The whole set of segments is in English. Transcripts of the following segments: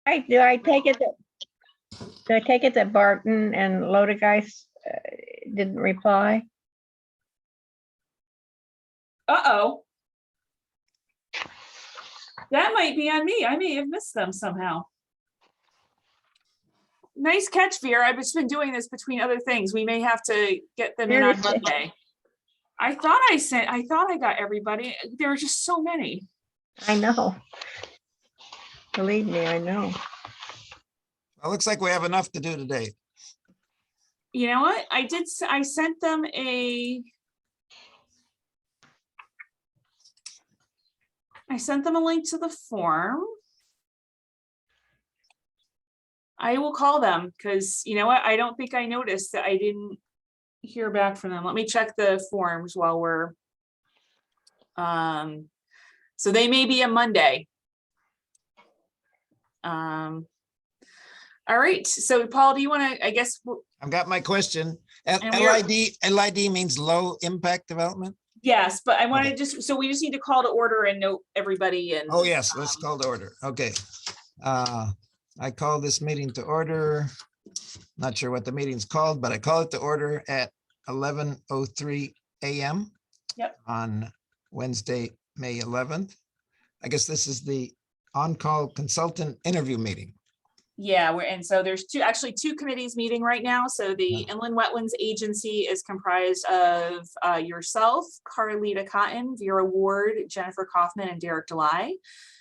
Do I take it that Barton and Lodegeist didn't reply? Uh-oh. That might be on me. I may have missed them somehow. Nice catch, Vera. I've just been doing this between other things. We may have to get them in on Monday. I thought I got everybody. There were just so many. I know. Believe me, I know. Well, looks like we have enough to do today. You know what? I sent them a link to the form. I will call them because you know what? I don't think I noticed that I didn't hear back from them. Let me check the forms while we're so they may be a Monday. All right. So Paul, do you want to, I guess I've got my question. And we're- LID means low impact development. yes, but I want to Okay. so we just need to call to order and note everybody and Oh, yes, let's call to order. Okay. I call this meeting to order. Not sure what the meeting's called, but I call it to order at 11:03 a.m. Yep. On Wednesday, May 11th. I guess this is the on-call consultant interview meeting. yeah, and so there's actually two committees meeting right now. So the Inland Wetlands Agency is comprised of yourself, Carlita Cotton, Vera Ward, Jennifer Kaufman, and Derek Delay.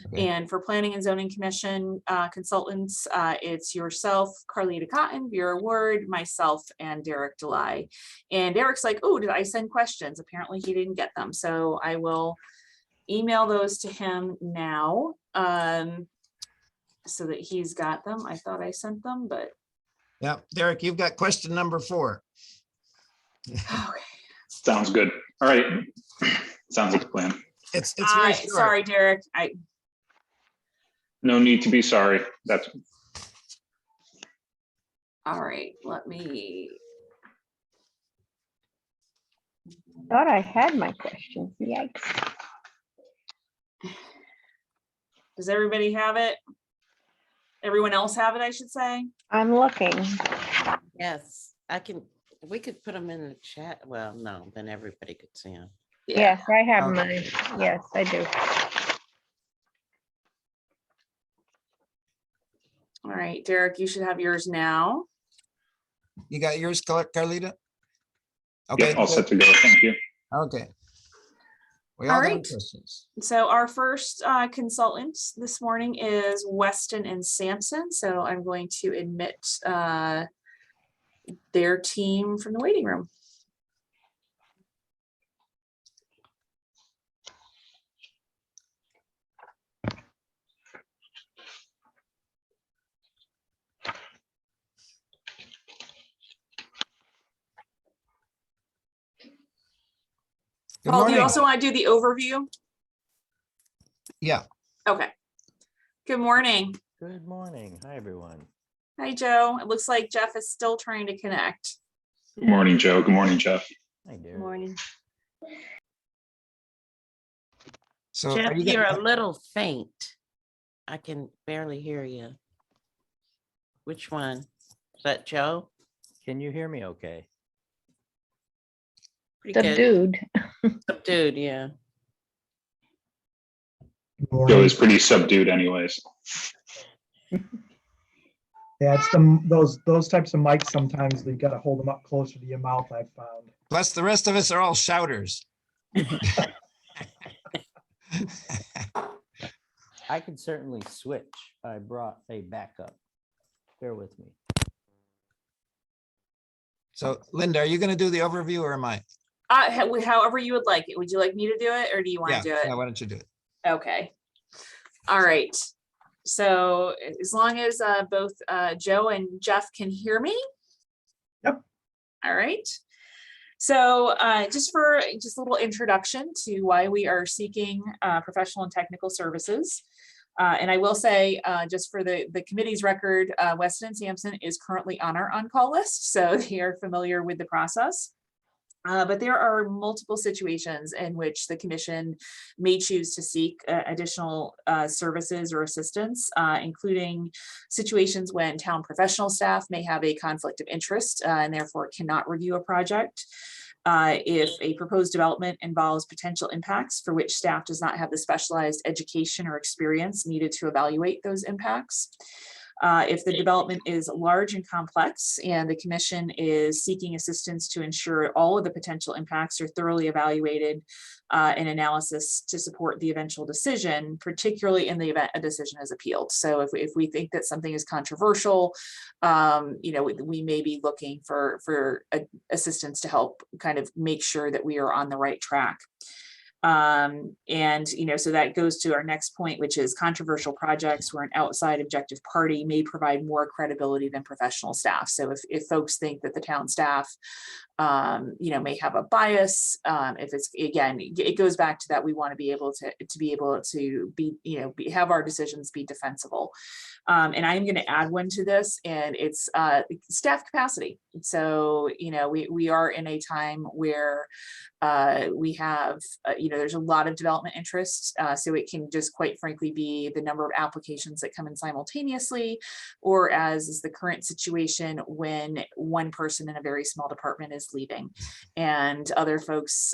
Okay. And for Planning and Zoning Commission consultants, it's yourself, Carlita Cotton, Vera Ward, myself, and Derek Delay. And Derek's like, oh, did I send questions? Apparently he didn't get them. So I will email those to him now. So that he's got them. I thought I sent them, but Yeah, Derek, you've got question number 4. okay. Sounds good. All right. Sounds like a plan. It's very short. Sorry, Derek. No need to be sorry. That's All right. Let me. Thought I had my questions. Yikes. Does everybody have it? Everyone else have it, I should say. I'm looking. Yes, we could put them in the chat. Well, no, then everybody could see them. Yes, I have Okay. mine. Yes, I do. All right, Derek, you should have yours now. You got yours, Carlita? Okay. all set to go. Thank you. Okay. We All all got right. questions. So our first consultant this morning is Weston and Sampson. So I'm going to admit their team from the waiting room. Good Paul, do you morning. also want to do the overview? Yeah. Okay. Good morning. Good morning. Hi, everyone. Hi, Joe. It looks like Jeff is still trying to connect. Good morning, Joe. Good morning, Jeff. Hi, Derek. Morning. So Jeff, are you you're getting- a little faint. I can barely hear you. Which one? Is that Joe? Can you hear me okay? Pretty good. Subdued. Subdued, yeah. Joe is pretty subdued anyways. Yeah, it's those types of mics sometimes you got to hold them up closer to your mouth, I've found. Plus the rest of us are all shouters. I could certainly switch. I brought a backup. Bear with me. So Linda, are you going to do the overview or am I? However you would like it. Would you like me to do it or do you want Yeah, to do it? yeah, why don't you do it? Okay. All right. So as long as both Joe and Jeff can hear me. Yep. All right. So just a little introduction to why we are seeking professional and technical services. And I will say, just for the committee's record, Weston and Sampson is currently on our on-call list, so they are familiar with the process. But there are multiple situations in which the commission may choose to seek additional services or assistance, including situations when town professional staff may have a conflict of interest and therefore cannot review a project. If a proposed development involves potential impacts for which staff does not have the specialized education or experience needed to evaluate those impacts. If the development is large and complex and the commission is seeking assistance to ensure all of the potential impacts are thoroughly evaluated and analysis to support the eventual decision, particularly in the event a decision is appealed. So if we think that something is controversial, we may be looking for assistance to help kind of make sure that we are on the right track. So that goes to our next point, which is controversial projects where an outside objective party may provide more credibility than professional staff. So if folks think that the town staff, may have a bias, if it's, again, it goes back to that, we want to be able to have our decisions be defensible. And I'm going to add one to this, and it's staff capacity. So, we are in a time where we have, there's a lot of development interest. So it can just quite frankly be the number of applications that come in simultaneously, or as is the current situation when one person in a very small department is leaving and other folks,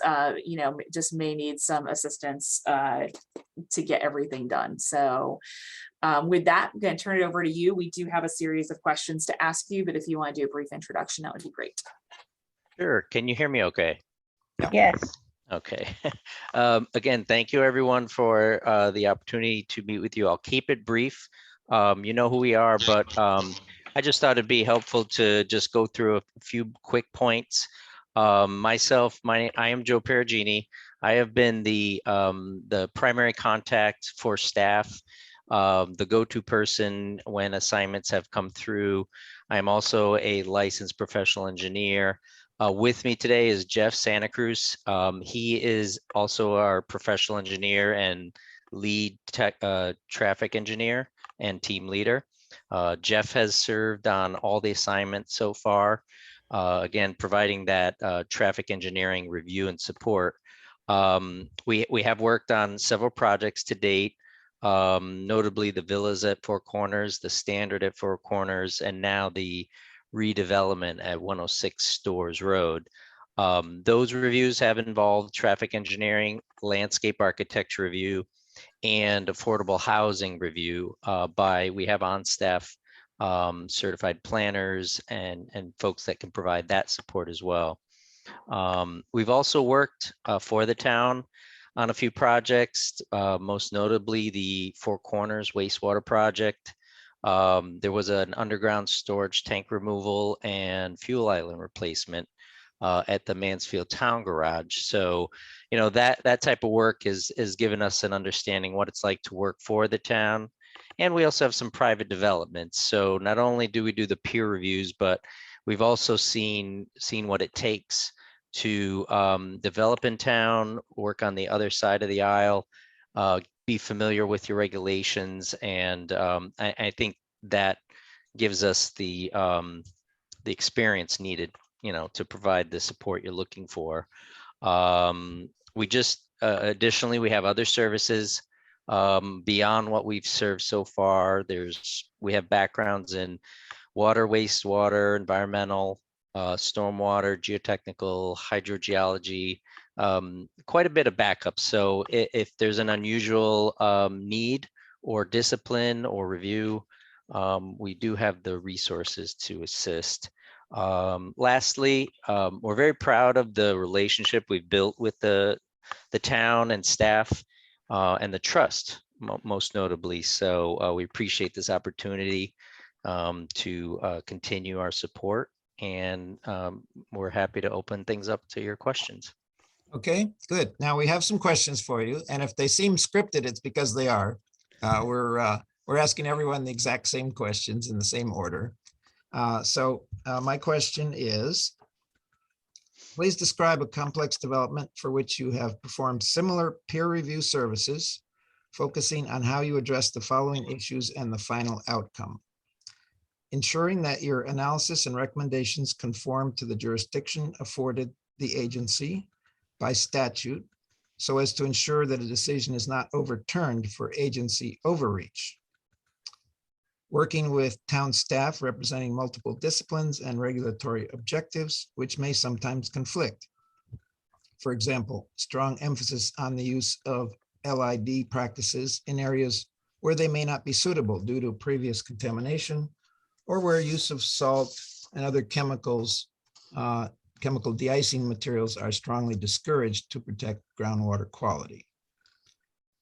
just may need some assistance to get everything done. So with that, I'm going to turn it over to you. We do have a series of questions to ask you, but if you want to do a brief introduction, that would be great. Sure. Can you hear me okay? Yes. Okay. Again, thank you everyone for the opportunity to meet with you. I'll keep it brief. You know who we are, but I just thought it'd be helpful to just go through a few quick points. I am Joe Perugini. I have been the primary contact for staff, the go-to person when assignments have come through. I'm also a licensed professional engineer. With me today is Jeff Santa Cruz. He is also our professional engineer and lead traffic engineer and team leader. Jeff has served on all the assignments so far, again, providing that traffic engineering review and support. We have worked on several projects to date, notably the villas at Four Corners, the standard at Four Corners, and now the redevelopment at 106 Stores Road. Those reviews have involved traffic engineering, landscape architecture review, and affordable housing review we have on staff certified planners and folks that can provide that support as well. We've also worked for the town on a few projects, most notably the Four Corners wastewater project. There was an underground storage tank removal and fuel island replacement at the Mansfield Town Garage. So, that type of work is given us an understanding what it's like to work for the town. And we also have some private developments. So not only do we do the peer reviews, but we've also seen what it takes to develop in town, work on the other side of the aisle, be familiar with your regulations, and I think that gives us the experience needed, to provide the support you're looking for. We just additionally, we have other services beyond what we've served so far. We have backgrounds in water, wastewater, environmental, stormwater, geotechnical, hydrogeology, quite a bit of backup. So if there's an unusual need or discipline or review, we do have the resources to assist. Lastly, we're very proud of the relationship we've built with the town and staff and the trust, most notably. So we appreciate this opportunity to continue our support, and we're happy to open things up to your questions. Okay, good. Now we have some questions for you, and if they seem scripted, it's because they are. We're asking everyone the exact same questions in the same order. So my question is, please describe a complex development for which you have performed similar peer review services, focusing on how you address the following issues and the final outcome. Ensuring that your analysis and recommendations conform to the jurisdiction afforded the agency by statute so as to ensure that a decision is not overturned for agency overreach. Working with town staff representing multiple disciplines and regulatory objectives, which may sometimes conflict. For example, strong emphasis on the use of LID practices in areas where they may not be suitable due to previous contamination, or where use of salt and other chemicals, chemical de-icing materials are strongly discouraged to protect groundwater quality.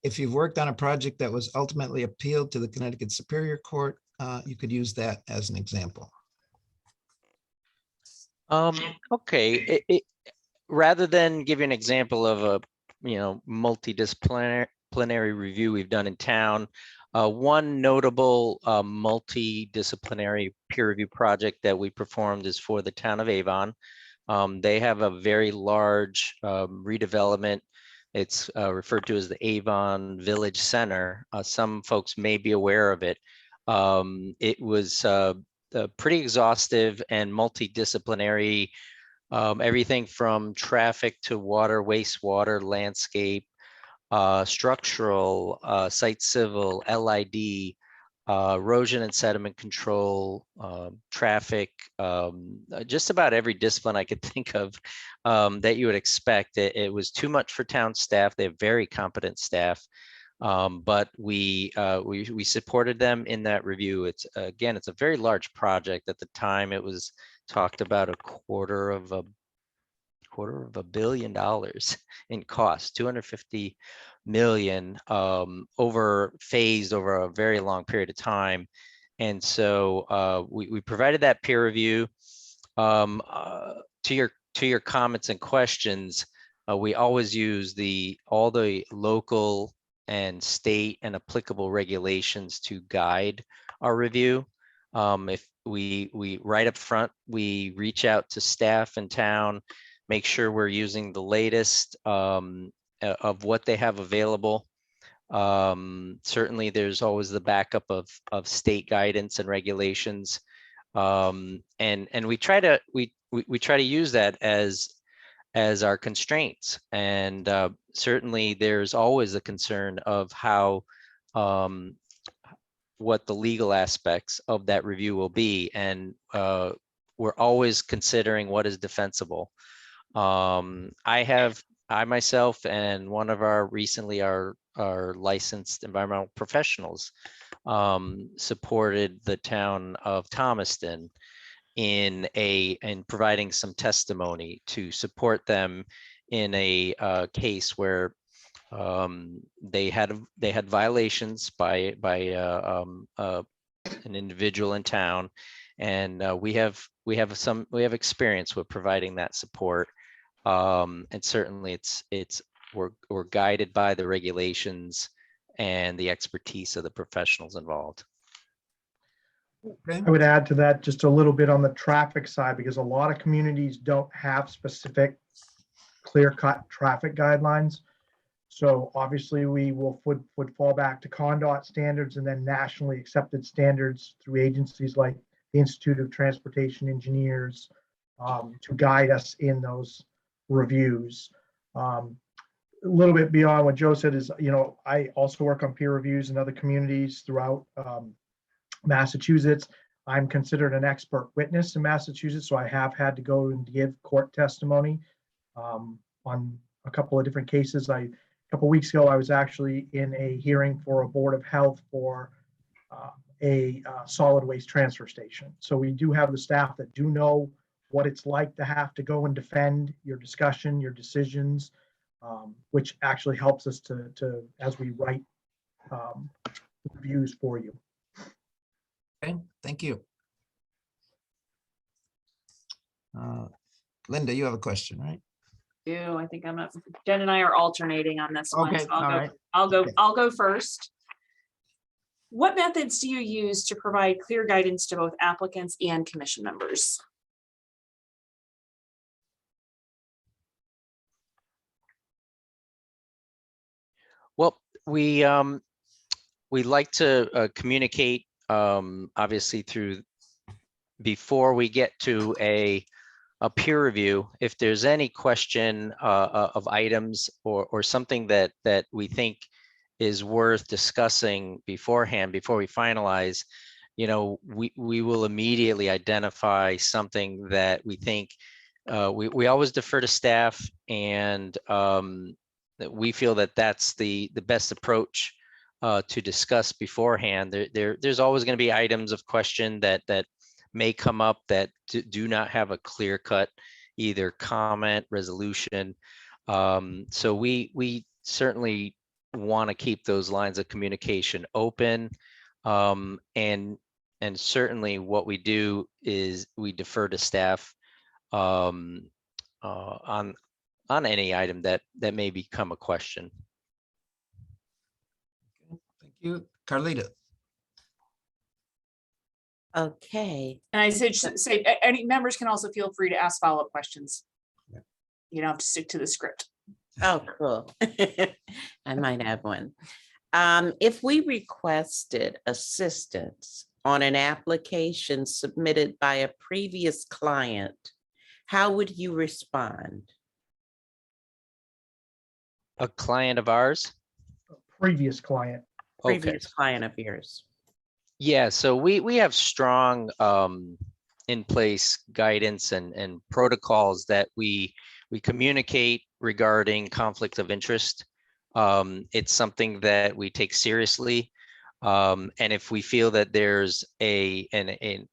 If you've worked on a project that was ultimately appealed to the Connecticut Superior Court, you could use that as an example. Okay, rather than give you an example of a, multidisciplinary review we've done in town, one notable multidisciplinary peer review project that we performed is for the town of Avon. They have a very large redevelopment. It's referred to as the Avon Village Center. Some folks may be aware of it. It was pretty exhaustive and multidisciplinary, everything from traffic to water, wastewater, landscape, structural, site civil, LID, erosion and sediment control, traffic, just about every discipline I could think of that you would expect. It was too much for town staff. They have very competent staff, but we supported them in that review. It's again, it's a very large project. At the time, it was talked about $250 million in cost, 250 million phased over a very long period of time. And so we provided that peer review. To your comments and questions, we always use all the local and state and applicable regulations to guide our review. If we right up front, we reach out to staff in town, make sure we're using the latest of what they have available. Certainly there's always the backup of state guidance and regulations. And we try to use that as our constraints. And certainly there's always a concern of how what the legal aspects of that review will be. And we're always considering what is defensible. I myself and one of our licensed environmental professionals supported the town of Thomaston in providing some testimony to support them in a case where they had violations by an individual in town, and we have experience with providing that support. And certainly we're guided by the regulations and the expertise of the professionals involved. Okay. I would add to that just a little bit on the traffic side, because a lot of communities don't have specific clear-cut traffic guidelines. So obviously we would fall back to CONDOT standards and then nationally accepted standards through agencies like the Institute of Transportation Engineers to guide us in those reviews. A little bit beyond what Joe said is, I also work on peer reviews in other communities throughout Massachusetts. I'm considered an expert witness in Massachusetts, so I have had to go and give court testimony on a couple of different cases. A couple of weeks ago, I was actually in a hearing for a Board of Health for a solid waste transfer station. So we do have the staff that do know what it's like to have to go and defend your discussion, your decisions, which actually helps us to as we write reviews for you. Okay, thank you. Linda, you have a question, right? I think I'm not, Jen and I are alternating on this one. Okay, So all right. I'll go first. What methods do you use to provide clear guidance to both applicants and commission members? Well, we like to communicate, obviously before we get to a a peer review, if there's any question of items or something that we think is worth discussing beforehand, before we finalize, you know, we will immediately identify something that we think, we always defer to staff, and that we feel that that's the best approach to discuss beforehand. There's always going to be items of question that may come up that do not have a clear cut either comment, resolution. So we certainly want to keep those lines of communication open. And certainly what we do is we defer to staff on any item that may become a question. Thank you. Carlita. Okay, And I say any members can also feel free to ask follow-up questions. Yeah. You don't have to stick to the script. oh, cool. I might have one. If we requested assistance on an application submitted by a previous client, how would you respond? A client of ours? Previous client. Okay. Previous client of yours? Yeah, so we have strong in place guidance and protocols that we communicate regarding conflict of interest. It's something that we take seriously. And if we feel that there's an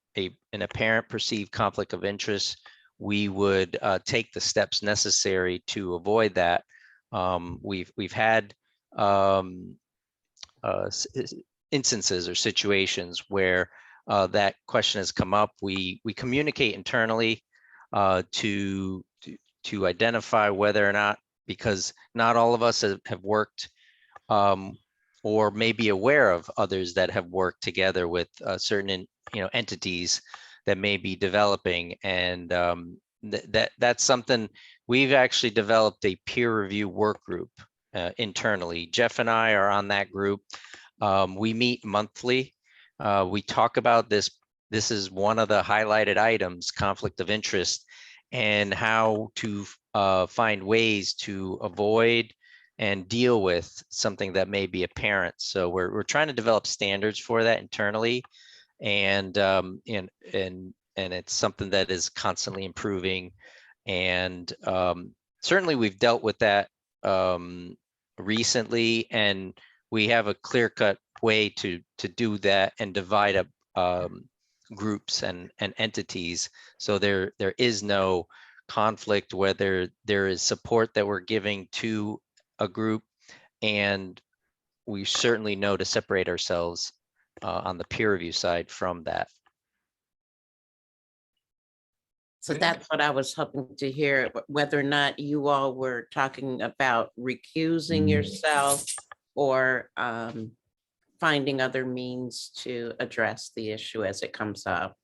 apparent perceived conflict of interest, we would take the steps necessary to avoid that. We've had instances or situations where that question has come up. We communicate internally to identify whether or not, because not all of us have worked or may be aware of others that have worked together with certain entities that may be developing, and that's something we've actually developed a peer review work group internally. Jeff and I are on that group. We meet monthly. We talk about this. This is one of the highlighted items, conflict of interest, and how to find ways to avoid and deal with something that may be apparent. So we're trying to develop standards for that internally, and it's something that is constantly improving. And certainly we've dealt with that recently, and we have a clear-cut way to do that and divide up groups and entities. So there is no conflict, whether there is support that we're giving to a group, and we certainly know to separate ourselves on the peer review side from that. So that's what I was hoping to hear, whether or not you all were talking about recusing yourself or finding other means to address the issue as it comes up.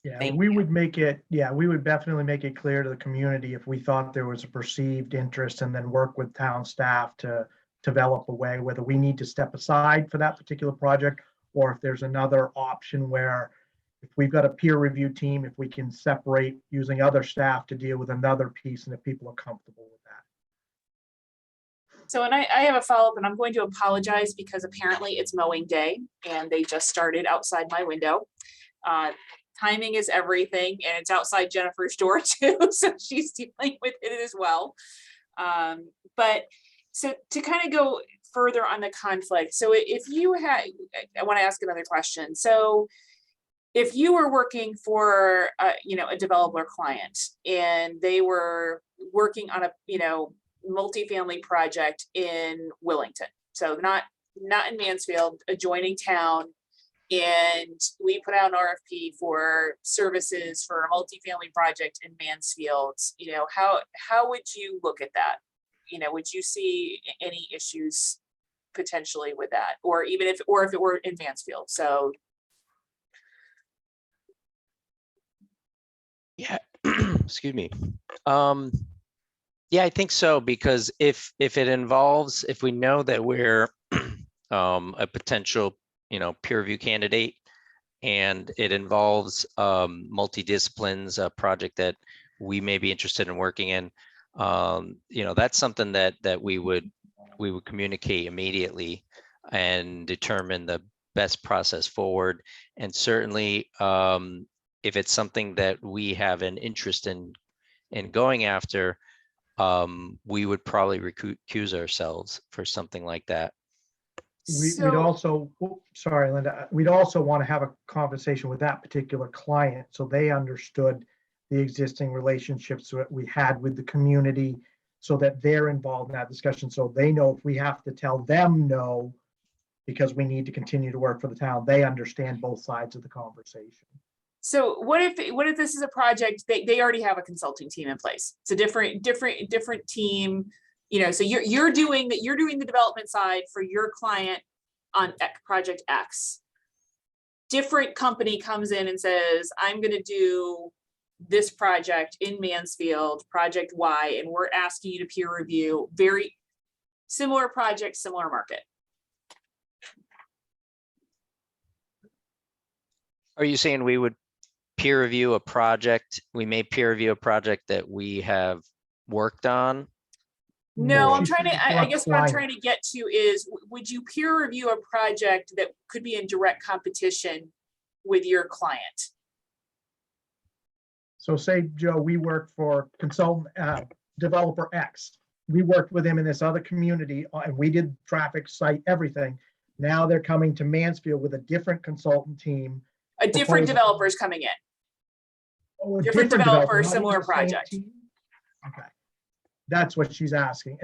Yeah, Thank we would make it, we would definitely make it clear to the community if we thought there was a perceived interest, and then work with town staff to develop a way, whether we need to step aside for that particular project, or if there's another option where if we've got a peer review team, if we can separate using other staff to deal with another piece, and if people are comfortable with that. So, and I have a follow-up, and I'm going to apologize because apparently it's mowing day and they just started outside my window. Timing is everything, and it's outside Jennifer's door too, so she's dealing with it as well. But so to kind of go further on the conflict, so if you had, I want to ask another question. So if you were working for a developer client, and they were working on a multifamily project in Willington, so not in Mansfield, adjoining town, and we put out an RFP for services for a multifamily project in Mansfield, how would you look at that? Would you see any issues potentially with that, or even if it were in Mansfield? So Yeah, excuse me. Yeah, I think so, because if we know that we're a potential peer review candidate, and it involves multidisciplines, a project that we may be interested in working in, that's something that we would communicate immediately and determine the best process forward. And certainly, if it's something that we have an interest in going after, we would probably recuse ourselves for something like that. We'd So, also, sorry, Linda, we'd also want to have a conversation with that particular client so they understood the existing relationships that we had with the community, so that they're involved in that discussion, so they know if we have to tell them no, because we need to continue to work for the town, they understand both sides of the conversation. so what if this is a project, they already have a consulting team in place? It's a different team, so you're doing the development side for your client on project X. Different company comes in and says, I'm gonna do this project in Mansfield, project Y, and we're asking you to peer review, very similar project, similar market. Are you saying we would peer review a project? We may peer review a project that we have worked on. No, I'm She's trying to, saying for I a guess what I'm client. trying to get to is, would you peer review a project that could be in direct competition with your client? So say, Joe, we work for consultant, developer X. We worked with him in this other community and we did traffic, site, everything. Now they're coming to Mansfield with a different consultant team. A different Proposal. developer's coming in. Oh, a Different developer, not even similar the same project. team? Okay. That's what she's asking.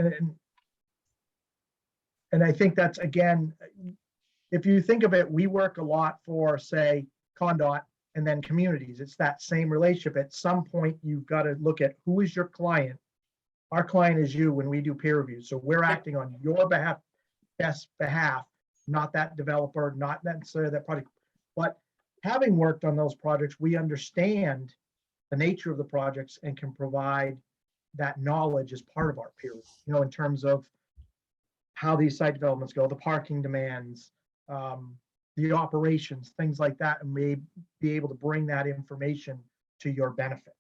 And I think that's, again, if you think of it, we work a lot for, say, Condot and then communities. It's that same relationship. At some point, you've got to look at who is your client. Our client is you when we do peer reviews. So we're acting on your best behalf, not that developer, not necessarily that project. But having worked on those projects, we understand the nature of the projects and can provide that knowledge as part of our peer review, in terms of how these site developments go, the parking demands, the operations, things like that, and may be able to bring that information to your benefit.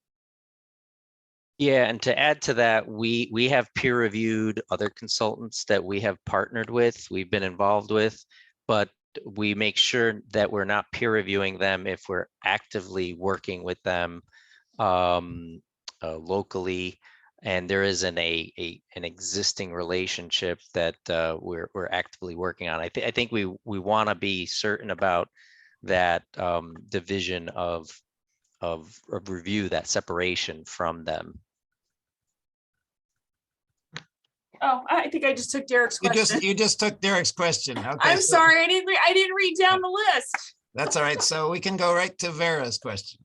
Yeah, and to add to that, we have peer reviewed other consultants that we have partnered with, we've been involved with, but we make sure that we're not peer reviewing them if we're actively working with them locally, and there isn't an existing relationship that we're actively working on. I think we want to be certain about that division of review, that separation from them. Oh, I think I just took Derek's question. You just took Derek's question. Okay, I'm so sorry, I didn't read down the list. that's all right. So we can go right to Vera's question.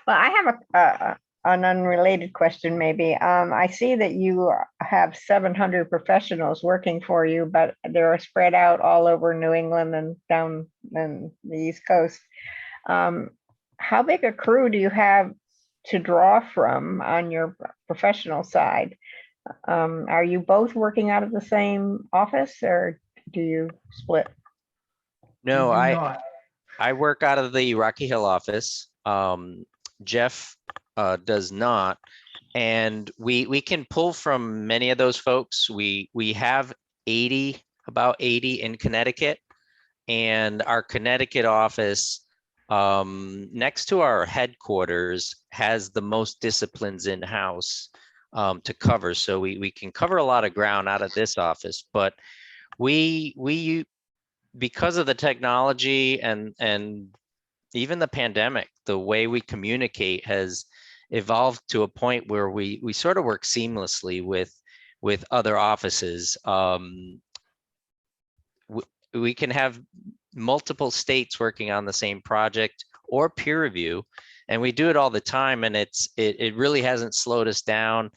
Well, I have an unrelated question maybe. I see that you have 700 professionals working for you, but they're spread out all over New England and down in the East Coast. How big a crew do you have to draw from on your professional side? Are you both working out of the same office or do you split? No, We do not. I work out of the Rocky Hill office. Jeff does not, and we can pull from many of those folks. We have about 80 in Connecticut, and our Connecticut office next to our headquarters has the most disciplines in-house to cover. So we can cover a lot of ground out of this office, but we because of the technology and even the pandemic, the way we communicate has evolved to a point where we sort of work seamlessly with other offices. We can have multiple states working on the same project or peer review, and we do it all the time, and it really hasn't slowed us down,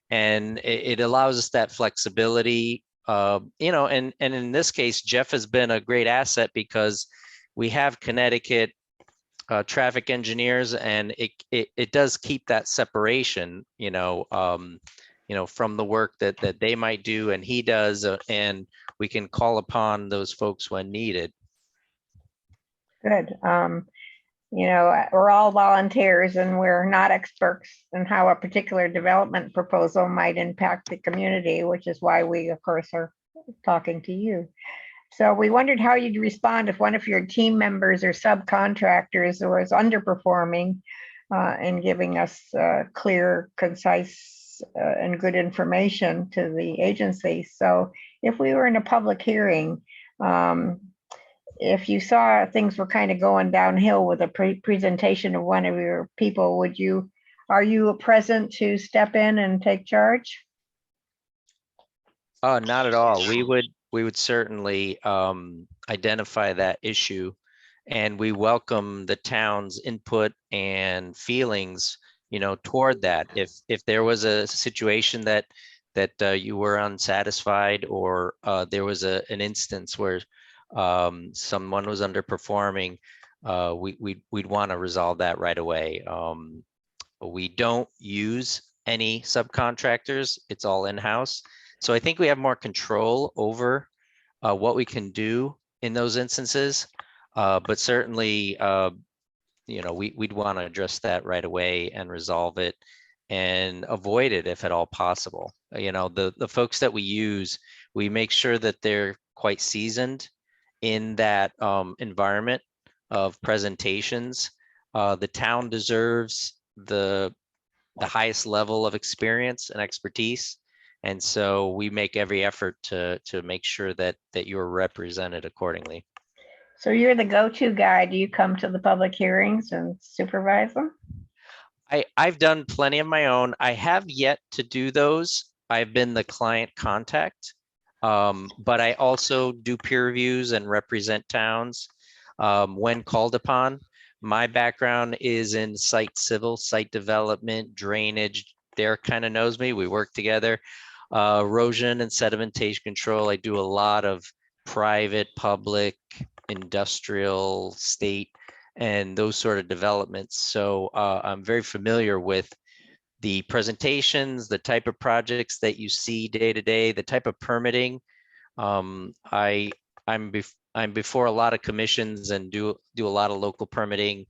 and it allows us that flexibility. And in this case, Jeff has been a great asset because we have Connecticut traffic engineers, and it does keep that separation, from the work that they might do and he does, and we can call upon those folks when needed. Good. You know, we're all volunteers and we're not experts in how a particular development proposal might impact the community, which is why we, of course, are talking to you. So we wondered how you'd respond if one of your team members or subcontractors was underperforming and giving us clear, concise, and good information to the agency. So if we were in a public hearing, if you saw things were kind of going downhill with a presentation of one of your people, are you present to step in and take charge? Not at all. We would certainly identify that issue, and we welcome the town's input and feelings, you know, toward that. If there was a situation that you were unsatisfied, or there was an instance where someone was underperforming, we'd want to resolve that right away. We don't use any subcontractors. It's all in-house. So I think we have more control over what we can do in those instances. But certainly, you know, we'd want to address that right away and resolve it and avoid it if at all possible. You know, the folks that we use, we make sure that they're quite seasoned in that environment of presentations. The town deserves the highest level of experience and expertise. And so we make every effort to make sure that you're represented accordingly. So you're the go-to guy. Do you come to the public hearings and supervise them? I've done plenty of my own. I have yet to do those. I've been the client contact, but I also do peer reviews and represent towns when called upon. My background is in site development, drainage. Derek kind of knows me. We work together. Erosion and sedimentation control. I do a lot of private, public, industrial, state, and those sort of developments. So I'm very familiar with the presentations, the type of projects that you see day to day, the type of permitting. I'm before a lot of commissions and do a lot of local permitting,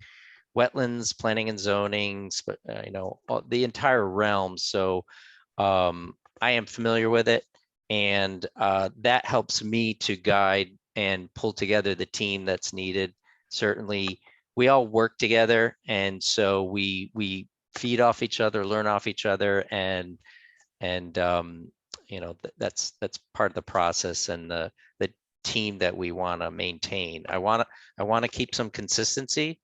wetlands, planning and zoning, you know, the entire realm. So I am familiar with it, and that helps me to guide and pull together the team that's needed. Certainly, we all work together, and so we feed off each other, learn off each other, and you know, that's part of the process and the team that we want to maintain. I want to keep some consistency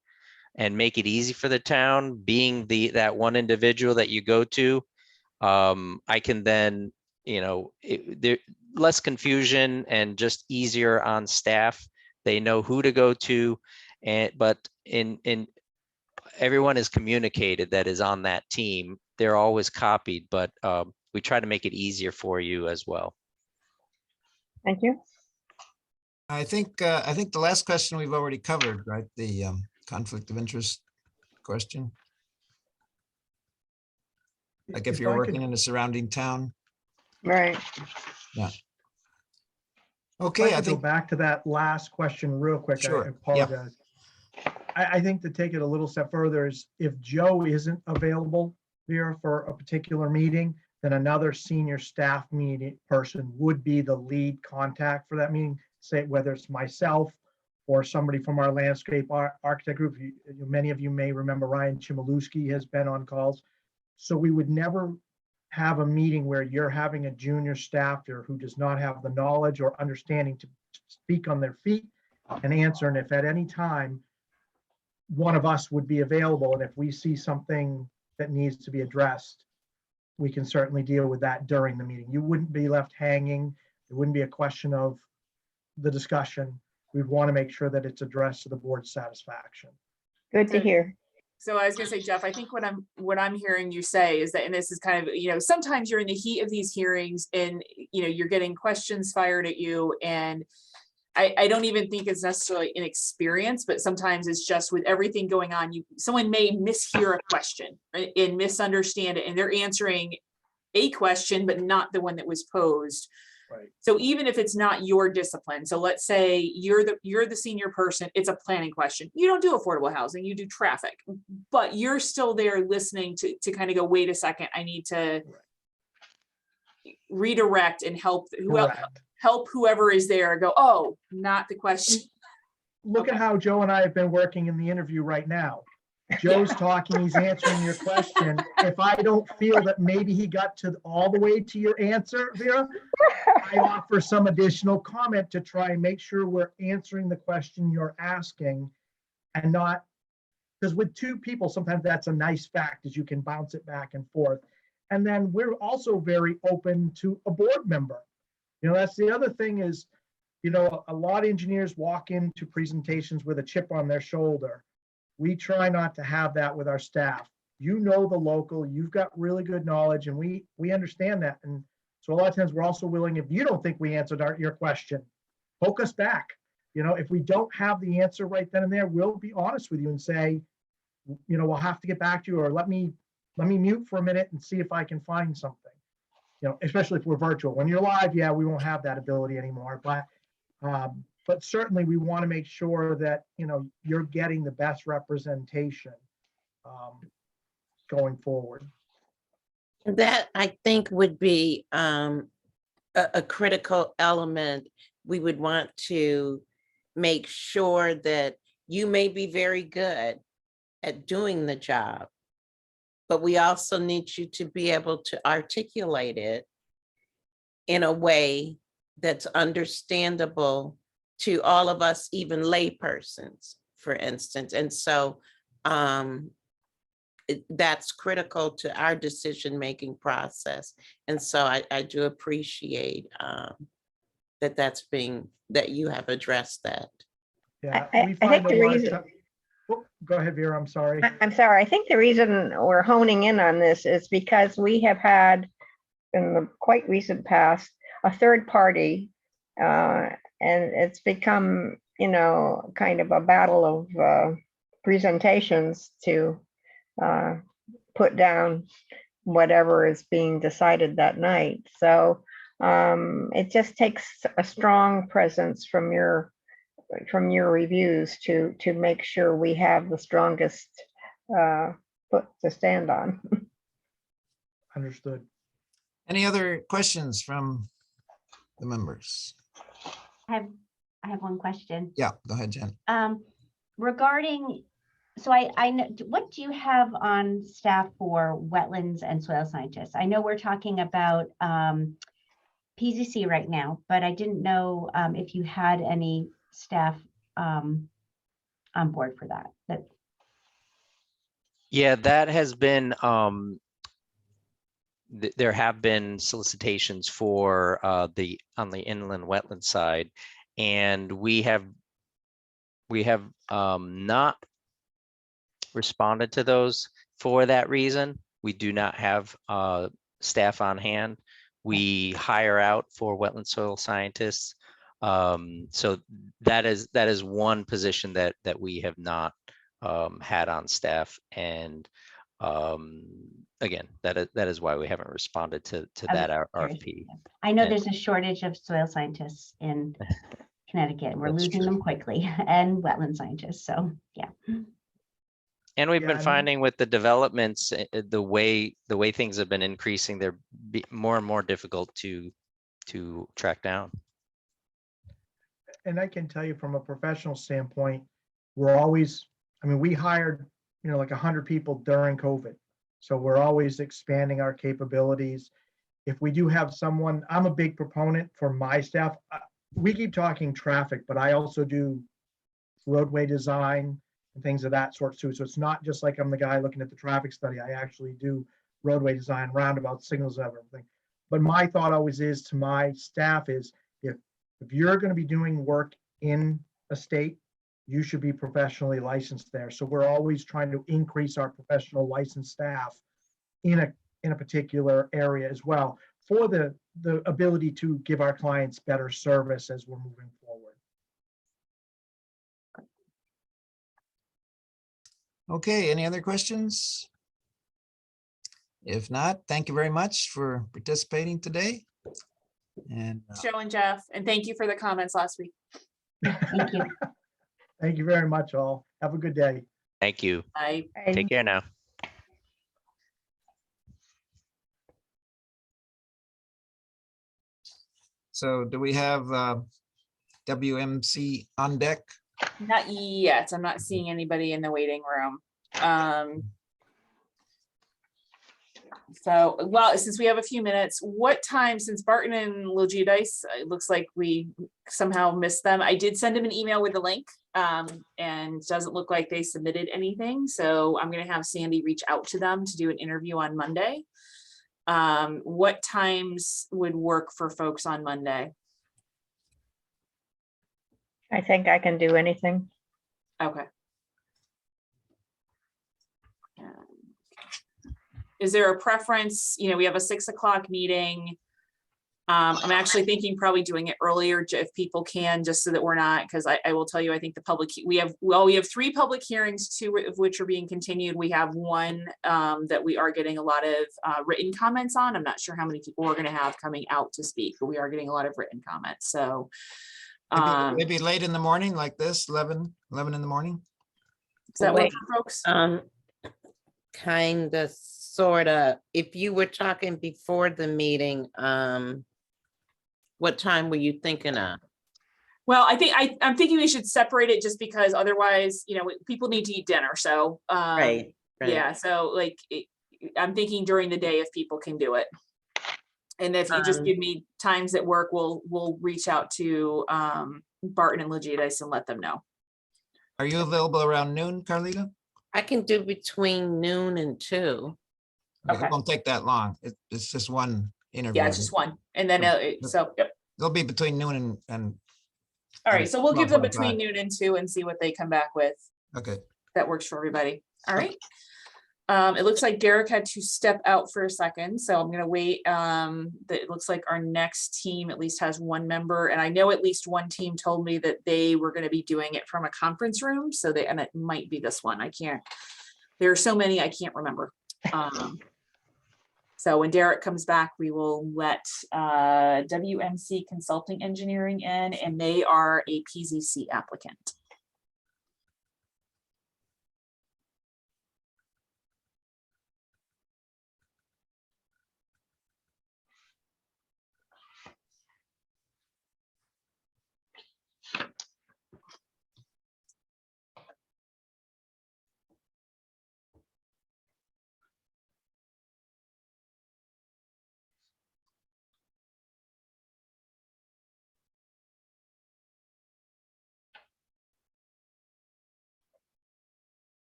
and make it easy for the town. Being that one individual that you go to, I can then, you know, there less confusion and just easier on staff. They know who to go to, but in everyone is communicated that is on that team. They're always copied, but we try to make it easier for you as well. Thank you. I think the last question we've already covered, right? The conflict of interest question. Like if you're working in a surrounding town. Right. Yeah. If Okay, I I could go think, back to that last question real quick. Sure. I apologize. I think to take it a little step further is if Joe isn't available here for a particular meeting, then another senior staff meeting person would be the lead contact for that meeting. Say whether it's myself or somebody from our landscape architect group. Many of you may remember Ryan Chmielewski has been on calls. So we would never have a meeting where you're having a junior staffer who does not have the knowledge or understanding to speak on their feet and answer. And if at any time one of us would be available, and if we see something that needs to be addressed, we can certainly deal with that during the meeting. You wouldn't be left hanging. It wouldn't be a question of the discussion. We'd want to make sure that it's addressed to the board's satisfaction. Good to hear. So I was gonna say, Jeff, I think what I'm hearing you say is that, and this is kind of, you know, sometimes you're in the heat of these hearings and, you know, you're getting questions fired at you, and I don't even think it's necessarily inexperience, but sometimes it's just with everything going on, someone may mishear a question, right, and misunderstand it, and they're answering a question, but not the one that was posed. Right. So even if it's not your discipline, so let's say you're the senior person, it's a planning question. You don't do affordable housing, you do traffic, but you're still there listening to kind of go, wait a second, I need to redirect and help Correct. help whoever is there go, oh, not the question. Look at Okay. how Joe and I have been working in the interview right now. Joe's talking, he's answering your question. If I don't feel that maybe he got to all the way to your answer, Vera, I offer some additional comment to try and make sure we're answering the question you're asking and not, because with two people, sometimes that's a nice fact is you can bounce it back and forth. And then we're also very open to a board member. You know, that's the other thing is, you know, a lot of engineers walk into presentations with a chip on their shoulder. We try not to have that with our staff. You know the local, you've got really good knowledge, and we understand that. And so a lot of times we're also willing, if you don't think we answered your question, poke us back. You know, if we don't have the answer right then and there, we'll be honest with you and say, you know, we'll have to get back to you, or let me mute for a minute and see if I can find something. You know, especially if we're virtual. When you're live, yeah, we won't have that ability anymore. But certainly we want to make sure that, you know, you're getting the best representation going forward. That I think would be a critical element. We would want to make sure that you may be very good at doing the job, but we also need you to be able to articulate it in a way that's understandable to all of us, even laypersons, for instance. And so that's critical to our decision-making process. And so I do appreciate that you have addressed that. Yeah, I we think find a the lot of reason- time. Oh, go ahead, Vera, I'm sorry. I'm sorry. I think the reason we're honing in on this is because we have had in the quite recent past a third party, and it's become, you know, kind of a battle of presentations to put down whatever is being decided that night. So it just takes a strong presence from your reviews to make sure we have the strongest foot to stand on. Understood. Any other questions from the members? I have one question. Yeah, go ahead, Jen. Regarding, so I know, what do you have on staff for wetlands and soil scientists? I know we're talking about PZC right now, but I didn't know if you had any staff on board for that. Yeah, that has been, there have been solicitations for on the inland wetland side, and we have not responded to those for that reason. We do not have staff on hand. We hire out for wetland soil scientists. So that is one position that we have not had on staff, and again, that is why we haven't responded to that RFP. I know And- there's a shortage of soil scientists in Connecticut. We're That's losing true. them quickly, and wetland scientists. So yeah. And we've Yeah, been I mean- finding with the developments, the way things have been increasing, they're more and more difficult to track down. And I can tell you from a professional standpoint, we're always, I mean, we hired, you know, like 100 people during COVID. So we're always expanding our capabilities. If we do have someone, I'm a big proponent for my staff. We keep talking traffic, but I also do roadway design and things of that sort too. So it's not just like I'm the guy looking at the traffic study. I actually do roadway design, roundabout signals, everything. But my thought always is to my staff is, if you're going to be doing work in a state, you should be professionally licensed there. So we're always trying to increase our professional licensed staff in a particular area as well, for the ability to give our clients better service as we're moving forward. Okay, any other questions? If not, thank you very much for participating today. And Joe and Jeff, and thank you for the comments last week. Thank you. Thank you very much, all. Have a good day. Thank you. I Take care now. so do we have WMC on deck? Not yet. I'm not seeing anybody in the waiting room. So, well, since we have a few minutes, what time, since Barton and Logidice, it looks like we somehow missed them. I did send them an email with the link, and doesn't look like they submitted anything. So I'm going to have Sandy reach out to them to do an interview on Monday. What times would work for folks on Monday? I think I can do anything. Okay. Is there a preference? You know, we have a 6 o'clock meeting. I'm actually thinking probably doing it earlier if people can, just so that we're not, because I will tell you, I think the public, we have 3 public hearings, 2 of which are being continued. We have one that we are getting a lot of written comments on. I'm not sure how many people we're going to have coming out to speak, but we are getting a lot of written comments. So Maybe late in the morning like this, 11 in the morning. does that work for folks? Kind of, sort of, if you were talking before the meeting, what time were you thinking of? Well, I think I'm thinking we should separate it, just because otherwise, you know, people need to eat dinner. So Right. yeah, so like I'm thinking during the day if people can do it. And if you just give me times at work, we'll reach out to Barton and Logidice and let them know. Are you available around noon, Carlita? I can do between noon and 2. Okay. It won't take that long. It's just one interview. Yeah, it's just one. And then so yep. It'll be between noon and All right, so we'll give them 12:45. between noon and 2 and see what they come back with. Okay. That works for everybody. All right. It looks like Derek had to step out for a second, so I'm gonna wait. It looks like our next team at least has 1 member, and I know at least one team told me that they were gonna be doing it from a conference room, so and it might be this one. I can't, there are so many, I can't remember. So when Derek comes back, we will let WMC Consulting Engineering in, and they are a PZC applicant.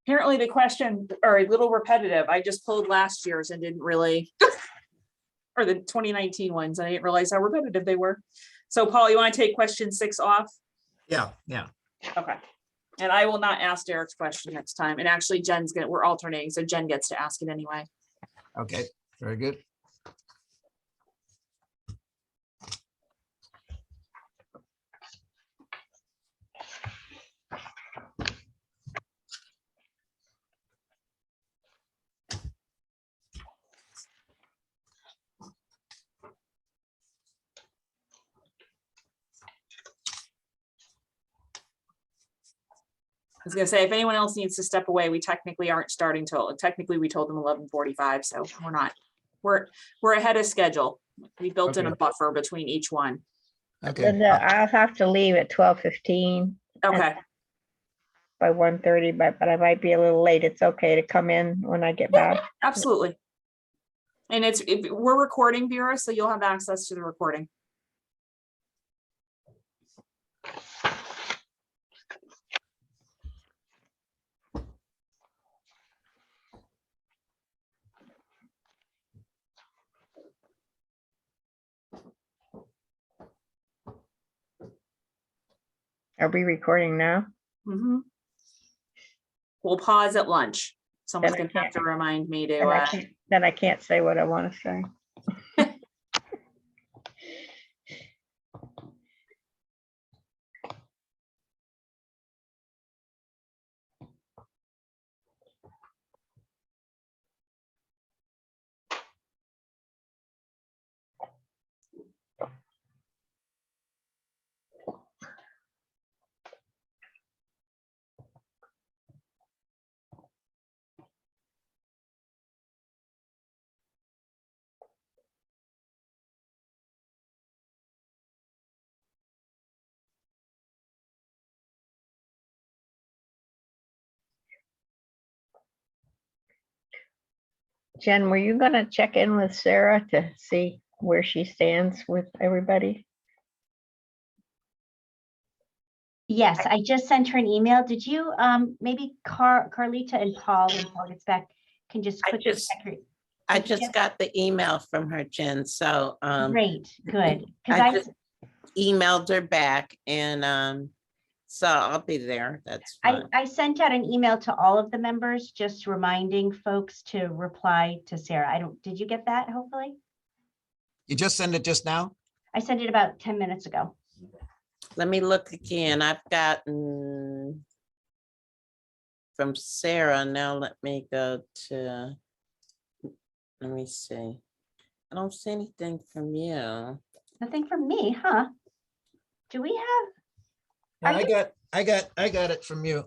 Apparently the question are a little repetitive. I just pulled last year's and didn't really, or the 2019 ones. I didn't realize how repetitive they were. So Paul, you want to take question 6 off? Yeah. Okay. And I will not ask Derek's question next time. And actually we're alternating, so Jen gets to ask it anyway. Okay, very good. I was gonna say, if anyone else needs to step away, we technically aren't starting till, technically we told them 11:45, so we're ahead of schedule. We built in a Okay. buffer between each one. Okay. Linda, I'll have to leave at 12:15 Okay, by 1:30, but I might be a little late. It's okay to come in when I get back. absolutely. And we're recording, Vera, so you'll have access to the recording. Are we recording now? Mhm. We'll pause at lunch. Someone's Then I gonna have to can't- remind me to, Then I can't say what I want to say. Jen, were you gonna check in with Sarah to see where she stands with everybody? Yes, I just sent her an email. Did you, maybe Carlita and Paul, when Paul gets back, can just I quickly just- check her. I Did you just get- got the email from her, Jen, so Great, good. Because I I, just emailed her back and so I'll be there. That's fine. I sent out an email to all of the members, just reminding folks to reply to Sarah. I don't, did you get that, hopefully? You just send it just now? I sent it about 10 minutes ago. Let me look again. I've gotten from Sarah. Now let me go to, let me see. I don't see anything from you. Nothing from me, huh? Do we have, Yeah, I got it from you.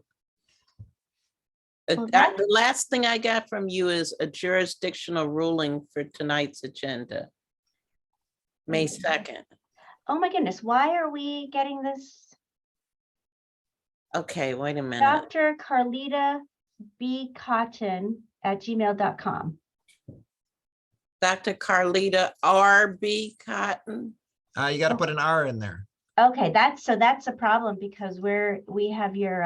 Well, that- The last thing I got from you is a jurisdictional ruling for tonight's agenda. May 2nd. oh my goodness, why are we getting this? Okay, wait a minute. Dr. Carlita B. Cotton at gmail.com. Dr. Carlita R.B. Cotton. You got to put an R in there. Okay, that's a problem because we have your,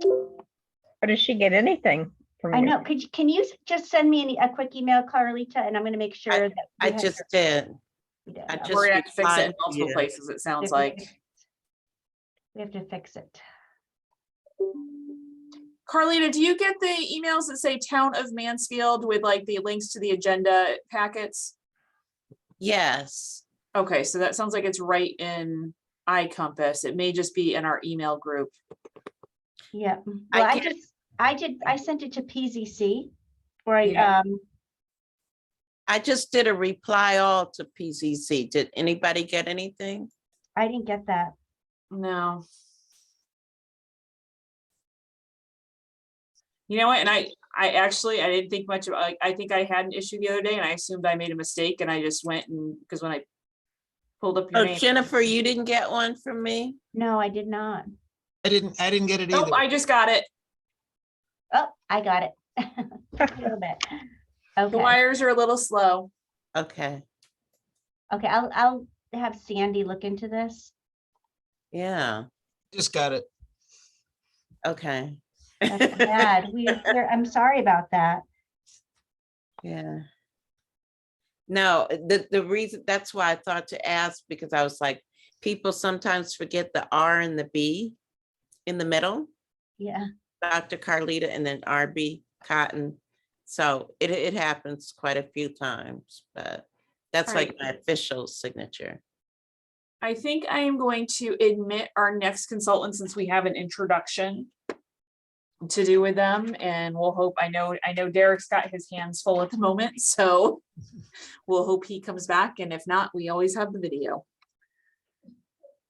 Or does she get anything from I you? know, can you just send me a quick email, Carlita, and I'm gonna make sure that. we I have just your- did. we did, I okay. just We're gonna have to fix it replied in to multiple you. places, it sounds We have to like. fix it. We have to fix it. Carlita, do you get the emails that say Town of Mansfield with like the links to the agenda packets? Yes. Okay, so that sounds like it's right in iCompass. It may just be in our email group. Yeah, I well, get- I sent it to PZC. Or Yeah. I just did a reply all to PZC. Did anybody get anything? I didn't get that. No. You know what, and I didn't think much about, like, I think I had an issue the other day and I assumed I made a mistake and I just went and, because when I pulled up your Oh, name. Jennifer, you didn't get one from me? No, I did not. I didn't get it Nope, either. I just got it. Oh, I got it. A little bit. The Okay, wires are a little slow. Okay, okay, I'll have Sandy look into this. yeah, Just got it. okay. That's bad. I'm sorry about that. Yeah. No, the reason, that's why I thought to ask, because I was like, people sometimes forget the R and the B in the middle, Yeah, Dr. Carlita and then RB Cotton. So it happens quite a few times, but that's All like right. my official signature. I think I am going to admit our next consultant since we have an introduction to do with them, and we'll hope, I know Derek's got his hands full at the moment, so we'll hope he comes back, and if not, we always have the video.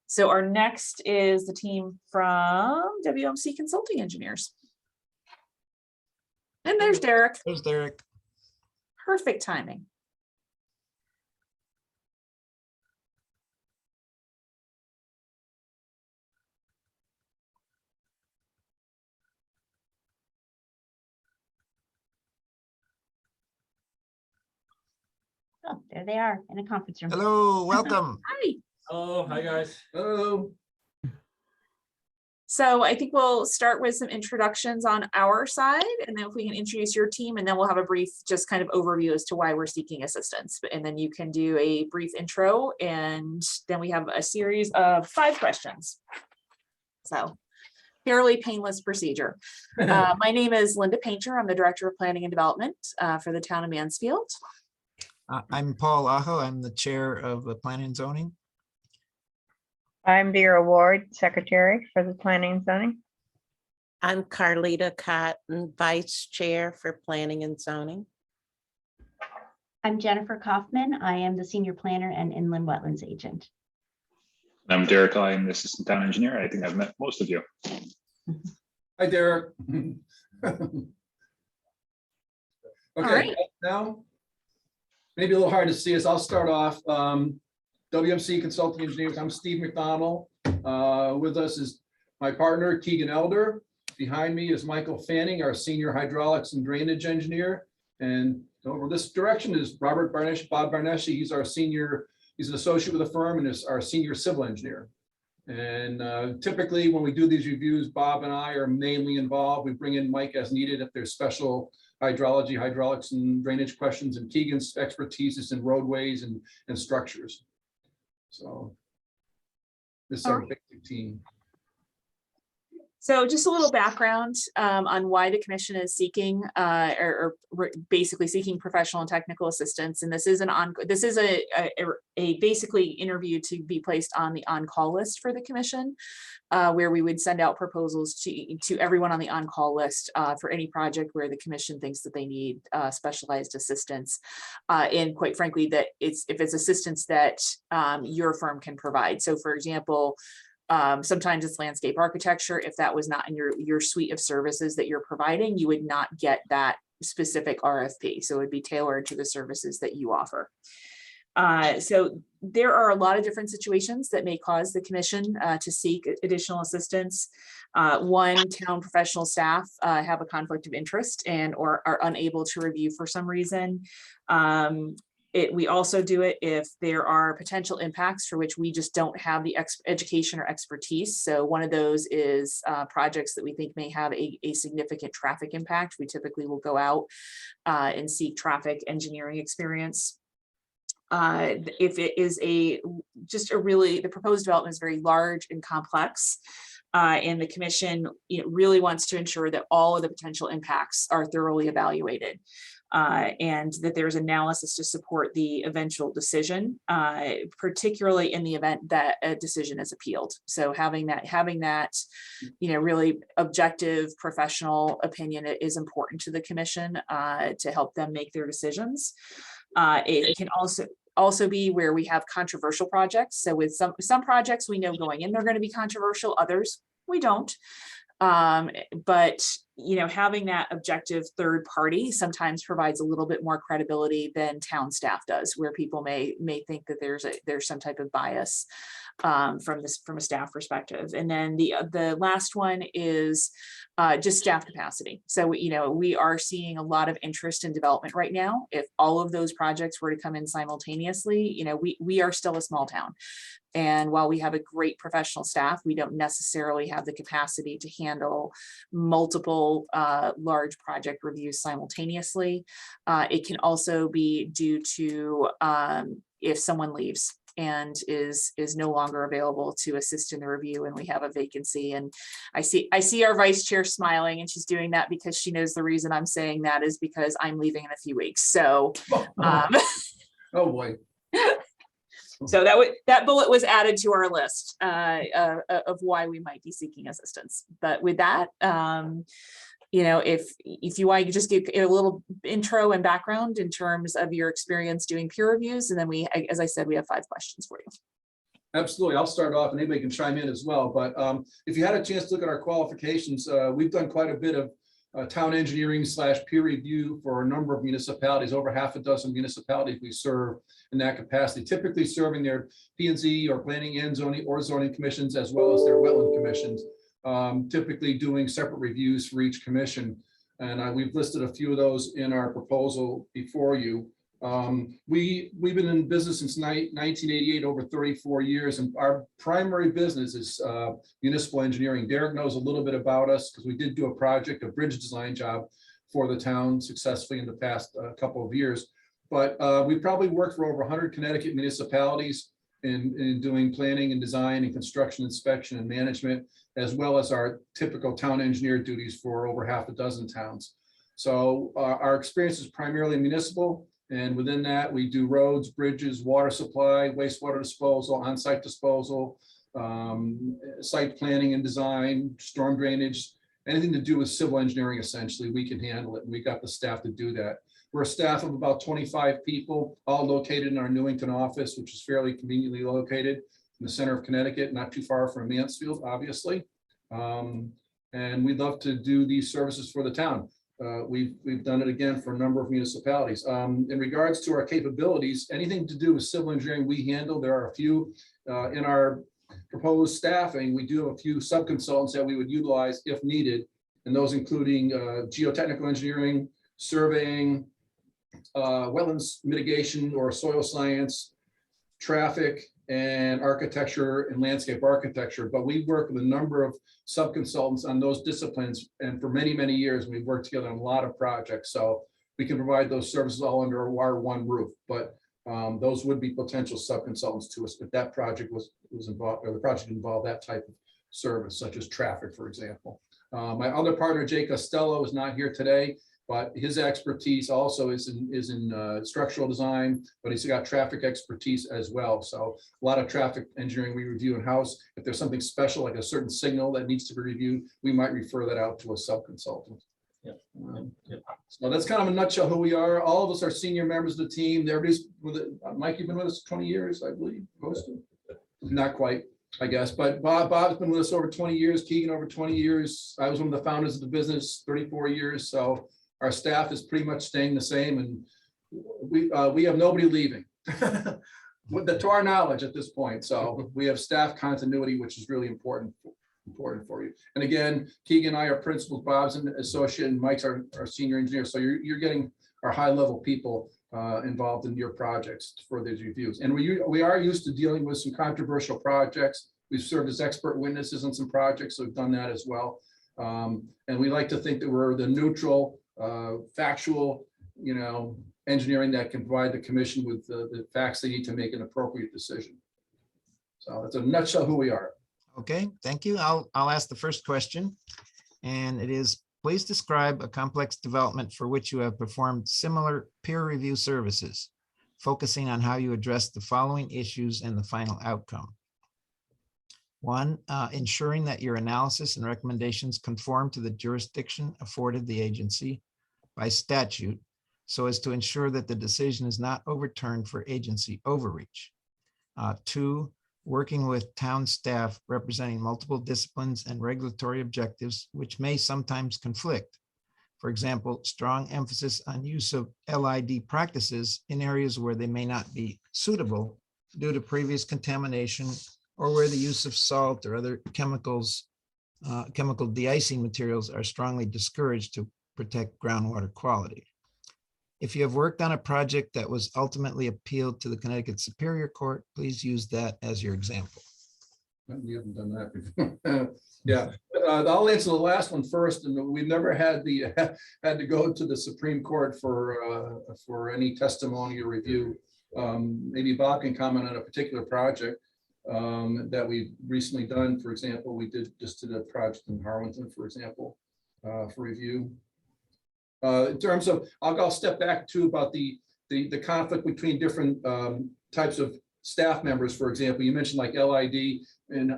So our next is the team from WMC Consulting Engineers. And there's Derek. There's Derek. Perfect timing. oh, there they are in a conference room. Hello, welcome. Hi. Oh, hi guys. Hello. So I think we'll start with some introductions on our side, and then if we can introduce your team, and then we'll have a brief, just kind of overview as to why we're seeking assistance. And then you can do a brief intro, and then we have a series of 5 questions. So fairly painless procedure. My name is Linda Painter. I'm the Director of Planning and Development for the town of Mansfield. I'm Paul Aho. I'm the Chair of the Planning and Zoning. I'm Vera Ward, Secretary for the Planning and Zoning. I'm Carlita Cotton, Vice Chair for Planning and Zoning. I'm Jennifer Kaufman. I am the Senior Planner and Inland Wetlands Agent. I'm Derek. I'm the Assistant Town Engineer. I think I've met most of you. Hi, Derek. Okay, right. now, maybe a little hard to see us. I'll start off. WMC Consulting Engineers. I'm Steve McDonald. With us is my partner, Keegan Elder. Behind me is Michael Fanning, our Senior Hydraulics and Drainage Engineer. And over this direction is Bob Barneshi. He's our senior, he's an associate with the firm and is our senior civil engineer. And typically when we do these reviews, Bob and I are mainly involved. We bring in Mike as needed if there's special hydrology, hydraulics and drainage questions, and Keegan's expertise is in roadways and structures. So this is our basic team. So just a little background on why the commission is seeking or basically seeking professional and technical assistance. And this is a basically interview to be placed on the on-call list for the commission, where we would send out proposals to everyone on the on-call list for any project where the commission thinks that they need specialized assistance. And quite frankly, that if it's assistance that your firm can provide. So for example, sometimes it's landscape architecture. If that was not in your suite of services that you're providing, you would not get that specific RFP. So it would be tailored to the services that you offer. So there are a lot of different situations that may cause the commission to seek additional assistance. One, town professional staff have a conflict of interest and or are unable to review for some reason. We also do it if there are potential impacts for which we just don't have the education or expertise. So one of those is projects that we think may have a significant traffic impact. We typically will go out and seek traffic engineering experience. If it is the proposed development is very large and complex, and the commission really wants to ensure that all of the potential impacts are thoroughly evaluated. And that there's analysis to support the eventual decision, particularly in the event that a decision is appealed. So having that, really objective professional opinion is important to the commission to help them make their decisions. It can also be where we have controversial projects. So with some projects we know going in they're going to be controversial, others we don't. But having that objective third party sometimes provides a little bit more credibility than town staff does, where people may think that there's some type of bias from a staff perspective. And then the last one is just staff capacity. So we are seeing a lot of interest in development right now. If all of those projects were to come in simultaneously, we are still a small town. And while we have a great professional staff, we don't necessarily have the capacity to handle multiple large project reviews simultaneously. It can also be due to if someone leaves and is no longer available to assist in the review and we have a vacancy. And I see our vice chair smiling, and she's doing that because she knows the reason I'm saying that is because I'm leaving in a few weeks. So Oh boy. So that bullet was added to our list of why we might be seeking assistance. But with that, if you want, you can just give a little intro and background in terms of your experience doing peer reviews, and then as I said, we have 5 questions for you. Absolutely. I'll start off and anybody can chime in as well. But if you had a chance to look at our qualifications, we've done quite a bit of town engineering / peer review for a number of municipalities, over half a dozen municipalities we serve in that capacity, typically serving their P&Z or planning and zoning commissions, as well as their wetland commissions, typically doing separate reviews for each commission. And we've listed a few of those in our proposal before you. We've been in business since 1988, over 34 years, and our primary business is municipal engineering. Derek knows a little bit about us because we did do a bridge design job for the town successfully in the past couple of years. But we probably worked for over 100 Connecticut municipalities in doing planning and design and construction inspection and management, as well as our typical town engineer duties for over half a dozen towns. So our experience is primarily municipal. And within that, we do roads, bridges, water supply, wastewater disposal, on-site disposal, site planning and design, storm drainage, anything to do with civil engineering, essentially, we can handle it. And we got the staff to do that. We're a staff of about 25 people, all located in our Newington office, which is fairly conveniently located in the center of Connecticut, not too far from Mansfield, obviously. And we'd love to do these services for the town. We've done it again for a number of municipalities. In regards to our capabilities, anything to do with civil engineering we handle. There are a few in our proposed staffing. We do have a few sub-consultants that we would utilize if needed, and those including geotechnical engineering, surveying, wetlands mitigation or soil science, traffic, and architecture and landscape architecture. But we work with a number of sub-consultants on those disciplines. And for many, many years, we've worked together on a lot of projects. So we can provide those services all under our one roof. But those would be potential sub-consultants to us if that project was involved, or the project involved that type of service, such as traffic, for example. My other partner, Jay Costello, is not here today, but his expertise also is in structural design, but he's got traffic expertise as well. So a lot of traffic engineering we review in-house. If there's something special, like a certain signal that needs to be reviewed, we might refer that out to a sub-consultant. So that's kind of a nutshell who we are. All of us are senior members of the team. Everybody's with it. Mike, you've been with us 20 years, I believe, close to. Not quite, I guess, but Bob's been with us over 20 years, Keegan over 20 years. I was one of the founders of the business, 34 years. So our staff is pretty much staying the same, and we have nobody leaving to our knowledge at this point. So we have staff continuity, which is really important for you. And again, Keegan and I are principals, Bob's an associate, and Mike's our senior engineer. So you're getting our high level people involved in your projects for these reviews. And we are used to dealing with some controversial projects. We've served as expert witnesses on some projects, so we've done that as well. And we like to think that we're the neutral, factual, engineering that can provide the commission with the facts they need to make an appropriate decision. So that's a nutshell who we are. Okay, thank you. I'll ask the first question, and it is, please describe a complex development for which you have performed similar peer review services, focusing on how you address the following issues and the final outcome. 1, ensuring that your analysis and recommendations conform to the jurisdiction afforded the agency by statute, so as to ensure that the decision is not overturned for agency overreach. 2, working with town staff representing multiple disciplines and regulatory objectives, which may sometimes conflict. For example, strong emphasis on use of LID practices in areas where they may not be suitable due to previous contamination, or where the use of salt or other chemicals, chemical de-icing materials are strongly discouraged to protect groundwater quality. If you have worked on a project that was ultimately appealed to the Connecticut Superior Court, please use that as your example. We haven't done that before. Yeah, I'll answer the last one first. And we've never had to go to the Supreme Court for any testimony or review. Maybe Bob can comment on a particular project that we've recently done. For example, we just did a project in Harwinton, for example, for review. In terms of, I'll step back too about the conflict between different types of staff members. For example, you mentioned like LID, and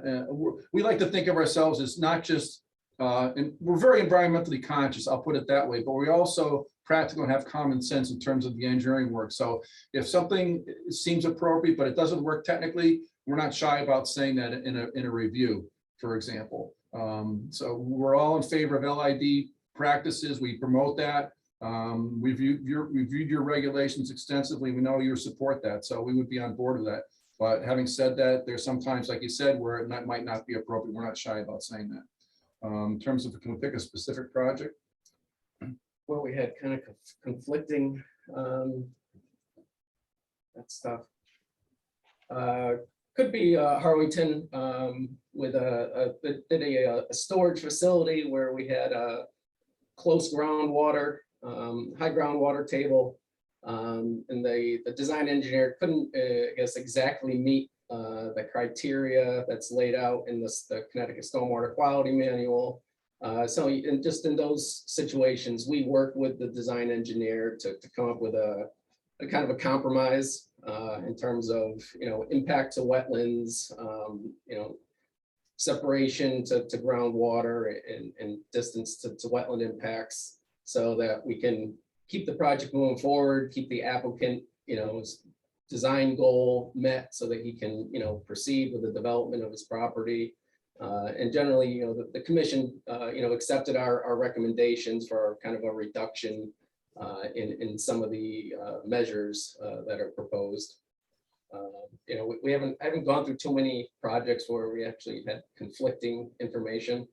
we like to think of ourselves as not just, and we're very environmentally conscious, I'll put it that way, but we also practical and have common sense in terms of the engineering work. So if something seems appropriate, but it doesn't work technically, we're not shy about saying that in a review, for example. So we're all in favor of LID practices. We promote that. We've reviewed your regulations extensively. We know you support that, so we would be on board with that. But having said that, there's sometimes, like you said, where it might not be appropriate. We're not shy about saying that. In terms of, can we pick a specific project? Well, we had kind of conflicting that stuff. Could be Harwinton with a storage facility where we had a close groundwater, high groundwater table, and the design engineer couldn't, I guess, exactly meet the criteria that's laid out in the Connecticut Stormwater Quality Manual. So just in those situations, we work with the design engineer to come up with a kind of a compromise in terms of, impact to wetlands, separation to groundwater and distance to wetland impacts, so that we can keep the project moving forward, keep the applicant, design goal met so that he can, proceed with the development of his property. And generally, the commission, accepted our recommendations for kind of a reduction in some of the measures that are proposed. I haven't gone through too many projects where we actually had conflicting information.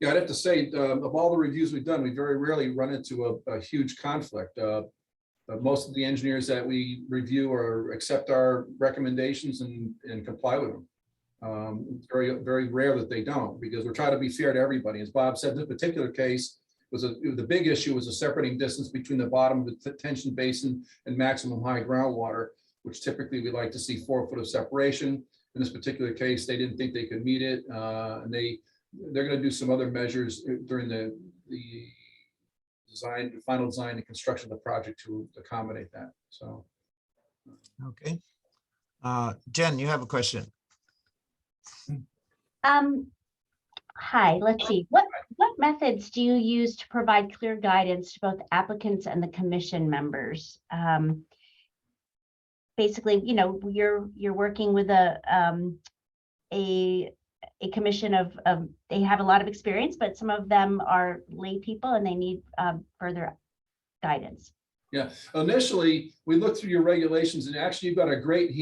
Yeah, I'd have to say, of all the reviews we've done, we very rarely run into a huge conflict. Most of the engineers that we review or accept our recommendations and comply with them. It's very rare that they don't, because we're trying to be fair to everybody. As Bob said, this particular case the big issue was a separating distance between the bottom of the detention basin and maximum high groundwater, which typically we like to see 4 foot of separation. In this particular case, they didn't think they could meet it, and they're going to do some other measures during the design, the final design and construction of the project to accommodate that. So, Okay. Jen, you have a question. Hi, let's see. What methods do you use to provide clear guidance to both applicants and the commission members? Basically, you know, you're working with a commission of they have a lot of experience, but some of them are lay people and they need further guidance. yeah, initially we looked through your regulations, and actually you have a great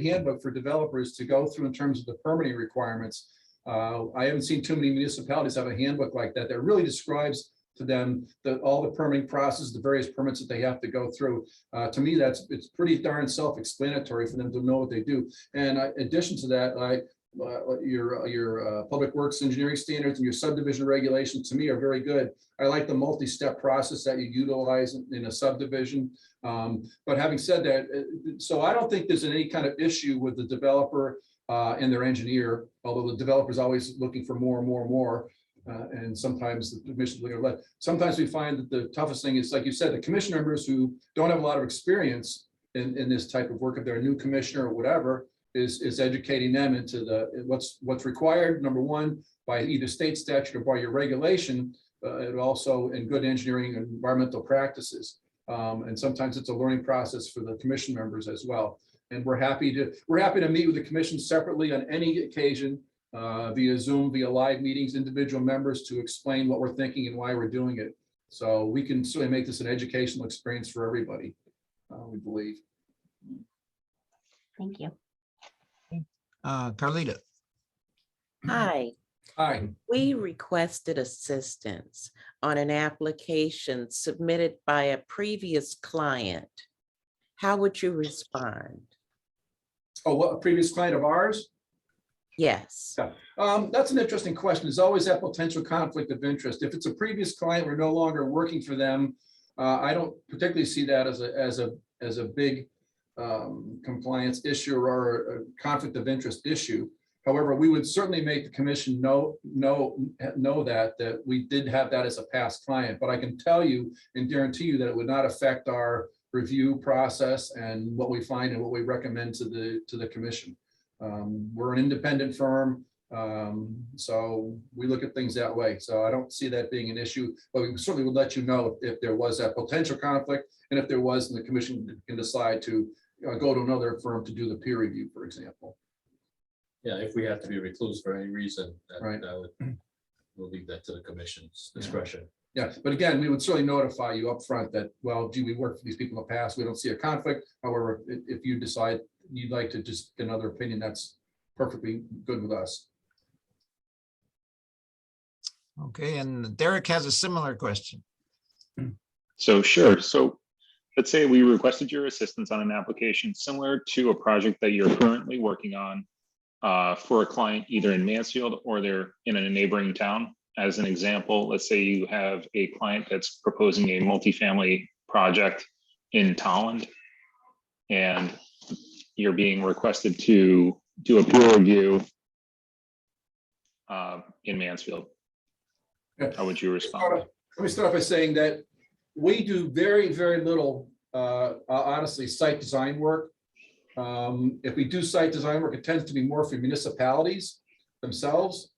handbook for developers to go through in terms of the permitting requirements. I haven't seen too many municipalities have a handbook like that that really describes to them all the permitting process, the various permits that they have to go through. To me, it's pretty darn self-explanatory for them to know what they do. And in addition to that, your public works engineering standards and your subdivision regulations to me are very good. I like the multi-step process that you utilize in a subdivision. But having said that, so I don't think there's any kind of issue with the developer and their engineer, although the developer is always looking for more and more and more. And sometimes the commission looking at sometimes we find that the toughest thing is, like you said, the commission members who don't have a lot of experience in this type of work, if they're a new commissioner or whatever, is educating them into what's required, number one, by either state statute or by your regulation, and also in good engineering and environmental practices. And sometimes it's a learning process for the commission members as well. And we're happy to meet with the commission separately on any occasion, via Zoom, via live meetings, individual members to explain what we're thinking and why we're doing it. So we can certainly make this an educational experience for everybody, we believe. Thank you. Carlita. Hi. Hi. We requested assistance on an application submitted by a previous client. How would you respond? Oh, what, a previous client of ours? Yes. That's an interesting question. There's always that potential conflict of interest. If it's a previous client, we're no longer working for them. I don't particularly see that as a big compliance issue or a conflict of interest issue. However, we would certainly make the commission know that we did have that as a past client. But I can tell you and guarantee you that it would not affect our review process and what we find and what we recommend to the commission. We're an independent firm, so we look at things that way. So I don't see that being an issue, but we certainly would let you know if there was that potential conflict, and if there was, then the commission can decide to go to another firm to do the peer review, for example. Yeah, if we have to be recluse for any reason, Right. We'll leave that to the commission's discretion. Yeah, but again, we would certainly notify you up front that, well, gee, we worked for these people in the past. We don't see a conflict. However, if you decide you'd like to just get another opinion, that's perfectly good with us. Okay, and Derek has a similar question. So sure. So let's say we requested your assistance on an application similar to a project that you're currently working on for a client either in Mansfield or they're in a neighboring town. As an example, let's say you have a client that's proposing a multifamily project in Tolland, and you're being requested to do a peer review in Mansfield. How would you respond? Let me start off by saying that we do very, very little, honestly, site design work. If we do site design work, it tends to be more for municipalities themselves.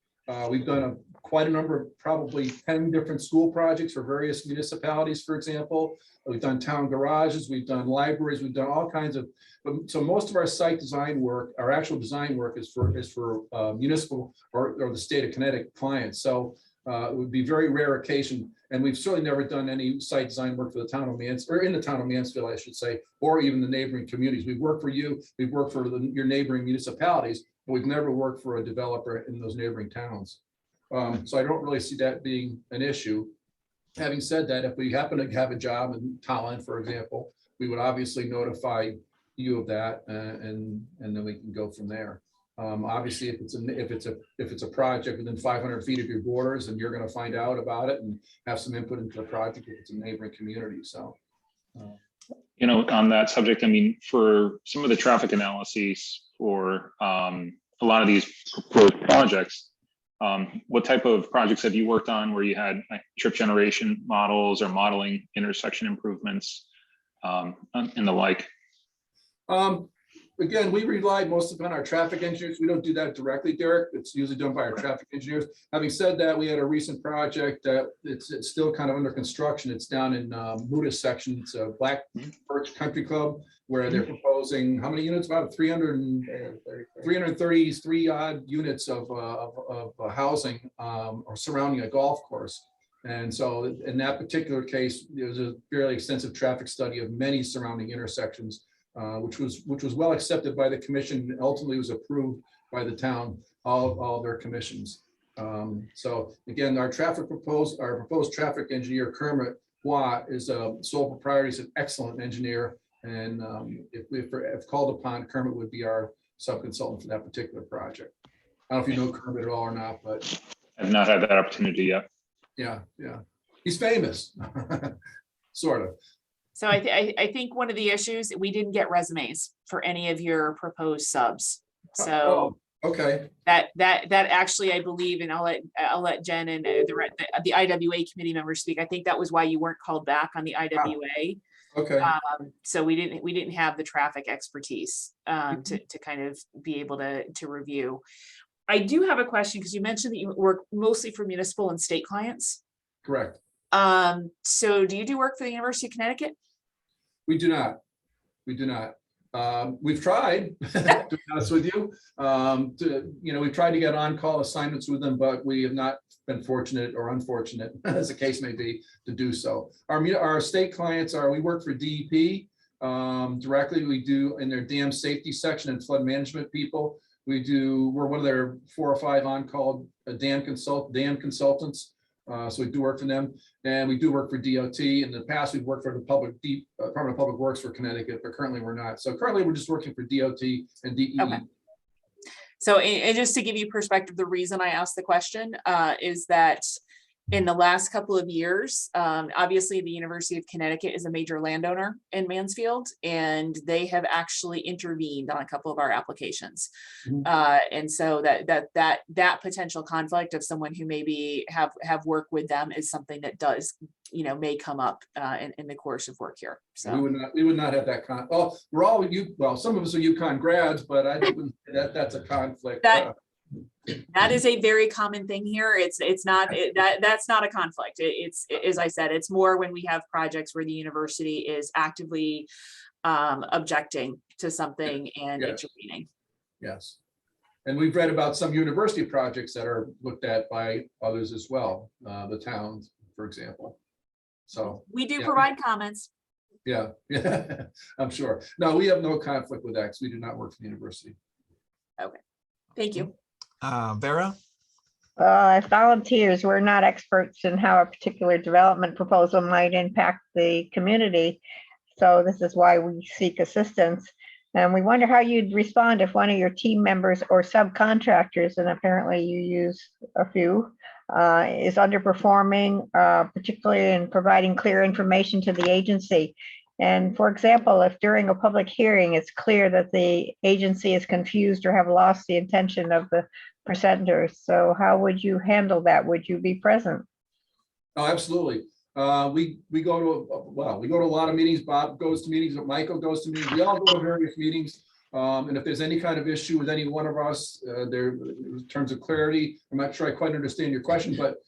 We've done quite a number of probably 10 different school projects for various municipalities, for example. We've done town garages, we've done libraries, we've done all kinds of, so most of our site design work, our actual design work is for municipal or the state of Connecticut clients. So it would be very rare occasion. And we've certainly never done any site design work for the town of Mansfield, or in the town of Mansfield, I should say, or even the neighboring communities. We've worked for you, we've worked for your neighboring municipalities, but we've never worked for a developer in those neighboring towns. So I don't really see that being an issue. Having said that, if we happen to have a job in Tallinn, for example, we would obviously notify you of that, and then we can go from there. Obviously, if it's a project within 500 feet of your borders, and you're going to find out about it and have some input into the project if it's a neighboring community. So, You know, on that subject, I mean, for some of the traffic analyses for a lot of these proposed projects, what type of projects have you worked on where you had like trip generation models or modeling intersection improvements and the like? Again, we rely most upon our traffic engineers. We don't do that directly, Derek. It's usually done by our traffic engineers. Having said that, we had a recent project that it's still kind of under construction. It's down in Muda section. It's a Black Birch Country Club where they're proposing how many units? About 333 odd units of housing or surrounding a golf course. And so in that particular case, there was a fairly extensive traffic study of many surrounding intersections. Which was well accepted by the commission, and ultimately was approved by the town, all their commissions. So again, our proposed traffic engineer, Kermit Watt, is a sole proprietor. He's an excellent engineer. And if called upon, Kermit would be our sub-consultant for that particular project. I don't know if you know Kermit at all or not, but I've not had that opportunity yet. yeah. He's famous, sort of. So I think one of the issues, we didn't get resumes for any of your proposed subs. So Okay. that actually, I believe, and I'll let Jen and the IWA committee members speak. I think that was why you weren't called back on the IWA. Okay. So we didn't have the traffic expertise to kind of be able to review. I do have a question because you mentioned that you work mostly for municipal and state clients. Correct. So do you do work for the University of Connecticut? We do not. We've tried, to be honest with you. We've tried to get on-call assignments with them, but we have not been fortunate or unfortunate, as the case may be, to do so. Our state clients we work for DEP directly. We do in their dam safety section and flood management people. We're one of their 4 or 5 on-call dam consultants. So we do work for them, and we do work for DOT. In the past, we've worked for the Department of Public Works for Connecticut, but currently we're not. So currently we're just working for DOT and DE. Okay. So and just to give you perspective, the reason I asked the question is that in the last couple of years, obviously the University of Connecticut is a major landowner in Mansfield, and they have actually intervened on a couple of our applications. And so that potential conflict of someone who maybe have worked with them is something that does, may come up in the course of work here. So we would not have that we're all some of us are UConn grads, but I think that's a conflict. That is a very common thing here. It's not that's not a conflict. It's as I said, it's more when we have projects where the university is actively objecting to something and intervening. Yes. And we've read about some university projects that are looked at by others as well, the towns, for example. So we do provide comments. Yeah, I'm sure. No, we have no conflict with that because we do not work for the university. Okay, thank you. Vera? As volunteers, we're not experts in how a particular development proposal might impact the community. So this is why we seek assistance. And we wonder how you'd respond if one of your team members or subcontractors, and apparently you use a few, is underperforming, particularly in providing clear information to the agency. And for example, if during a public hearing, it's clear that the agency is confused or have lost the intention of the presenters. So how would you handle that? Would you be present? Oh, absolutely. We go to a lot of meetings. Bob goes to meetings, Michael goes to meetings. We all go to various meetings. And if there's any kind of issue with any one of us, in terms of clarity, I'm not sure I quite understand your question, but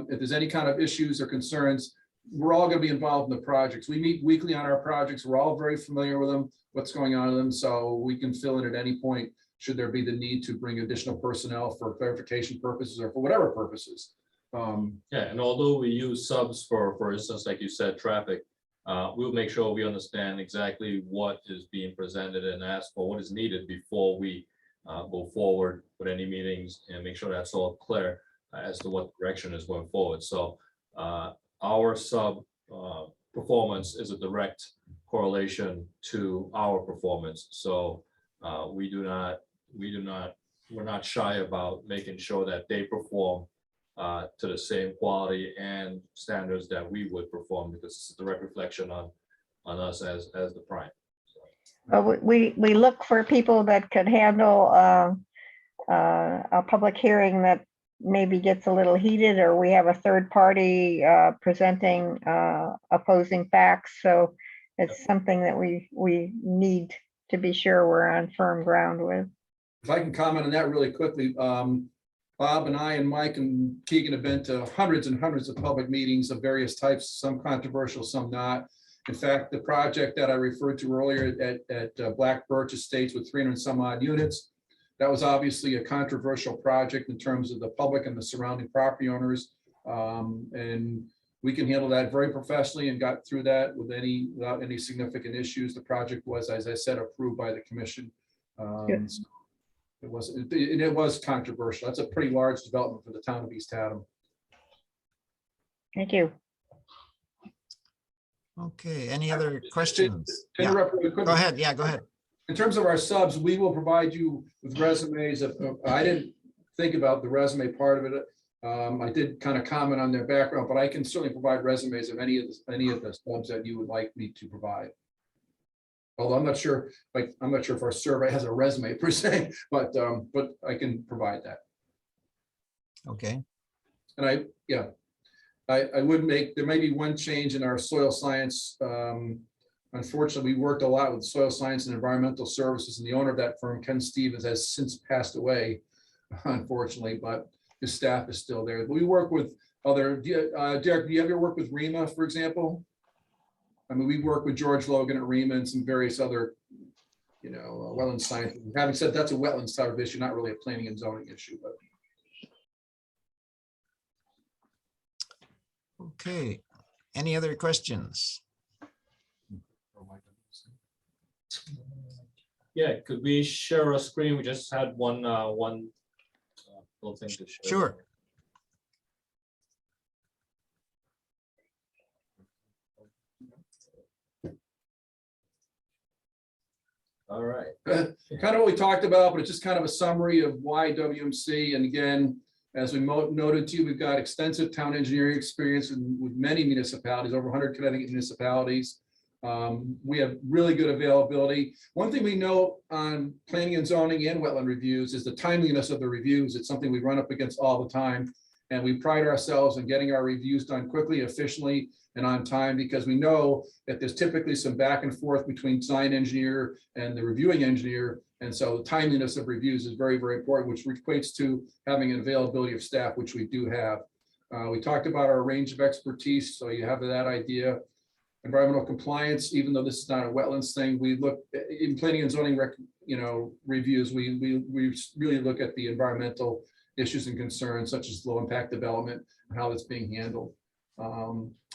if there's any kind of issues or concerns, we're all going to be involved in the projects. We meet weekly on our projects. We're all very familiar with them, what's going on in them. So we can fill in at any point, should there be the need to bring additional personnel for clarification purposes or for whatever purposes. Yeah, and although we use subs for instance, like you said, traffic, we'll make sure we understand exactly what is being presented and ask for what is needed before we go forward with any meetings and make sure that's all clear. as to what direction is going forward. So our sub performance is a direct correlation to our performance. So we're not shy about making sure that they perform to the same quality and standards that we would perform, because it's a direct reflection on us as the prime. But we look for people that could handle a public hearing that maybe gets a little heated, or we have a third party presenting opposing facts. So it's something that we need to be sure we're on firm ground with. If I can comment on that really quickly, Bob and I and Mike and Keegan have been to hundreds and hundreds of public meetings of various types, some controversial, some not. In fact, the project that I referred to earlier at Black Birch Estates with 300 some odd units, that was obviously a controversial project in terms of the public and the surrounding property owners. And we can handle that very professionally and got through that without any significant issues. The project was, as I said, approved by the commission. So it was controversial. That's a pretty large development for the town of East Haddam. Thank you. Okay, any other questions? To Yeah, interrupt really quickly. go ahead. Yeah, go ahead. In terms of our subs, we will provide you with resumes. I didn't think about the resume part of it. I did kind of comment on their background, but I can certainly provide resumes of any of the subs that you would like me to provide. Although I'm not sure if our survey has a resume per se, but I can provide that. Okay, And I would make, there may be one change in our soil science. Unfortunately, we worked a lot with soil science and environmental services, and the owner of that firm, Ken Stevens, has since passed away, unfortunately, but his staff is still there. We work with other, Derek, do you ever work with REMA, for example? I mean, we work with George Logan at REMA and some various other, wetland science. Having said that's a wetlands type of issue, not really a planning and zoning issue, but. okay. Any other questions? Yeah, could we share a screen? We just had one little thing to share. Sure. All right. Kind of what we talked about, but it's just kind of a summary of why WMC. And again, as we noted to you, we've got extensive town engineering experience with many municipalities, over 100 Connecticut municipalities. We have really good availability. One thing we know on planning and zoning and wetland reviews is the timeliness of the reviews. It's something we run up against all the time. And we pride ourselves in getting our reviews done quickly, efficiently, and on time, because we know that there's typically some back and forth between design engineer and the reviewing engineer. And so the timeliness of reviews is very, very important, which equates to having an availability of staff, which we do have. We talked about our range of expertise, so you have that idea. Environmental compliance, even though this is not a wetlands thing, we look in planning and zoning reviews, we really look at the environmental issues and concerns such as low impact development and how that's being handled.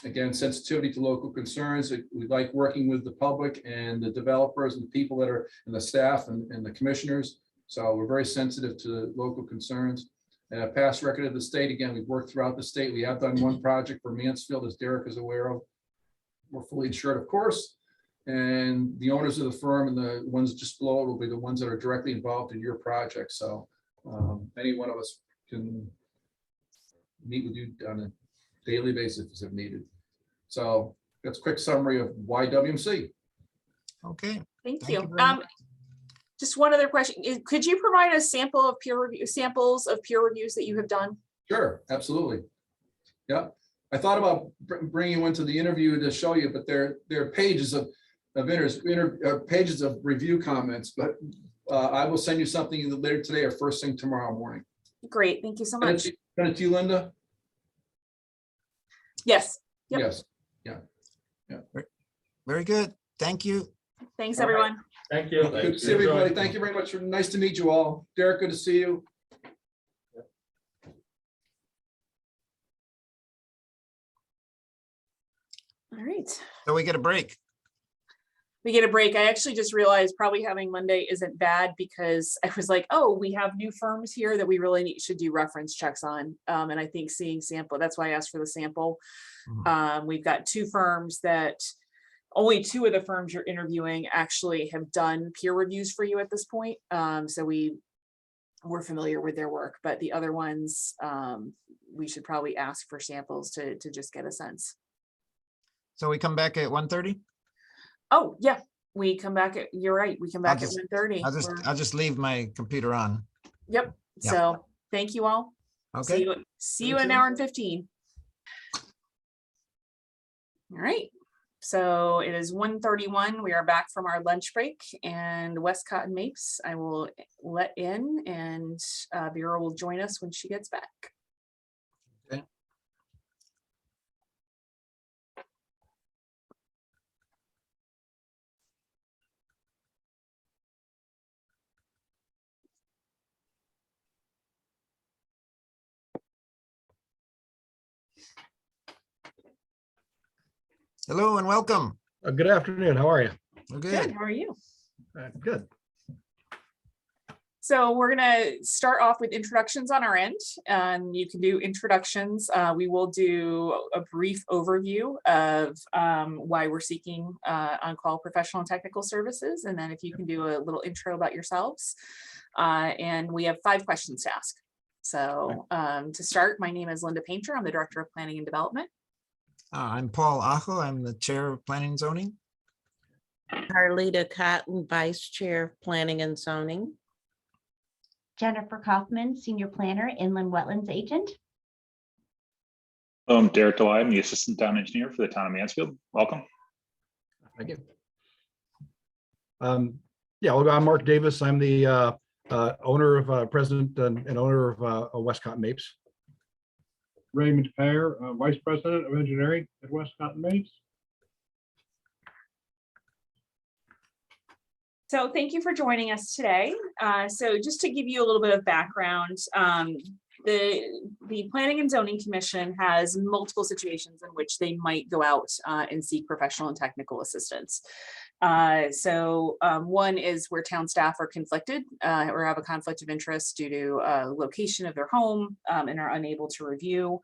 Again, sensitivity to local concerns. We like working with the public and the developers and the people that are in the staff and the commissioners. So we're very sensitive to local concerns. Past record of the state. Again, we've worked throughout the state. We have done one project for Mansfield, as Derek is aware of. We're fully insured, of course. And the owners of the firm and the ones just below it will be the ones that are directly involved in your project. So any one of us can meet with you on a daily basis if needed. So that's a quick summary of YWMC. Okay. Thank you you. very much. Just one other question. Could you provide a sample of samples of peer reviews that you have done? Sure, absolutely. Yeah, I thought about bringing one to the interview to show you, but there are pages of pages of review comments. But I will send you something either later today or first thing tomorrow morning. Great, thank you so much. Send it to you, Linda. Yes. Yep. Yes. Yeah. Very good. Thank you. Thanks, All right. everyone. Thank you. Good to see everybody. Thank you very much. Nice to meet you all. Derek, good to see you. All right. So we get a break. we get a break. I actually just realized probably having Monday isn't bad because I was like, oh, we have new firms here that we really should do reference checks on. And I think seeing sample, that's why I asked for the sample. We've got 2 firms that only 2 of the firms you're interviewing actually have done peer reviews for you at this point. So we're familiar with their work, but the other ones, we should probably ask for samples to just get a sense. So we come back at 1:30? Oh, yeah, we come back at, you're right, we come back at 1:30. I'll just leave my computer on. Yep, Yep. so thank you all. Okay. See you in an hour and 15. All right, so it is 1:31. We are back from our lunch break, and Westcott and Mapes I will let in, and Vera will join us when she gets back. Okay. Hello and welcome. Good afternoon. How are you? We're Good, good. how are you? Good. So we're gonna start off with introductions on our end, and you can do introductions. We will do a brief overview of why we're seeking on-call professional and technical services, and then if you can do a little intro about yourselves. And we have 5 questions to ask. So to start, my name is Linda Painter. I'm the Director of Planning and Development. I'm Paul Aho. I'm the Chair of Planning and Zoning. Carlita Cotton, Vice Chair of Planning and Zoning. Jennifer Kaufman, Senior Planner, Inland Wetlands Agent. Derek Delay, I'm the Assistant Town Engineer for the Town of Mansfield. Welcome. Thank you. Yeah, well, I'm Mark Davis. I'm the President and owner of Westcott Mapes. Raymond Payer, Vice President of Engineering at Westcott Mapes. So thank you for joining us today. So just to give you a little bit of background, the Planning and Zoning Commission has multiple situations in which they might go out and seek professional and technical assistance. One is where town staff are conflicted or have a conflict of interest due to location of their home and are unable to review.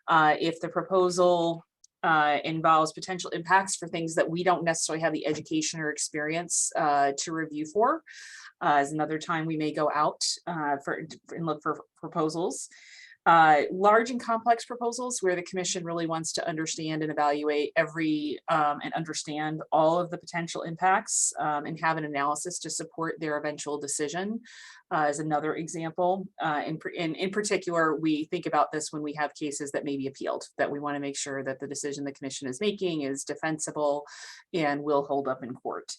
If the proposal involves potential impacts for things that we don't necessarily have the education or experience to review for. Is another time we may go out and look for proposals. Large and complex proposals where the commission really wants to understand and evaluate every and understand all of the potential impacts and have an analysis to support their eventual decision is another example. In particular, we think about this when we have cases that may be appealed, that we want to make sure that the decision the commission is making is defensible and will hold up in court.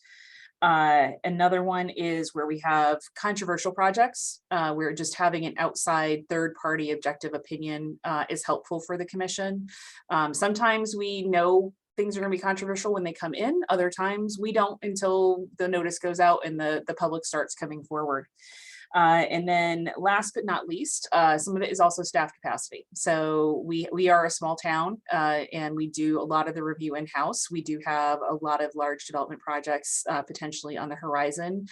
Another one is where we have controversial projects, where just having an outside third-party objective opinion is helpful for the commission. Sometimes we know things are going to be controversial when they come in. Other times we don't until the notice goes out and the public starts coming forward. And then last but not least, some of it is also staff capacity. So we are a small town and we do a lot of the review in-house. We do have a lot of large development projects potentially on the horizon.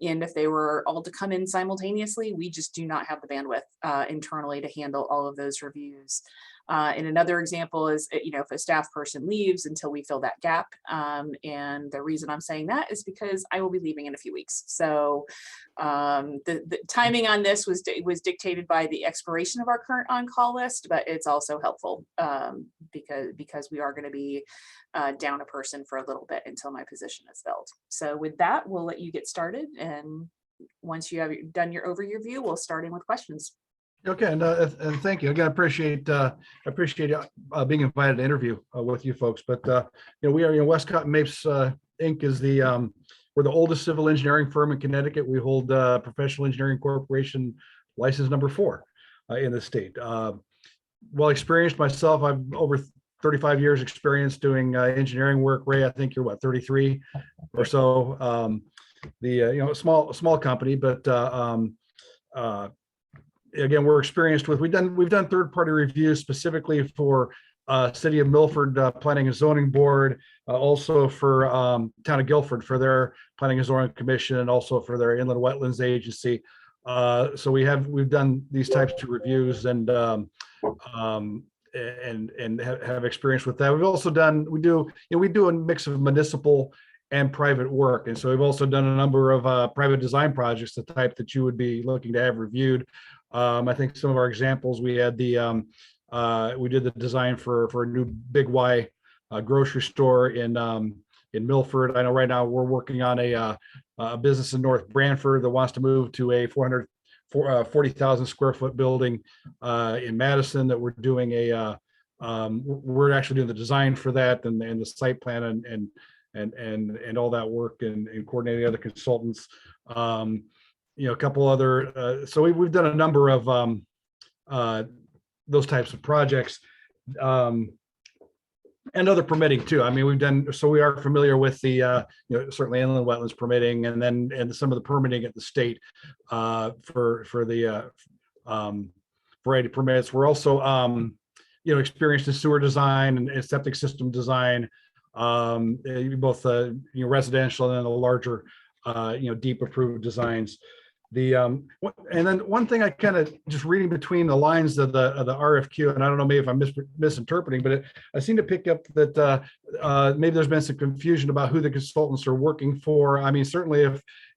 And if they were all to come in simultaneously, we just do not have the bandwidth internally to handle all of those reviews. And another example is, if a staff person leaves until we fill that gap. And the reason I'm saying that is because I will be leaving in a few weeks. So the timing on this was dictated by the expiration of our current on-call list, but it's also helpful because we are going to be down a person for a little bit until my position is filled. So with that, we'll let you get started. And once you have done your overview, we'll start in with questions. Okay, and thank you again. I appreciate being invited to interview with you folks. But we are Westcott Mapes Inc. is we're the oldest civil engineering firm in Connecticut. We hold Professional Engineering Corporation license number 4 in the state. Well experienced myself. I've over 35 years experience doing engineering work. Ray, I think you're what, 33 or so. Small company, but again, we're experienced with, we've done third-party reviews specifically for City of Milford Planning and Zoning Board, also for Town of Guilford for their Planning and Zoning Commission, and also for their Inland Wetlands Agency. So we've done these types of reviews and have experience with that. We've also done, we do a mix of municipal and private work. And so we've also done a number of private design projects, the type that you would be looking to have reviewed. I think some of our examples, we had we did the design for a new Big Y grocery store in Milford. I know right now we're working on a business in North Branford that wants to move to a 40,000 square foot building in Madison, that we're doing we're actually doing the design for that and the site plan and all that work and coordinating other consultants. A couple other, so we've done a number of those types of projects, and other permitting too. I mean, we are familiar with the, certainly inland wetlands permitting, and some of the permitting at the state for the variety of permits. We're also, experienced in sewer design and septic system design, both residential and then the larger, deep approved designs. And then one thing I kind of just reading between the lines of the RFQ, and I don't know, maybe if I'm misinterpreting, but I seem to pick up that maybe there's been some confusion about who the consultants are working for. I mean, certainly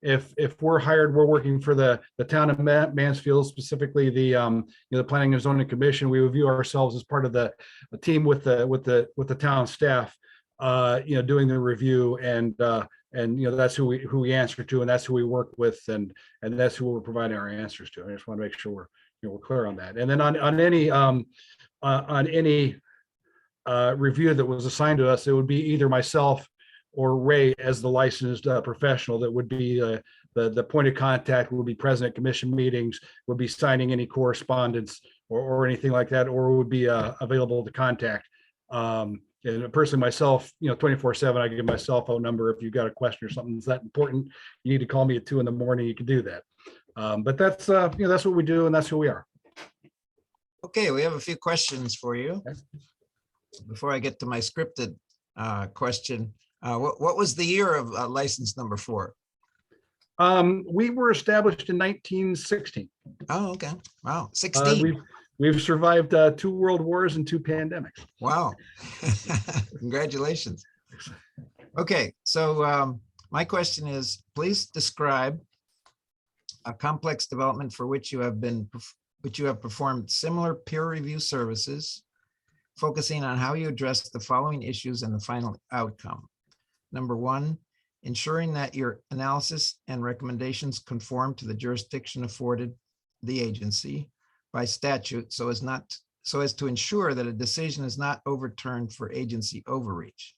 if we're hired, we're working for the town of Mansfield, specifically the Planning and Zoning Commission. We would view ourselves as part of the team with the town staff, doing the review, and that's who we answer to, and that's who we work with, and that's who we're providing our answers to. I just want to make sure we're clear on that. And then on any review that was assigned to us, it would be either myself or Ray as the licensed professional that would be the point of contact, would be present at commission meetings, would be signing any correspondence or anything like that, or would be available to contact. And personally, myself, 24/7, I give my cell phone number. If you've got a question or something that's that important, you need to call me at 2 a.m, you can do that. But that's what we do, and that's who we are. Okay, we have a few questions for you. Before I get to my scripted question, what was the year of license number 4? We were established in 1916. Oh, okay. Wow, 16. We've survived 2 world wars and 2 pandemics. Wow. Congratulations. Okay, so my question is, please describe a complex development for which you have performed similar peer review services, focusing on how you address the following issues and the final outcome. Number 1, ensuring that your analysis and recommendations conform to the jurisdiction afforded the agency by statute, so as to ensure that a decision is not overturned for agency overreach.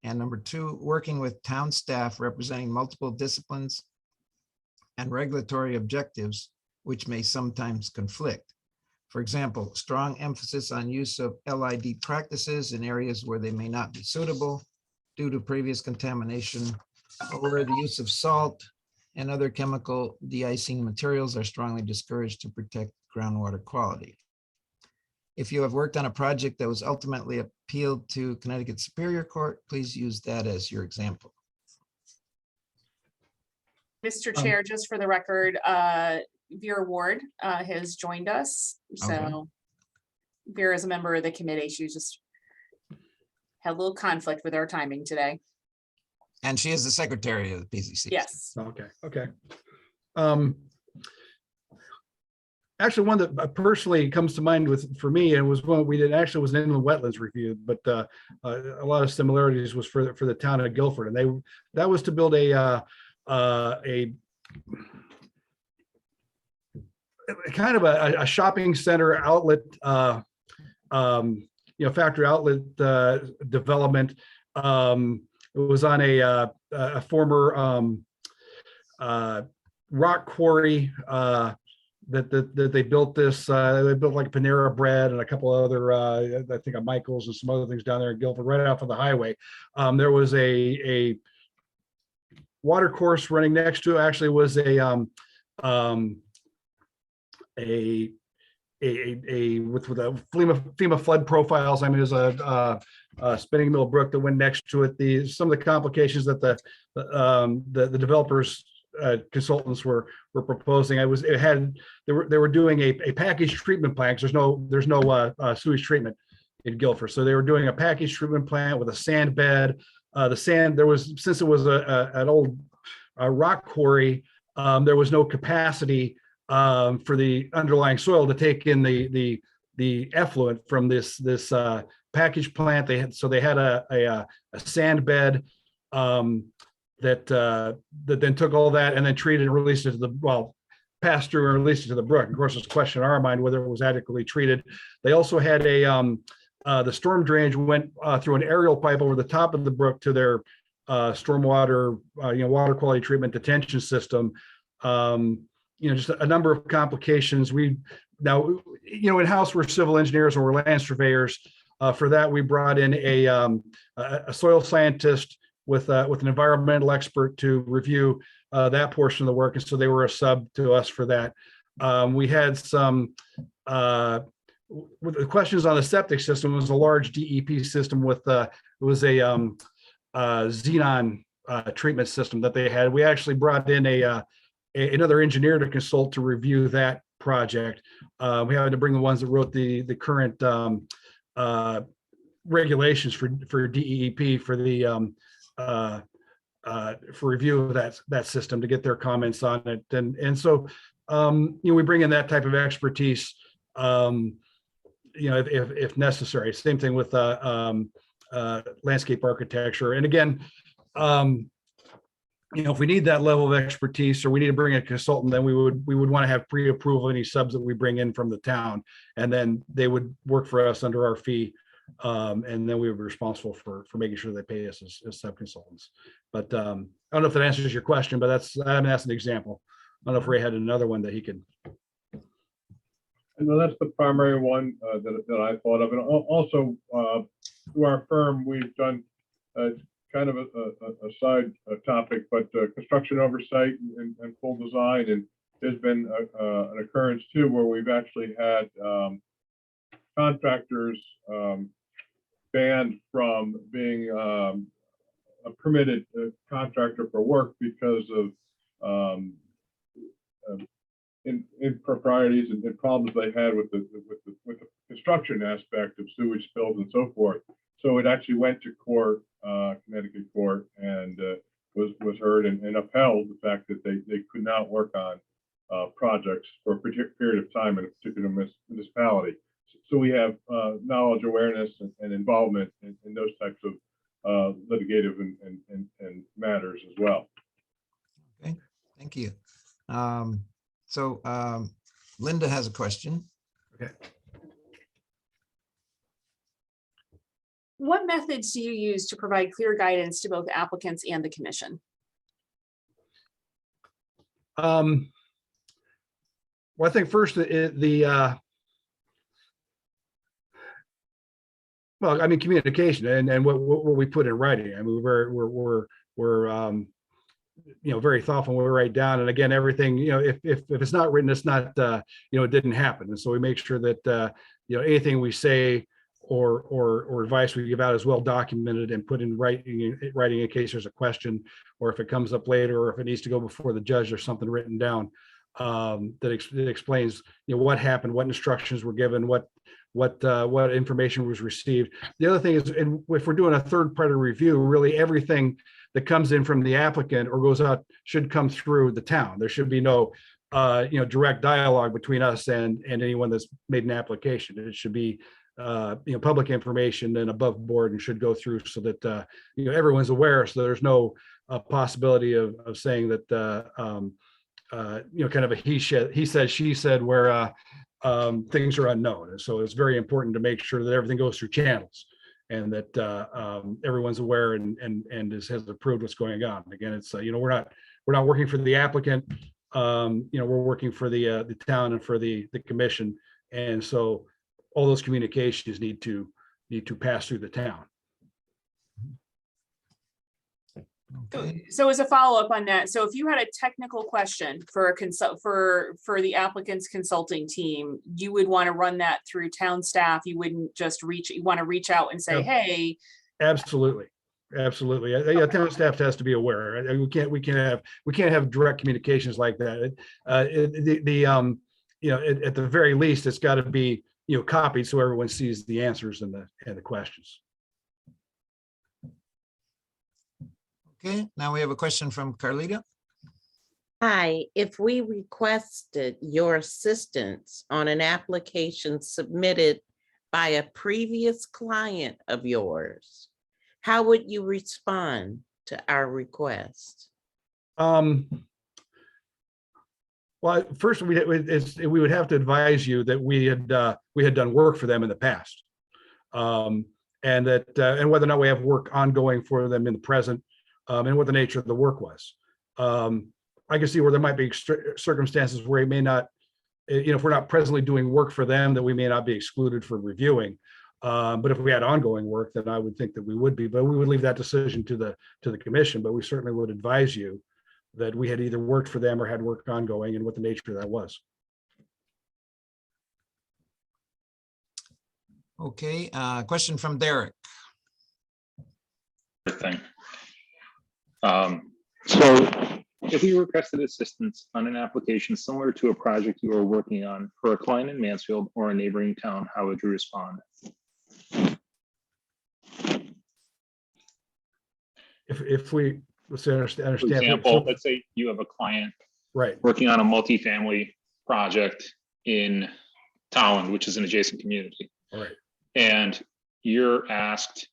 And number 2, working with town staff representing multiple disciplines and regulatory objectives, which may sometimes conflict. For example, strong emphasis on use of LID practices in areas where they may not be suitable due to previous contamination, or the use of salt and other chemical de-icing materials are strongly discouraged to protect groundwater quality. If you have worked on a project that was ultimately appealed to Connecticut Superior Court, please use that as your example. Mr. Chair, just for the record, Vera Ward has joined us. So Vera is a member of the committee. She just had a little conflict with our timing today. And she is the secretary of the PZC. Yes. Okay. Actually, one that personally comes to mind for me, and was one we did, actually was an inland wetlands review, but a lot of similarities was for the town of Guilford, and that was to build a kind of a shopping center outlet, factory outlet development. It was on a former rock quarry that they built this. They built like Panera Bread and a couple other, I think, a Michael's and some other things down there in Guilford, right off of the highway. There was a water course running next to it. Actually was a with a FEMA flood profiles. I mean, there's a spinning mill brook that went next to it. Some of the complications that the developers consultants were proposing. They were doing a package treatment plant. 'Cause there's no sewage treatment in Guilford, so they were doing a package treatment plant with a sand bed. The sand since it was an old rock quarry, there was no capacity for the underlying soil to take in the effluent from this package plant. They had a sand bed that then took all that and then treated and released it to passed through and released it to the brook. Of course, it's a question in our mind whether it was adequately treated. They also had the storm drainage went through an aerial pipe over the top of the brook to their stormwater, water quality treatment detention system. Just a number of complications. In-house, we're civil engineers or we're land surveyors. For that, we brought in a soil scientist with an environmental expert to review that portion of the work, and so they were a sub to us for that. We had some with the questions on the septic system. It was a large DEP system with it was a xenon treatment system that they had. We actually brought in another engineer to consult to review that project. We had to bring the ones that wrote the current regulations for DEP for the for review of that system to get their comments on it. And so we bring in that type of expertise if necessary. Same thing with landscape architecture. And again, if we need that level of expertise or we need to bring a consultant, then we would want to have pre-approval of any subs that we bring in from the town, and then they would work for us under our fee. And then we would be responsible for making sure they pay us as sub-consultants. But I don't know if that answers your question, but that's an example. I don't know if Ray had another one that he could. No, that's the primary one that I thought of. And also, through our firm, we've done kind of a side topic, but construction oversight and full design. And there's been an occurrence too where we've actually had contractors banned from being a permitted contractor for work because of improprieties and problems they had with the construction aspect of sewage spills and so forth. So it actually went to court, Connecticut court, and was heard and upheld the fact that they could not work on projects for a period of time in a particular municipality. So we have knowledge, awareness, and involvement in those types of litigative and matters as well. Okay, thank you. So Linda has a question. Okay. What methods do you use to provide clear guidance to both applicants and the commission? Well, I think first communication and what we put in writing. I mean, we're very thoughtful when we write down. And again, everything, if it's not written, it's not, it didn't happen. And so we make sure that, anything we say or advice we give out is well documented and put in writing in case there's a question, or if it comes up later, or if it needs to go before the judge, there's something written down that explains, what happened, what instructions were given, what information was received. The other thing is, and if we're doing a third-party review, really everything that comes in from the applicant or goes out should come through the town. There should be no, direct dialogue between us and anyone that's made an application. It should be, public information and above board, and should go through so that, everyone's aware. So there's no possibility of saying that, kind of a he said, she said, where things are unknown. And so it's very important to make sure that everything goes through channels, and that everyone's aware and has approved what's going on. Again, it's we're not working for the applicant. We're working for the town and for the commission, and so all those communications need to pass through the town. Okay. So as a follow-up on that, so if you had a technical question for a for the applicant's consulting team, you would want to run that through town staff. You wouldn't just you want to reach out and say, Yep. hey, Absolutely. Absolutely. Yeah, town staff has to be aware. We can't have direct communications like that. At the very least, it's got to be, copied so everyone sees the answers and the questions. Okay, now we have a question from Carlita. Hi, if we requested your assistance on an application submitted by a previous client of yours, how would you respond to our request? Well, first we would have to advise you that we had done work for them in the past, and whether or not we have work ongoing for them in the present, and what the nature of the work was. I can see where there might be circumstances where it may not, if we're not presently doing work for them, that we may not be excluded from reviewing. But if we had ongoing work, then I would think that we would be, but we would leave that decision to the commission, but we certainly would advise you that we had either worked for them or had work ongoing and what the nature of that was. Okay, question from Derek. Thing. So if you requested assistance on an application similar to a project you are working on for a client in Mansfield or a neighboring town, how would you respond? If we, let's understand. For example, let's say you have a client right working on a multifamily project in Towland, which is an adjacent community. All right. And you're asked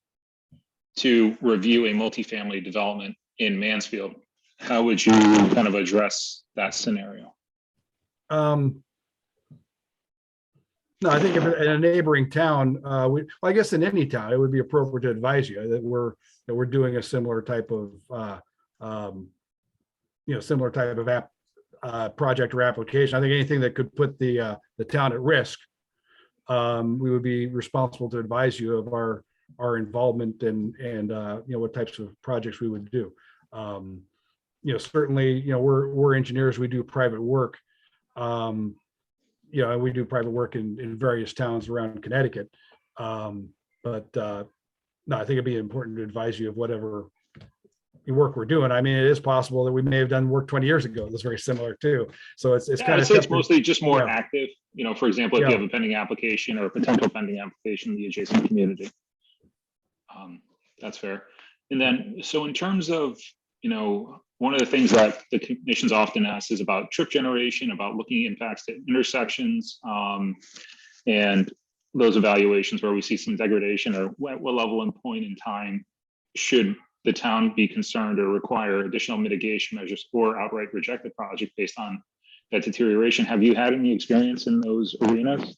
to review a multifamily development in Mansfield. How would you kind of address that scenario? No, I think if in a neighboring town, well, I guess in any town, it would be appropriate to advise you that we're doing a similar type of project or application. I think anything that could put the town at risk, we would be responsible to advise you of our involvement and what types of projects we would do. Certainly, we're engineers, we do private work. And we do private work in various towns around Connecticut. No, I think it'd be important to advise you of whatever work we're doing. I mean, it is possible that we may have done work 20 years ago that's very similar too. So it's kind of, it's mostly just more active. For example, if Yeah. you have a pending application or a potential pending application in the adjacent community. That's fair. And then, so in terms of, one of the things that the commissions often ask is about trip generation, about looking at impacts to intersections, and those evaluations where we see some degradation, or what level and point in time should the town be concerned or require additional mitigation measures or outright reject the project based on that deterioration. Have you had any experience in those arenas?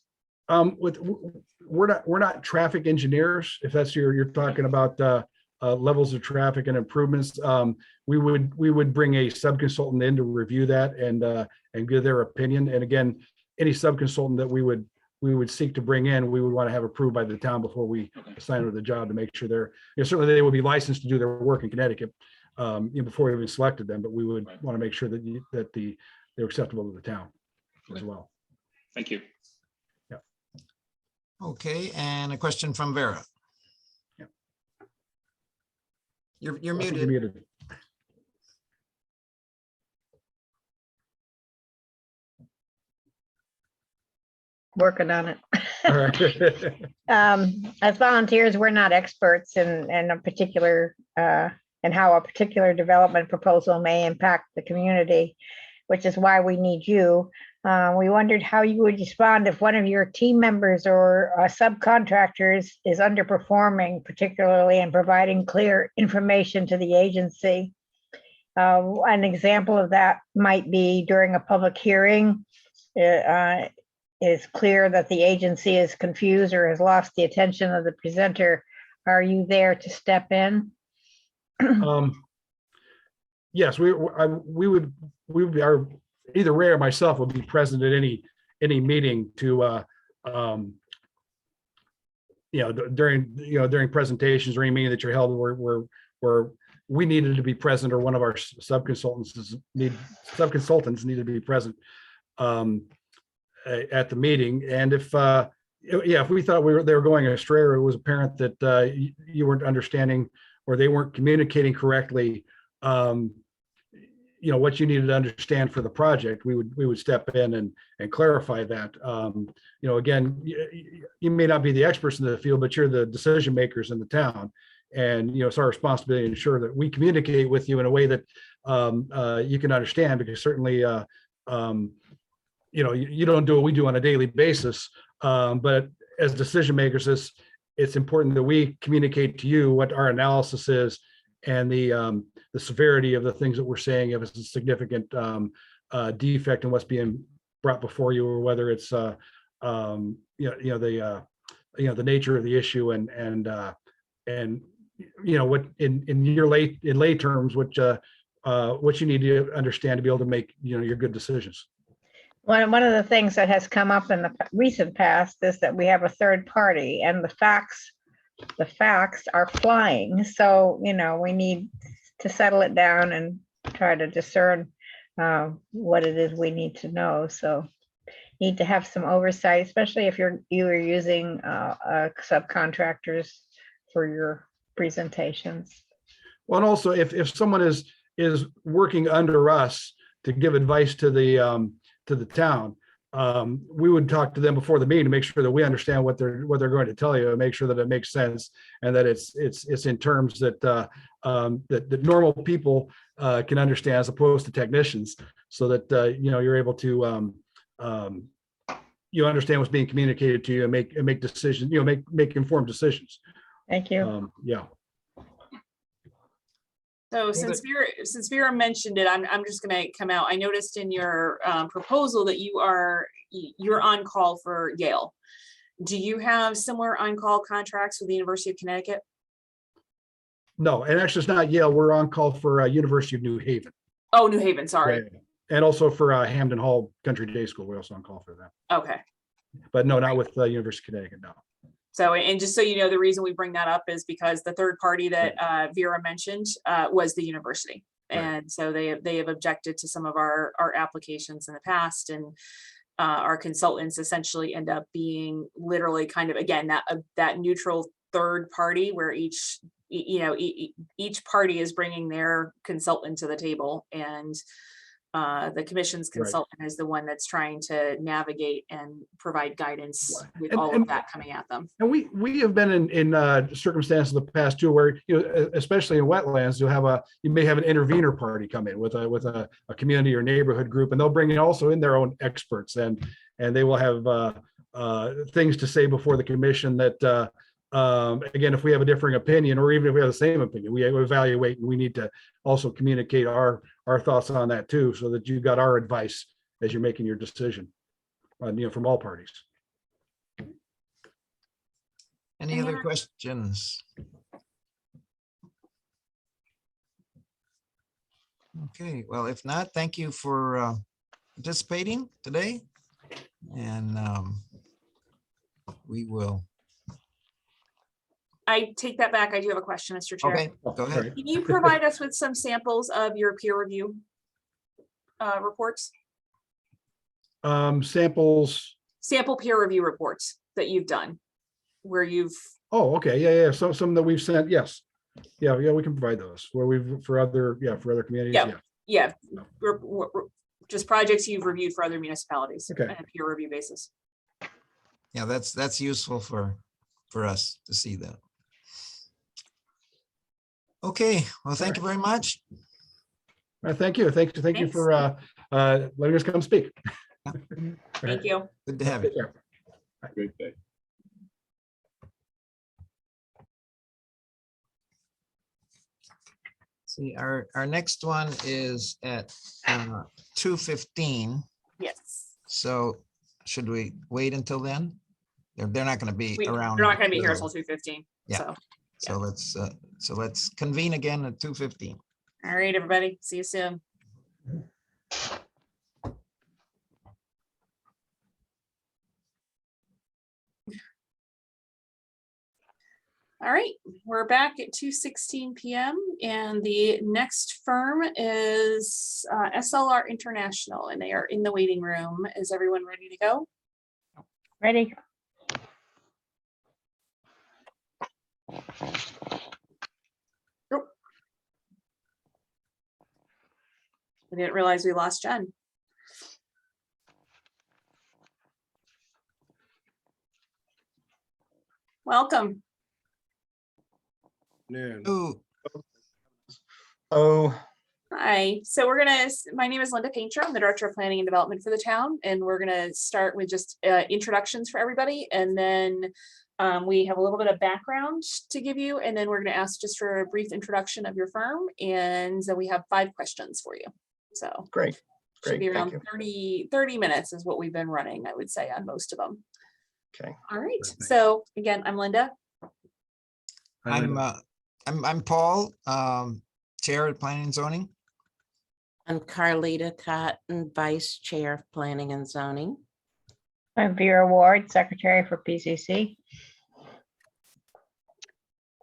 We're not traffic engineers, if that's you're talking about levels of traffic and improvements. We would bring a sub-consultant in to review that and give their opinion. And again, any sub-consultant that we would seek to bring in, we would want to have approved by the town before we assign her the job, to make sure certainly they would be licensed to do their work in Connecticut before we even selected them, but we would want to make sure that they're acceptable to the town as well. Thank you. Yeah. Okay, and a question from Vera. Yeah. You're muted. Working on it. All right. As volunteers, we're not experts in a particular and how a particular development proposal may impact the community, which is why we need you. We wondered how you would respond if one of your team members or subcontractors is underperforming, particularly in providing clear information to the agency. An example of that might be during a public hearing. It's clear that the agency is confused or has lost the attention of the presenter. Are you there to step in? Yes, we would either Ray or myself would be present at any meeting to during presentations or any meeting that you're held where we needed to be present, or one of our subconsultants needed to be present at the meeting. And if we thought they were going astray, or it was apparent that you weren't understanding or they weren't communicating correctly, what you needed to understand for the project, we would step in and clarify that. Again, you may not be the experts in the field, but you're the decision makers in the town. And, it's our responsibility to ensure that we communicate with you in a way that you can understand, because certainly, you don't do what we do on a daily basis. But as decision makers, it's important that we communicate to you what our analysis is, and the severity of the things that we're saying, if it's a significant defect in what's being brought before you, or whether it's the nature of the issue, and what in lay terms, what you need to understand to be able to make your good decisions. One of the things that has come up in the recent past is that we have a third party, and the facts are flying. So, we need to settle it down and try to discern what it is we need to know. So need to have some oversight, especially if you are using subcontractors for your presentations. Well, and also if someone is working under us to give advice to the town, we would talk to them before the meeting to make sure that we understand what they're going to tell you, and make sure that it makes sense, and that it's in terms that that normal people can understand, as opposed to technicians, so that you're able to you understand what's being communicated to you, and make decisions, make informed decisions. Thank you. Yeah. So since Vera mentioned it, I'm just going to come out. I noticed in your proposal that you're on call for Yale. Do you have similar on-call contracts with the University of Connecticut? No, and actually, it's not Yale. We're on call for University of New Haven. Oh, New Haven, sorry. Yeah. And also for Hamden Hall Country Day School. We're also on call for that. Okay. But no, not with University of Connecticut, no. So, and just so you know, the reason we bring that up is because the third party that Vera mentioned was the university. And so they have objected to some of our applications in the past, and our consultants essentially end up being literally kind of, again, that neutral third party, where each party is bringing their consultant to the table, and the commission's consultant is the one that's trying to navigate and provide guidance with all of that coming at them. And we have been in circumstances in the past too, where especially in wetlands, you may have an intervener party come in with a community or neighborhood group, and they'll bring in also in their own experts, and they will have things to say before the commission that again, if we have a differing opinion, or even if we have the same opinion, we evaluate, and we need to also communicate our thoughts on that too, so that you've got our advice as you're making your decision, from all parties. Any other questions? Okay, well, if not, thank you for participating today, and we will. I take that back. I do have a question, Mr. Chair. Okay, go ahead. Can you provide us with some samples of your peer review reports? Samples. Sample peer review reports that you've done, where you've. Oh, okay, yeah. So some that we've sent, yes, yeah, we can provide those where we've for other communities. Yeah. Just projects you've reviewed for other municipalities on a peer review basis. Yeah, that's useful for us to see that. Okay, well, thank you very much. Thank you. Thank you for letting us come speak. Thank you. Good to have you. Great day. See, our next one is at 2:15. Yes. So should we wait until then? They're not going to be around. They're not going to be here until 2:15. Yeah. So let's convene again at 2:15. All right, everybody. See you soon. All right, we're back at 2:16 p.m. and the next firm is SLR International, and they are in the waiting room. Is everyone ready to go? Ready? Nope. I didn't realize we lost Jen. Welcome. Ooh, Oh, Hi, so my name is Linda Painter. I'm the Director of Planning and Development for the town, and we're gonna start with just introductions for everybody, and then we have a little bit of background to give you, and then we're gonna ask just for a brief introduction of your firm, and so we have 5 questions for you. So great. should be Great. around Thank you. 30 minutes is what we've been running, I would say, on most of them. Okay. All right, so again, I'm Linda. I'm Paul, Chair at Planning and Zoning. I'm Carlita Cotton, Vice Chair of Planning and Zoning. I'm Vera Ward, Secretary for PZC.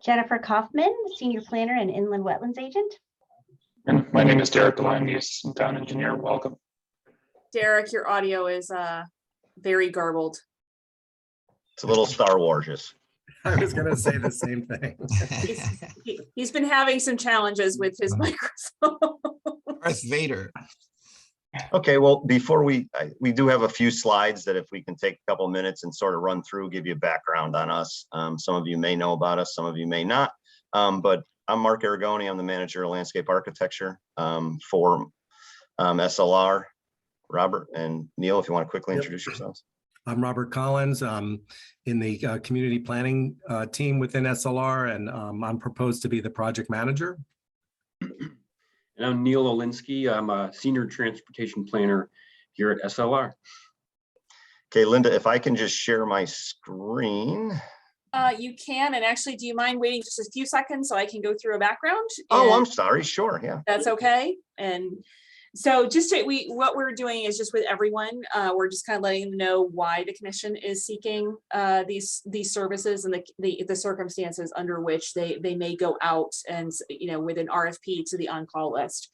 Jennifer Kaufman, Senior Planner and Inland Wetlands Agent. And my name is Derek DeLine, the Assistant Town Engineer. Welcome. Derek, your audio is very garbled. It's a little Star Wars. I was going to say the same thing. He's been having some challenges with his microphone. Darth Vader. Okay, well, before we do have a few slides that if we can take a couple of minutes and sort of run through, give you a background on us. Some of you may know about us, some of you may not. But I'm Mark Aragoni. I'm the Manager of Landscape Architecture for SLR. Robert and Neil, if you want to quickly introduce yourselves. I'm Robert Collins. I'm in the community planning team within SLR, and I'm proposed to be the project manager. And I'm Neil Olinsky. I'm a senior transportation planner here at SLR. Okay, Linda, if I can just share my screen. You can, and actually, do you mind waiting just a few seconds so I can go through a background? Oh, I'm sorry. Sure, yeah. That's okay. And so just what we're doing is just with everyone, we're just kind of letting them know why the commission is seeking these services and the circumstances under which they may go out and, with an RFP to the on-call list.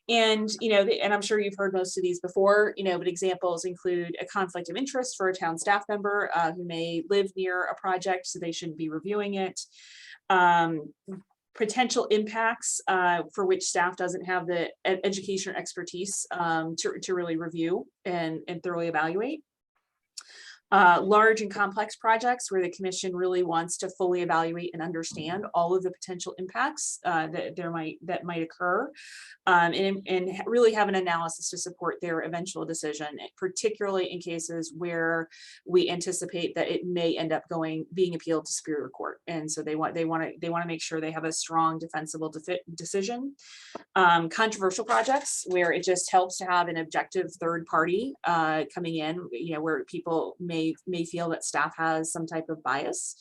And, and I'm sure you've heard most of these before, but examples include a conflict of interest for a town staff member who may live near a project, so they shouldn't be reviewing it. Potential impacts for which staff doesn't have the education or expertise to really review and thoroughly evaluate. Large and complex projects where the commission really wants to fully evaluate and understand all of the potential impacts that might occur, and really have an analysis to support their eventual decision, particularly in cases where we anticipate that it may end up being appealed to Superior Court. And so they want to make sure they have a strong defensible decision. Controversial projects where it just helps to have an objective third party coming in, where people may feel that staff has some type of bias.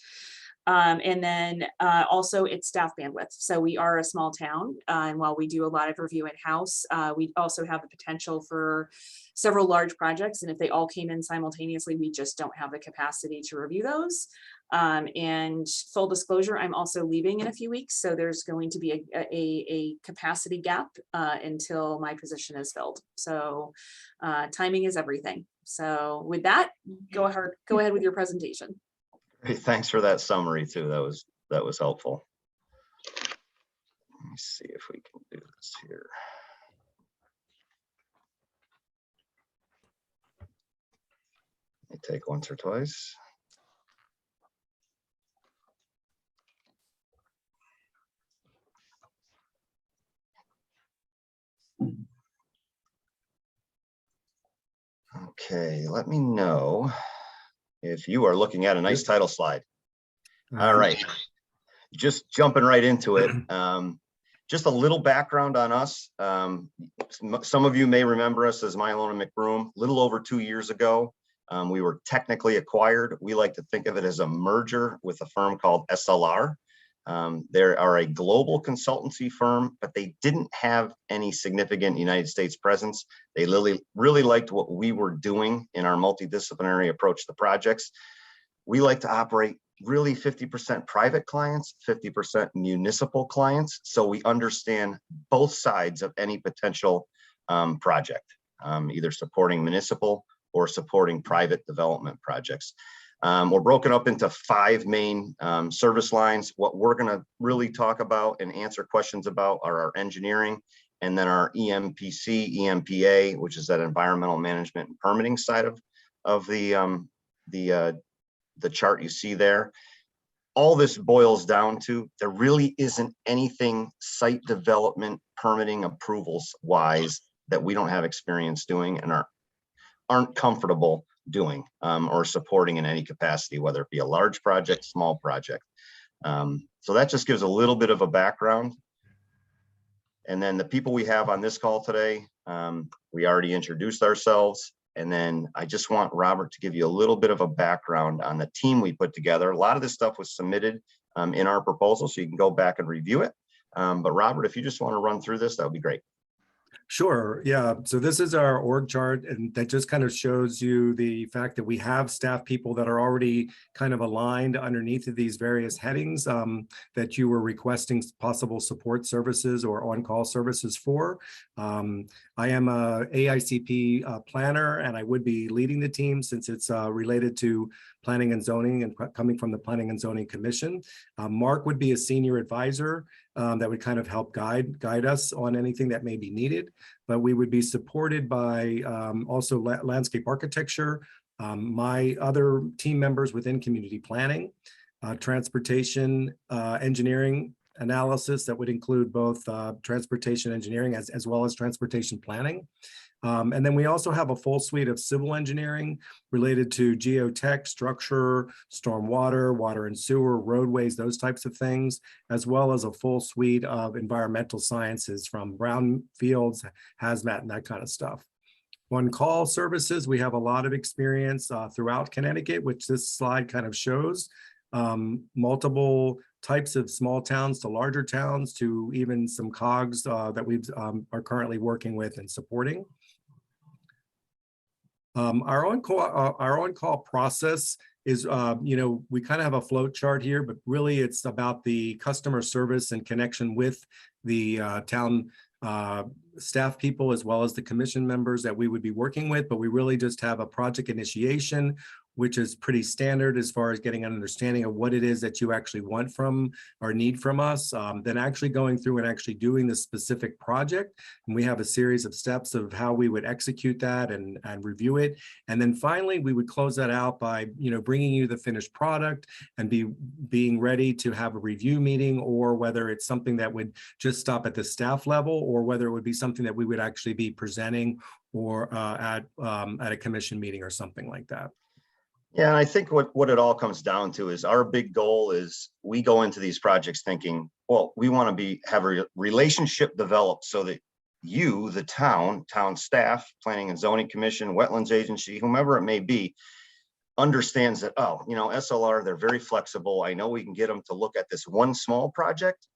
And then also it's staff bandwidth. So we are a small town, and while we do a lot of review in-house, we also have the potential for several large projects. And if they all came in simultaneously, we just don't have the capacity to review those. And full disclosure, I'm also leaving in a few weeks. So there's going to be a capacity gap until my position is filled. So timing is everything. So with that, go ahead with your presentation. Hey, thanks for that summary too. That was helpful. Let me see if we can do this here. Let me take once or twice. Okay, let me know if you are looking at a nice title slide. All right, just jumping right into it. Just a little background on us. Some of you may remember us as Mylona McBroom. A little over 2 years ago, we were technically acquired. We like to think of it as a merger with a firm called SLR. They are a global consultancy firm, but they didn't have any significant United States presence. They really liked what we were doing in our multidisciplinary approach to projects. We like to operate really 50% private clients, 50% municipal clients. So we understand both sides of any potential project, either supporting municipal or supporting private development projects. We're broken up into 5 main service lines. What we're going to really talk about and answer questions about are our engineering, and then our EMPC, EMPA, which is that environmental management and permitting side of the chart you see there. All this boils down to there really isn't anything site development permitting approvals wise that we don't have experience doing and aren't comfortable doing or supporting in any capacity, whether it be a large project, small project. So that just gives a little bit of a background. And then the people we have on this call today, we already introduced ourselves. And then I just want Robert to give you a little bit of a background on the team we put together. A lot of this stuff was submitted in our proposal, so you can go back and review it. But Robert, if you just want to run through this, that would be great. Sure. Yeah. So this is our org chart, and that just kind of shows you the fact that we have staff people that are already kind of aligned underneath of these various headings that you were requesting possible support services or on-call services for. I am a AICP planner, and I would be leading the team since it's related to planning and zoning and coming from the Planning and Zoning Commission. Mark would be a senior advisor that would kind of help guide us on anything that may be needed, but we would be supported by also landscape architecture, my other team members within community planning, transportation engineering analysis that would include both transportation engineering as well as transportation planning. And then we also have a full suite of civil engineering related to geotech, structure, stormwater, water and sewer, roadways, those types of things, as well as a full suite of environmental sciences from brownfields, hazmat, and that kind of stuff. On-call services, we have a lot of experience throughout Connecticut, which this slide kind of shows. Multiple types of small towns to larger towns to even some COGs that we are currently working with and supporting. Our on-call process is, we kind of have a flow chart here, but really it's about the customer service and connection with the town staff people as well as the commission members that we would be working with, but we really just have a project initiation, which is pretty standard as far as getting an understanding of what it is that you actually want from or need from us, then actually going through and actually doing the specific project. And we have a series of steps of how we would execute that and review it. And then finally, we would close that out by, bringing you the finished product and being ready to have a review meeting, or whether it's something that would just stop at the staff level, or whether it would be something that we would actually be presenting or at a commission meeting or something like that. Yeah, and I think what it all comes down to is our big goal is we go into these projects thinking, well, we want to have a relationship developed so that you, the town staff, Planning and Zoning Commission, Wetlands Agency, whomever it may be, understands that, oh, SLR, they're very flexible. I know we can get them to look at this one small project.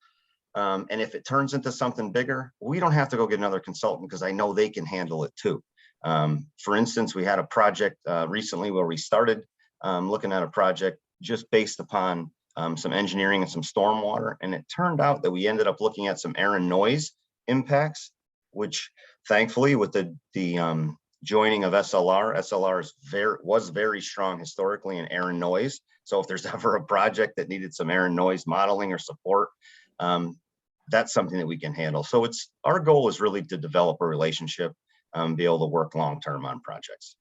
And if it turns into something bigger, we don't have to go get another consultant because I know they can handle it too. For instance, we had a project recently where we started looking at a project just based upon some engineering and some stormwater. And it turned out that we ended up looking at some air and noise impacts, which thankfully with the joining of SLR was very strong historically in air and noise. So if there's ever a project that needed some air and noise modeling or support, that's something that we can handle. So our goal is really to develop a relationship, be able to work long-term on projects.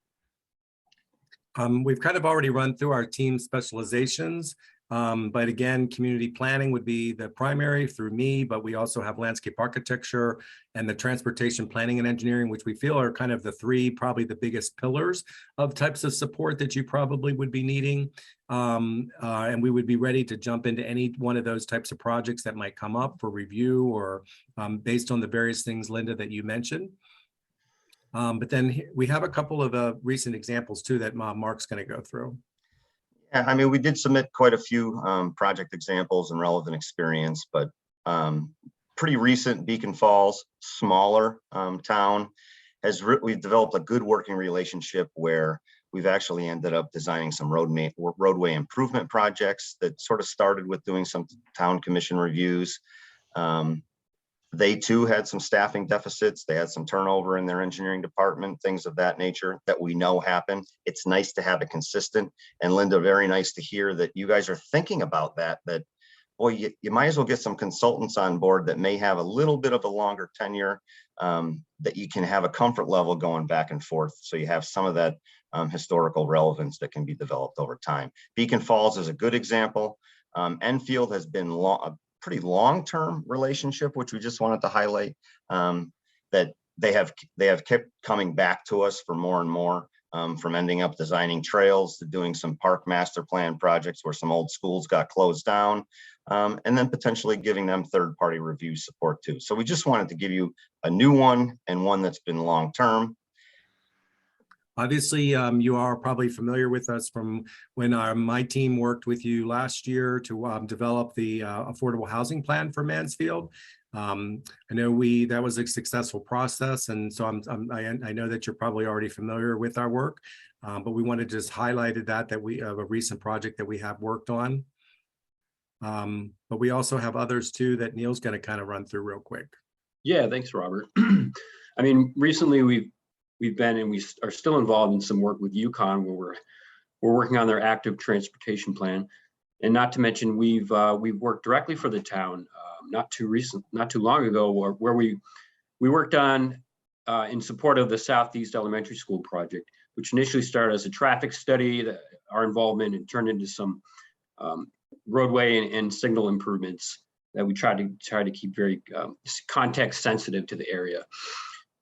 We've kind of already run through our team specializations, but again, community planning would be the primary through me, but we also have landscape architecture and the transportation planning and engineering, which we feel are kind of the three, probably the biggest pillars of types of support that you probably would be needing. And we would be ready to jump into any one of those types of projects that might come up for review or based on the various things, Linda, that you mentioned. But then we have a couple of recent examples too that Mark's going to go through. Yeah, I mean, we did submit quite a few project examples and relevant experience, but pretty recent, Beacon Falls, smaller town, we've developed a good working relationship where We've actually ended up designing some roadway improvement projects that sort of started with doing some town commission reviews. They too had some staffing deficits. They had some turnover in their engineering department, things of that nature that we know happen. It's nice to have it consistent. And Linda, very nice to hear that you guys are thinking about that, boy, you might as well get some consultants on board that may have a little bit of a longer tenure, that you can have a comfort level going back and forth. So you have some of that historical relevance that can be developed over time. Beacon Falls is a good example. Enfield has been a pretty long-term relationship, which we just wanted to highlight, that they have kept coming back to us for more and more, from ending up designing trails to doing some park master plan projects where some old schools got closed down, and then potentially giving them third-party review support too. So we just wanted to give you a new one and one that's been long-term. Obviously, you are probably familiar with us from when my team worked with you last year to develop the affordable housing plan for Mansfield. I know that was a successful process, and so I know that you're probably already familiar with our work, but we wanted to just highlight that we have a recent project that we have worked on. But we also have others too that Neil's going to kind of run through real quick. Yeah, thanks, Robert. I mean, recently we've been and we are still involved in some work with UConn where we're working on their active transportation plan, and not to mention we've worked directly for the town not too long ago where we worked on in support of the Southeast Elementary School project, which initially started as a traffic study. Our involvement and turned into some roadway and signal improvements that we try to keep very context sensitive to the area.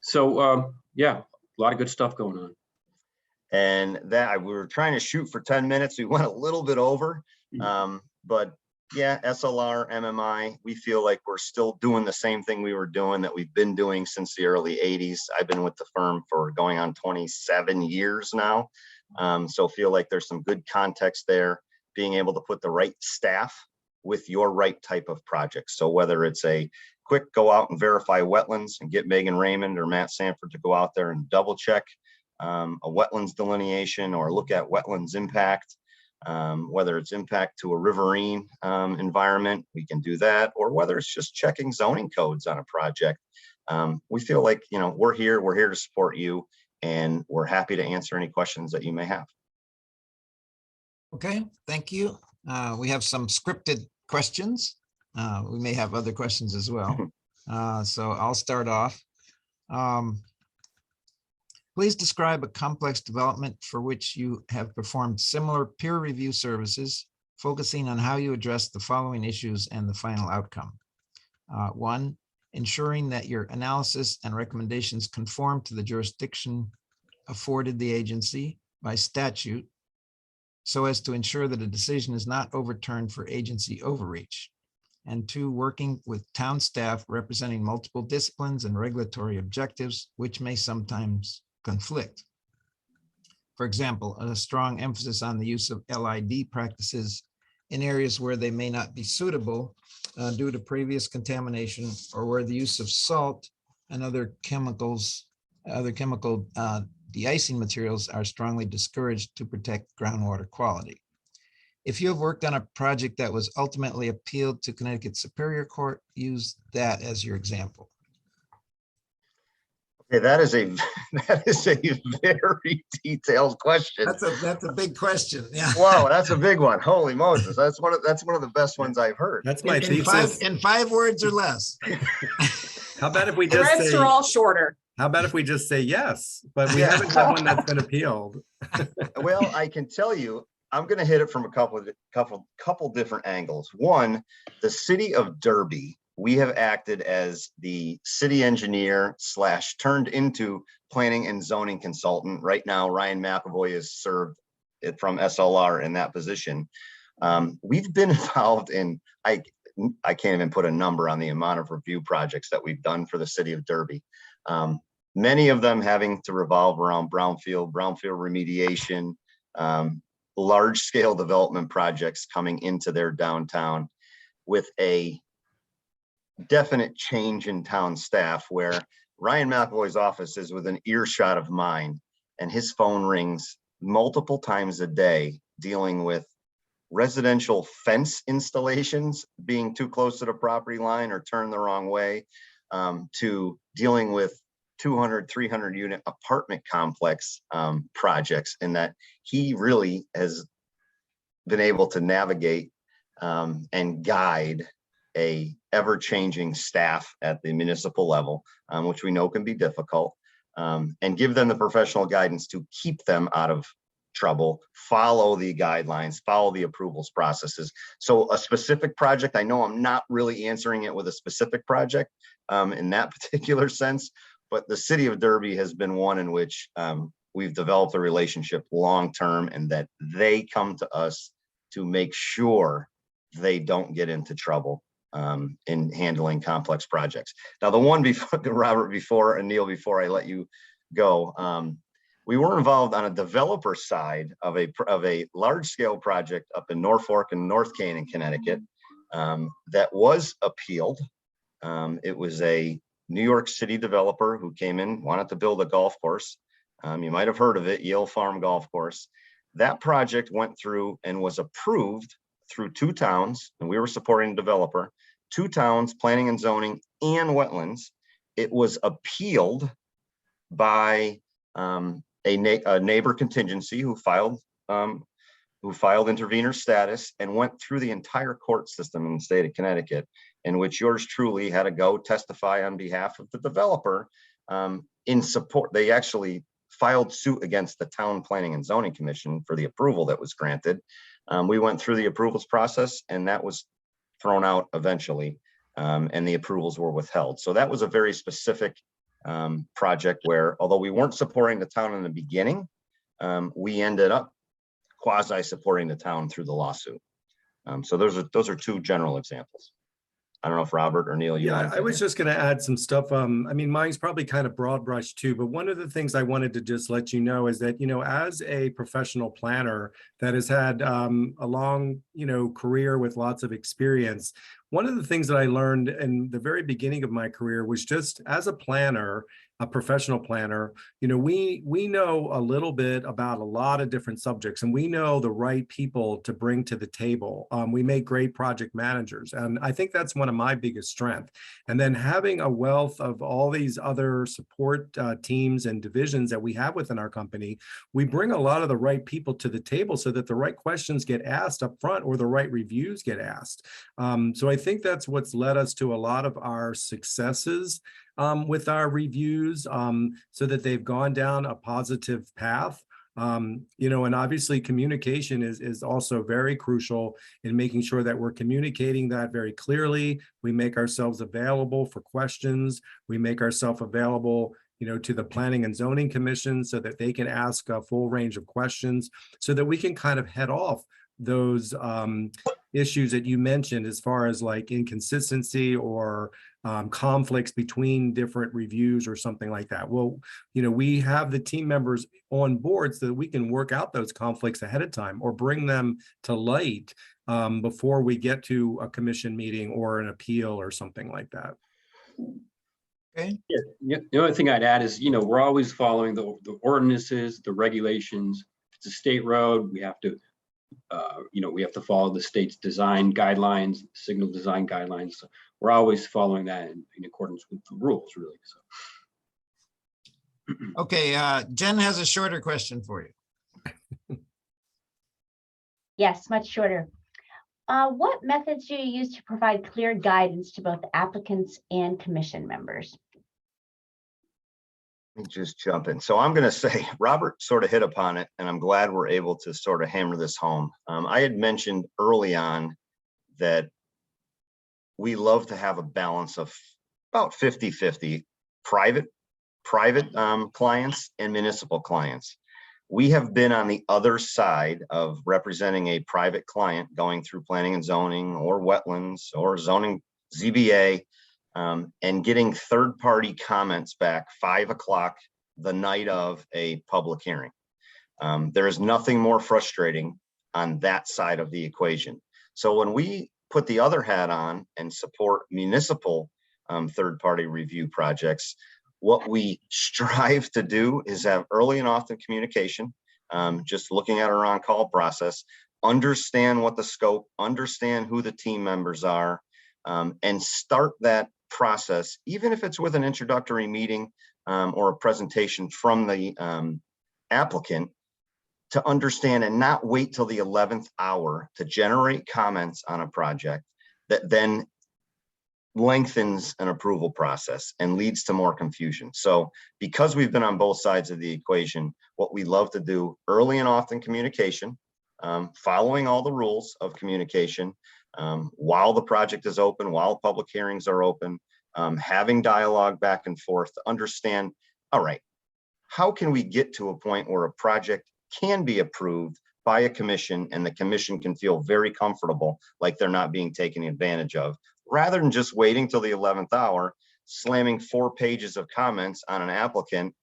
So yeah, a lot of good stuff going on. And that we were trying to shoot for 10 minutes. We went a little bit over, but yeah, SLR, MMI, we feel like we're still doing the same thing we were doing that we've been doing since the early 80s. I've been with the firm for going on 27 years now. So feel like there's some good context there, being able to put the right staff with your right type of project. So whether it's a quick go out and verify wetlands and get Megan Raymond or Matt Sanford to go out there and double check a wetlands delineation or look at wetlands impact, whether it's impact to a riverine environment, we can do that, or whether it's just checking zoning codes on a project. We feel like, we're here to support you, and we're happy to answer any questions that you may have. Okay, thank you. We have some scripted questions. We may have other questions as well. So I'll start off. Please describe a complex development for which you have performed similar peer review services, focusing on how you address the following issues and the final outcome. 1, ensuring that your analysis and recommendations conform to the jurisdiction afforded the agency by statute, so as to ensure that a decision is not overturned for agency overreach. And 2, working with town staff representing multiple disciplines and regulatory objectives, which may sometimes conflict. For example, a strong emphasis on the use of LID practices in areas where they may not be suitable due to previous contamination, or where the use of salt and other chemical de-icing materials are strongly discouraged to protect groundwater quality. If you have worked on a project that was ultimately appealed to Connecticut Superior Court, use that as your example. Okay, that is a very detailed question. That's a big question. Yeah. Wow, that's a big one. Holy Moses, that's one of the best ones I've heard. That's my thesis. In 5 words or less. How about if we The just rest say? are all shorter. How about if we just say yes? But we haven't had one that's been appealed. Well, I can tell you, I'm going to hit it from a couple different angles. One, the city of Derby, we have acted as the city engineer / turned into planning and zoning consultant. Right now, Ryan McAvoy is served from SLR in that position. We've been involved in, I can't even put a number on the amount of review projects that we've done for the city of Derby. Many of them having to revolve around brownfield remediation, large scale development projects coming into their downtown with a definite change in town staff, where Ryan McAvoy's office is within earshot of mine, and his phone rings multiple times a day dealing with residential fence installations being too close to the property line or turned the wrong way, to dealing with 200, 300 unit apartment complex projects, and that he really has been able to navigate and guide a ever-changing staff at the municipal level, which we know can be difficult, and give them the professional guidance to keep them out of trouble, follow the guidelines, follow the approvals processes. So a specific project, I know I'm not really answering it with a specific project in that particular sense, but the city of Derby has been one in which we've developed a relationship long-term, and that they come to us to make sure they don't get into trouble in handling complex projects. Now, the one before Robert, before and Neil, before I let you go, we were involved on a developer side of a large scale project up in Norfolk and North Canaan, Connecticut, that was appealed. It was a New York City developer who came in, wanted to build a golf course. You might have heard of it, Yale Farm Golf Course. That project went through and was approved through 2 towns, and we were supporting the developer, 2 towns, planning and zoning and wetlands. It was appealed by a neighbor contingency who filed intervener status and went through the entire court system in the state of Connecticut, in which yours truly had to go testify on behalf of the developer in support. They actually filed suit against the town planning and zoning commission for the approval that was granted. We went through the approvals process, and that was thrown out eventually, and the approvals were withheld. So that was a very specific project where, although we weren't supporting the town in the beginning, we ended up quasi supporting the town through the lawsuit. So those are 2 general examples. I don't know if Robert or Neil, you Yeah, I was just going to add some stuff. I mean, mine's probably kind of broad brush too, but one of the things I wanted to just let you know is that, as a professional planner that has had a long, career with lots of experience, one of the things that I learned in the very beginning of my career was just as a planner, a professional planner, we know a little bit about a lot of different subjects, and we know the right people to bring to the table. We make great project managers, and I think that's one of my biggest strengths. And then having a wealth of all these other support teams and divisions that we have within our company, we bring a lot of the right people to the table so that the right questions get asked up front or the right reviews get asked. So I think that's what's led us to a lot of our successes with our reviews, so that they've gone down a positive path. And obviously communication is also very crucial in making sure that we're communicating that very clearly. We make ourselves available for questions. We make ourselves available, to the Planning and Zoning Commission so that they can ask a full range of questions, so that we can kind of head off those issues that you mentioned as far as like inconsistency or conflicts between different reviews or something like that. Well, we have the team members on board so that we can work out those conflicts ahead of time or bring them to light before we get to a commission meeting or an appeal or something like that. Okay. Yeah. The only thing I'd add is, we're always following the ordinances, the regulations. If it's a state road, we have to we have to follow the state's design guidelines, signal design guidelines. So we're always following that in accordance with the rules, really. So. Okay, Jen has a shorter question for you. Yes, much shorter. What methods do you use to provide clear guidance to both applicants and commission members? Let me just jump in. So I'm going to say Robert sort of hit upon it, and I'm glad we're able to sort of hammer this home. I had mentioned early on that we love to have a balance of about 50-50 private clients and municipal clients. We have been on the other side of representing a private client going through planning and zoning or wetlands or zoning ZBA, and getting third-party comments back 5 o'clock the night of a public hearing. There is nothing more frustrating on that side of the equation. So when we put the other hat on and support municipal third-party review projects, what we strive to do is have early and often communication. just looking at our on-call process, understand what the scope, understand who the team members are, and start that process, even if it's with an introductory meeting or a presentation from the applicant, to understand and not wait till the 11th hour to generate comments on a project that then lengthens an approval process and leads to more confusion. So because we've been on both sides of the equation, what we love to do early and often communication, following all the rules of communication, while the project is open, while public hearings are open, having dialogue back and forth to understand, all right, how can we get to a point where a project can be approved by a commission and the commission can feel very comfortable like they're not being taken advantage of, rather than just waiting till the 11th hour, slamming 4 pages of comments on an applicant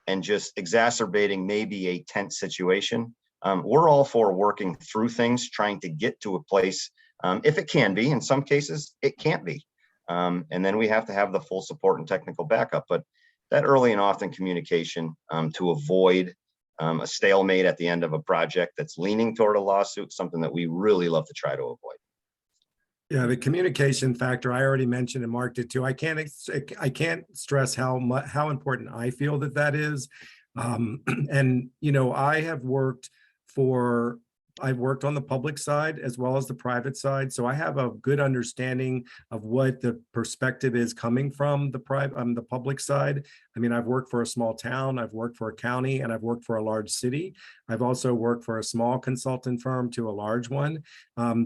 and just exacerbating maybe a tense situation. We're all for working through things, trying to get to a place, if it can be. In some cases, it can't be. And then we have to have the full support and technical backup. But that early and often communication to avoid a stalemate at the end of a project that's leaning toward a lawsuit, something that we really love to try to avoid. Yeah, the communication factor, I already mentioned and marked it too. I can't stress how important I feel that is. And, you know, I've worked on the public side as well as the private side. So I have a good understanding of what the perspective is coming from the public side. I mean, I've worked for a small town, I've worked for a county, and I've worked for a large city. I've also worked for a small consultant firm to a large one.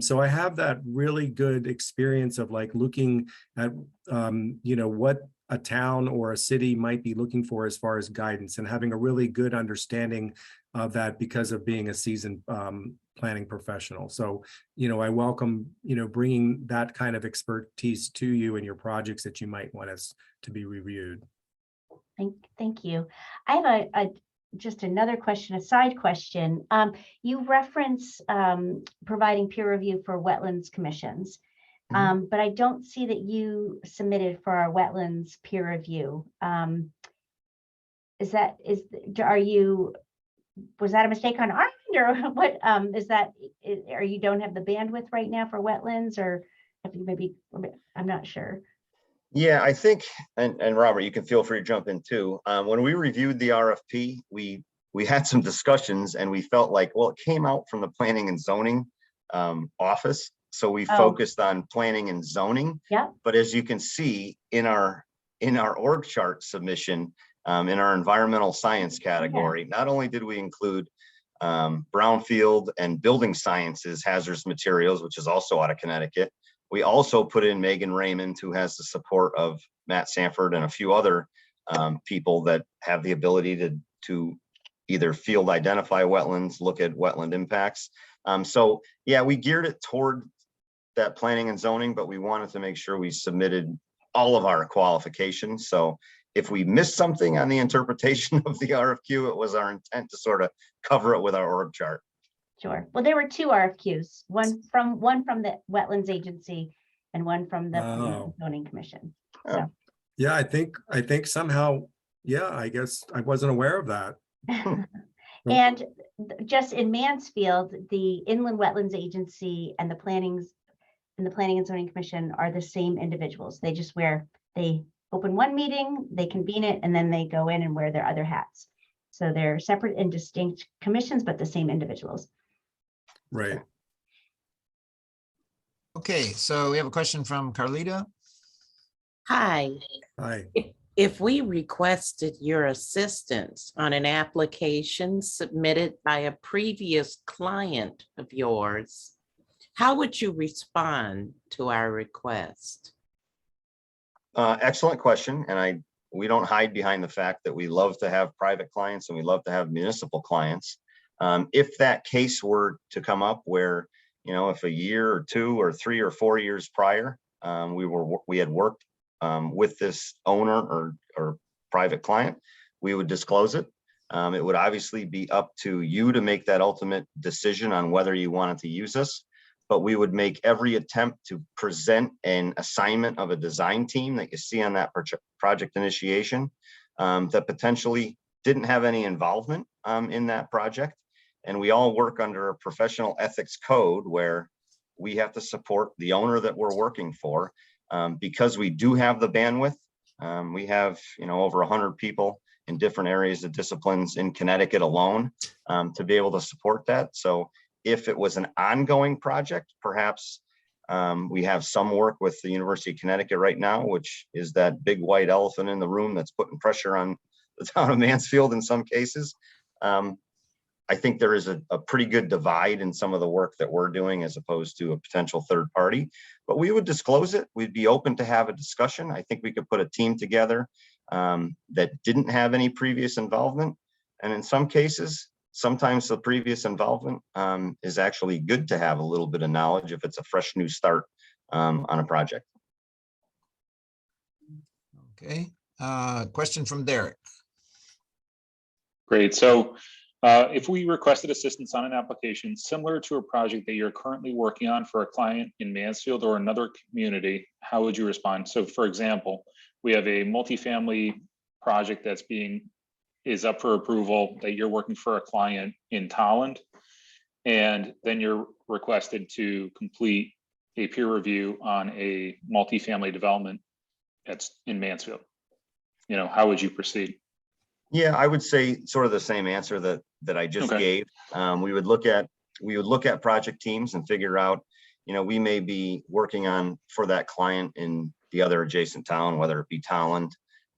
So I have that really good experience of like looking at, you know, what a town or a city might be looking for as far as guidance, and having a really good understanding of that because of being a seasoned planning professional. So, you know, I welcome, you know, bringing that kind of expertise to you and your projects that you might want us to be reviewed. Thank you. I have just another question, a side question. You reference providing peer review for wetlands commissions, but I don't see that you submitted for our wetlands peer review. Was that a mistake on our end, or what is that? Or you don't have the bandwidth right now for wetlands, or have you maybe, I'm not sure. Yeah, I think, and Robert, you can feel free to jump in too. When we reviewed the RFP, we had some discussions and we felt like, well, it came out from the planning and zoning office. So we focused on planning and zoning. Yeah. But as you can see in our org chart submission, in our environmental science category, not only did we include brownfield and building sciences hazardous materials, which is also out of Connecticut, we also put in Megan Raymond, who has the support of Matt Sanford and a few other people that have the ability to either field identify wetlands, look at wetland impacts. So yeah, we geared it toward that planning and zoning, but we wanted to make sure we submitted all of our qualifications. So if we missed something on the interpretation of the RFQ, it was our intent to sort of cover it with our org chart. Sure. Well, there were 2 RFQs, one from the Wetlands Agency and one from the Planning and Zoning Commission. So. Yeah, I think somehow, yeah, I guess I wasn't aware of that. And just in Mansfield, the Inland Wetlands Agency and the Planning and Zoning Commission are the same individuals. They just they open one meeting, they convene it, and then they go in and wear their other hats. So they're separate and distinct commissions, but the same individuals. Right. Okay, so we have a question from Carlita. Hi. Hi. If we requested your assistance on an application submitted by a previous client of yours, how would you respond to our request? Excellent question. And we don't hide behind the fact that we love to have private clients and we love to have municipal clients. If that case were to come up where, you know, if a year or 2 or 3 or 4 years prior, we had worked with this owner or private client, we would disclose it. It would obviously be up to you to make that ultimate decision on whether you wanted to use us, but we would make every attempt to present an assignment of a design team that you see on that project initiation that potentially didn't have any involvement in that project. and we all work under a professional ethics code where we have to support the owner that we're working for. Because we do have the bandwidth, we have, over 100 people in different areas of disciplines in Connecticut alone, to be able to support that. So if it was an ongoing project, perhaps we have some work with the University of Connecticut right now, which is that big white elephant in the room that's putting pressure on the town of Mansfield in some cases. I think there is a pretty good divide in some of the work that we're doing as opposed to a potential third party, but we would disclose it. We'd be open to have a discussion. I think we could put a team together that didn't have any previous involvement. And in some cases, sometimes the previous involvement is actually good to have a little bit of knowledge if it's a fresh new start on a project. Okay, question from Derek. Great. So if we requested assistance on an application similar to a project that you're currently working on for a client in Mansfield or another community, how would you respond? So for example, we have a multifamily project is up for approval that you're working for a client in Tolland, and then you're requested to complete a peer review on a multifamily development that's in Mansfield. How would you proceed? Yeah, I would say sort of the same answer that I just gave. We would look at project teams and figure out, we may be working on for that client in the other adjacent town, whether it be Tolland,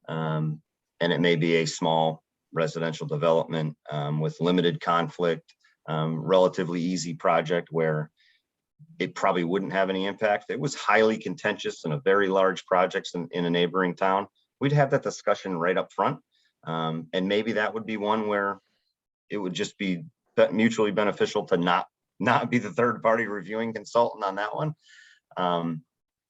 and it may be a small residential development with limited conflict, relatively easy project where it probably wouldn't have any impact. If it was highly contentious and a very large projects in a neighboring town, we'd have that discussion right up front. And maybe that would be one where it would just be mutually beneficial to not be the third party reviewing consultant on that one.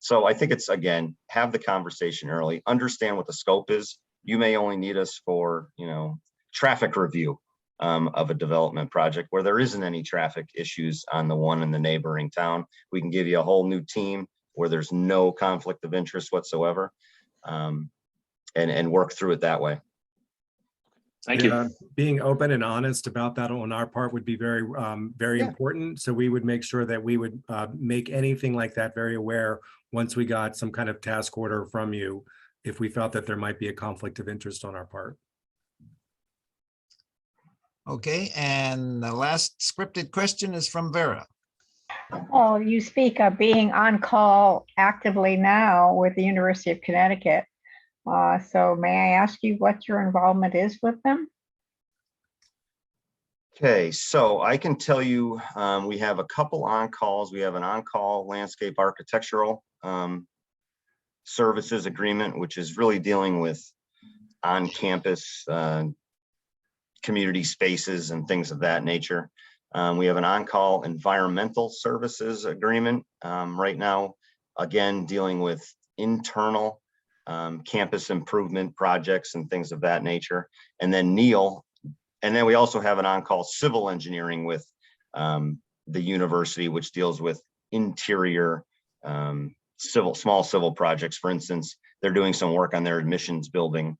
So I think it's, again, have the conversation early, understand what the scope is. You may only need us for, traffic review of a development project where there isn't any traffic issues on the one in the neighboring town. We can give you a whole new team where there's no conflict of interest whatsoever, and work through it that way. Thank you. Being open and honest about that on our part would be very, very important. So we would make sure that we would make anything like that very aware once we got some kind of task order from you, if we felt that there might be a conflict of interest on our part. Okay, and the last scripted question is from Vera. Oh, you speak of being on call actively now with the University of Connecticut. So may I ask you what your involvement is with them? Okay, so I can tell you, we have a couple on-calls. We have an on-call landscape architectural services agreement, which is really dealing with on-campus community spaces and things of that nature. We have an on-call environmental services agreement right now, again, dealing with internal campus improvement projects and things of that nature. And then we also have an on-call civil engineering with the university, which deals with interior small civil projects. For instance, they're doing some work on their admissions building.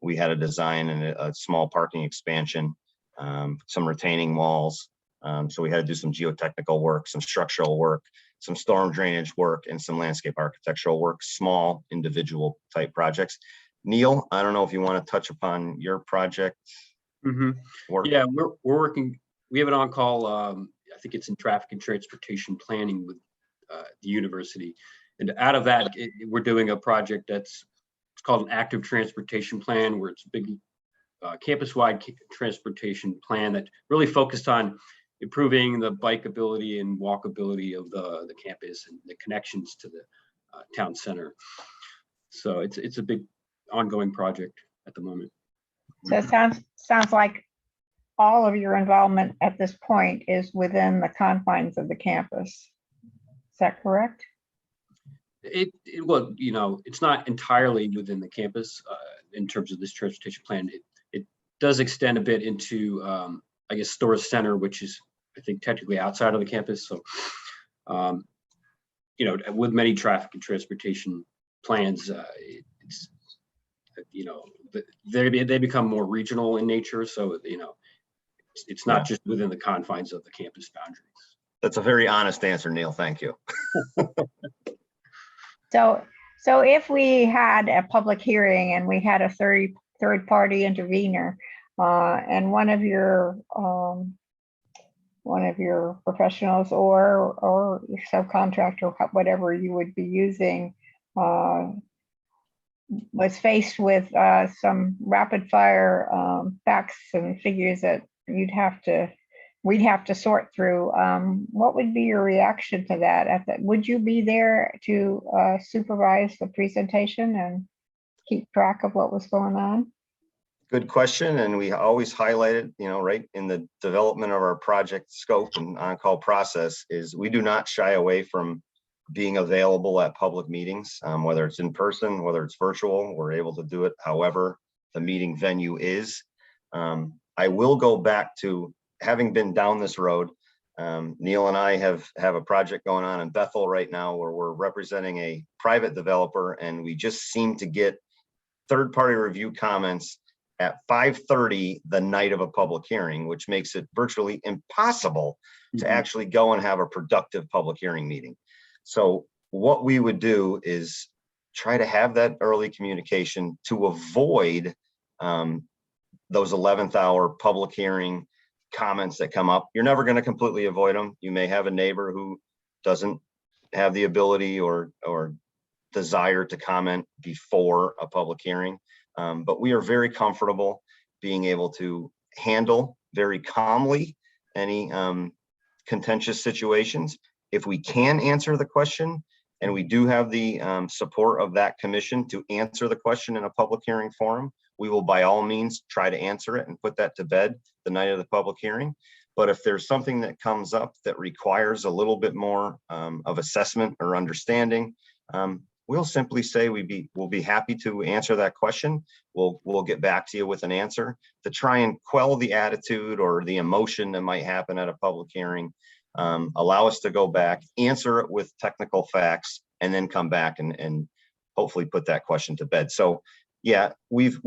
We had a design and a small parking expansion, some retaining walls. So we had to do some geotechnical work, some structural work, some storm drainage work, and some landscape architectural work, small individual type projects. Neil, I don't know if you want to touch upon your project. Work. Yeah, we're working, we have an on-call, I think it's in traffic and transportation planning with the university. And out of that, we're doing a project it's called an active transportation plan, where it's a big campus-wide transportation plan that really focused on improving the bikeability and walkability of the campus and the connections to the town center. So it's a big ongoing project at the moment. So it sounds like all of your involvement at this point is within the confines of the campus. Is that correct? Well, it's not entirely within the campus in terms of this transportation plan. It does extend a bit into, I guess, Storrs Center, which is, I think, technically outside of the campus. So, with many traffic and transportation plans, it's, they become more regional in nature. So, It's not just within the confines of the campus boundaries. That's a very honest answer, Neil. Thank you. So if we had a public hearing and we had a third party intervener, and one of your professionals or your subcontractor, whatever you would be using, was faced with some rapid fire facts and figures that we'd have to sort through, what would be your reaction to that? Would you be there to supervise the presentation and keep track of what was going on? Good question. And we always highlight it, right in the development of our project scope and on-call process is we do not shy away from being available at public meetings, whether it's in person, whether it's virtual. We're able to do it however the meeting venue is. I will go back to having been down this road. Neil and I have a project going on in Bethel right now where we're representing a private developer, and we just seem to get third-party review comments at 5:30 the night of a public hearing, which makes it virtually impossible to actually go and have a productive public hearing meeting. So what we would do is try to have that early communication to avoid those 11th hour public hearing comments that come up. You're never going to completely avoid them. You may have a neighbor who doesn't have the ability or desire to comment before a public hearing. But we are very comfortable being able to handle very calmly any contentious situations. If we can answer the question, and we do have the support of that commission to answer the question in a public hearing forum, we will by all means try to answer it and put that to bed the night of the public hearing. But if there's something that comes up that requires a little bit more of assessment or understanding, we'll simply say we'll be happy to answer that question. We'll get back to you with an answer to try and quell the attitude or the emotion that might happen at a public hearing. Allow us to go back, answer it with technical facts, and then come back and hopefully put that question to bed. So yeah, we've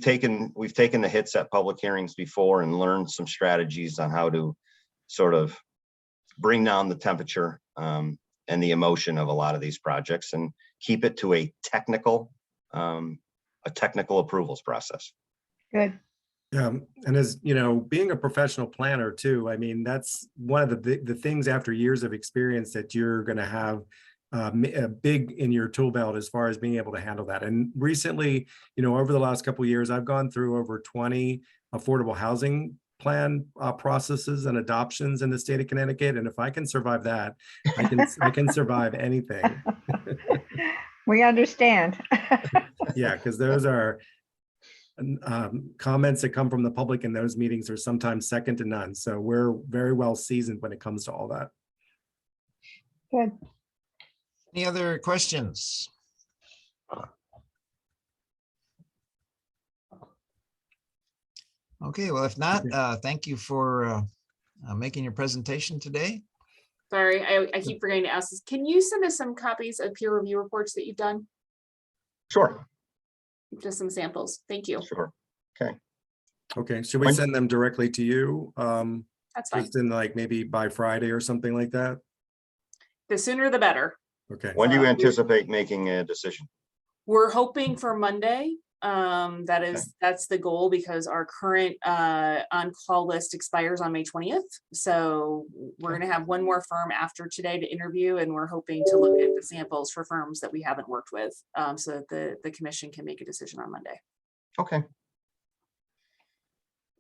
taken the hits at public hearings before and learned some strategies on how to sort of bring down the temperature and the emotion of a lot of these projects and keep it to a technical approvals process. Good. And as you know, being a professional planner too, I mean, that's one of the things after years of experience that you're going to have big in your tool belt as far as being able to handle that. And recently, over the last couple of years, I've gone through over 20 affordable housing plan processes and adoptions in the state of Connecticut. And if I can survive that, I can survive anything. We understand. Yeah, because those are comments that come from the public in those meetings are sometimes second to none. So we're very well seasoned when it comes to all that. Good. Any other questions? Okay, well, if not, thank you for making your presentation today. Sorry, I keep forgetting to ask this. Can you send us some copies of peer review reports that you've done? Sure. Just some samples. Thank you. Sure. Okay. Okay, should we send them directly to you? That's fine. Just in like maybe by Friday or something like that? The sooner the better. Okay. When do you anticipate making a decision? We're hoping for Monday. That's the goal because our current on-call list expires on May 20th. So we're going to have one more firm after today to interview, and we're hoping to look at the samples for firms that we haven't worked with, so that the commission can make a decision on Monday. Okay.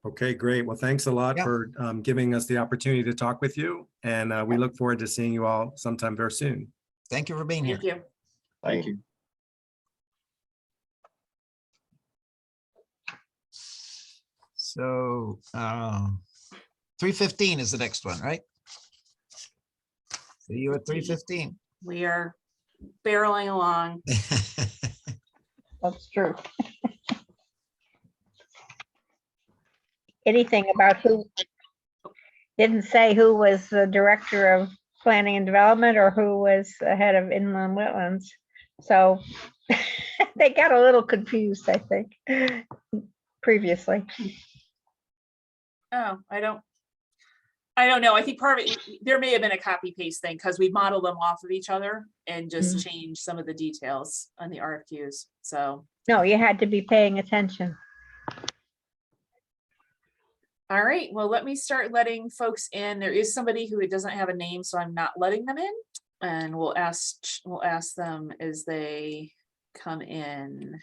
Okay, great. Well, thanks a lot for giving us the opportunity to talk with you. And we look forward to seeing you all sometime very soon. Thank you for being here. Thank you. Thank you. So 3:15 is the next one, right? See you at 3:15. We are barreling along. That's true. Anything about who didn't say who was the director of planning and development or who was the head of inland wetlands. So they got a little confused, I think, previously. Oh, I don't know. I think part of it, there may have been a copy paste thing because we model them off of each other and just change some of the details on the RFQs. So, No, you had to be paying attention. all right, well, let me start letting folks in. There is somebody who doesn't have a name, so I'm not letting them in. And we'll ask them as they come in.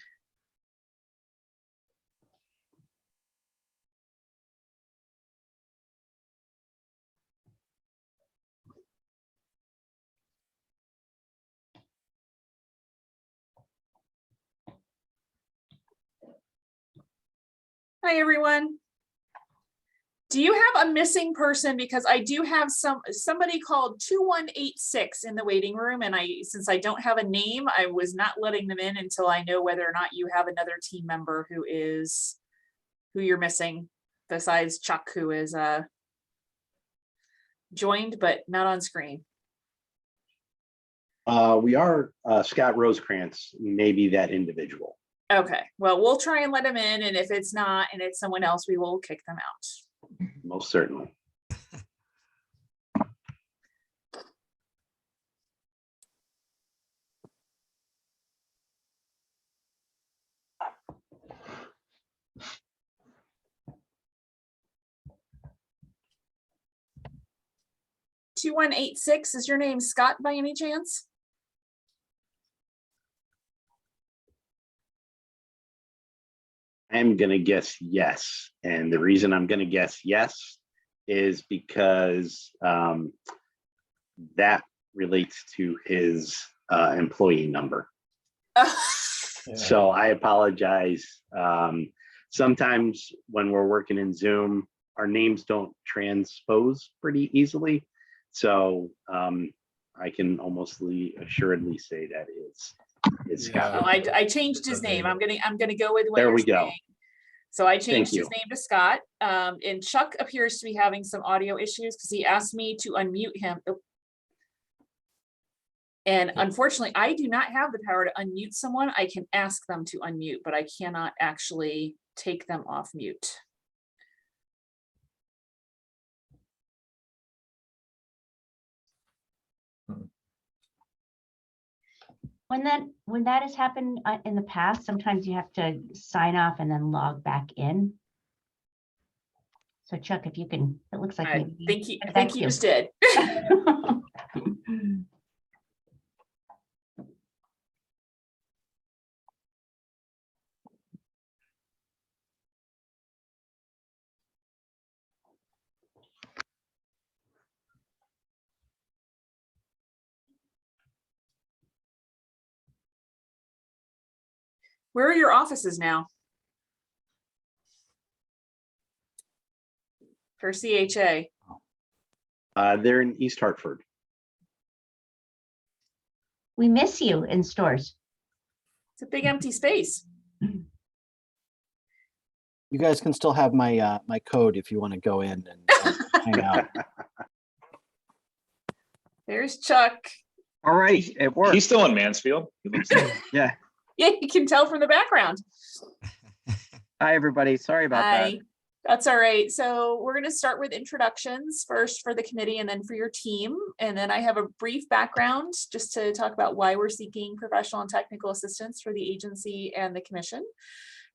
Hi, everyone. Do you have a missing person? Because I do have somebody called 2186 in the waiting room, and since I don't have a name, I was not letting them in until I know whether or not you have another team member who you're missing, besides Chuck, who is joined but not on screen. We are Scott Rosecrans, maybe that individual. Okay, well, we'll try and let them in, and if it's not, and it's someone else, we will kick them out. Most certainly. $2186, is your name Scott by any chance? I'm going to guess yes. And the reason I'm going to guess yes is because that relates to his employee number. So I apologize. Sometimes when we're working in Zoom, our names don't transpose pretty easily. So I can almost assuredly say that it's Scott. Oh, I changed his name. I'm gonna go with what There you're we go. saying. So I changed Thank his you. name to Scott. And Chuck appears to be having some audio issues because he asked me to unmute him. Oh. And unfortunately, I do not have the power to unmute someone. I can ask them to unmute, but I cannot actually take them off mute. When that has happened in the past, sometimes you have to sign off and then log back in. So Chuck, if you can, it looks like I maybe think he that's just did. Where are your offices now? For CHA? They're in East Hartford. We miss you in stores. It's a big empty space. You guys can still have my my code if you want to go in and hang out. There's Chuck. All right, it worked. He's still in Mansfield. He looks Yeah. Yeah, you can tell from the background. Hi, everybody. Sorry about that. Hi. That's all right. So we're going to start with introductions first for the committee and then for your team. And then I have a brief background just to talk about why we're seeking professional and technical assistance for the agency and the commission.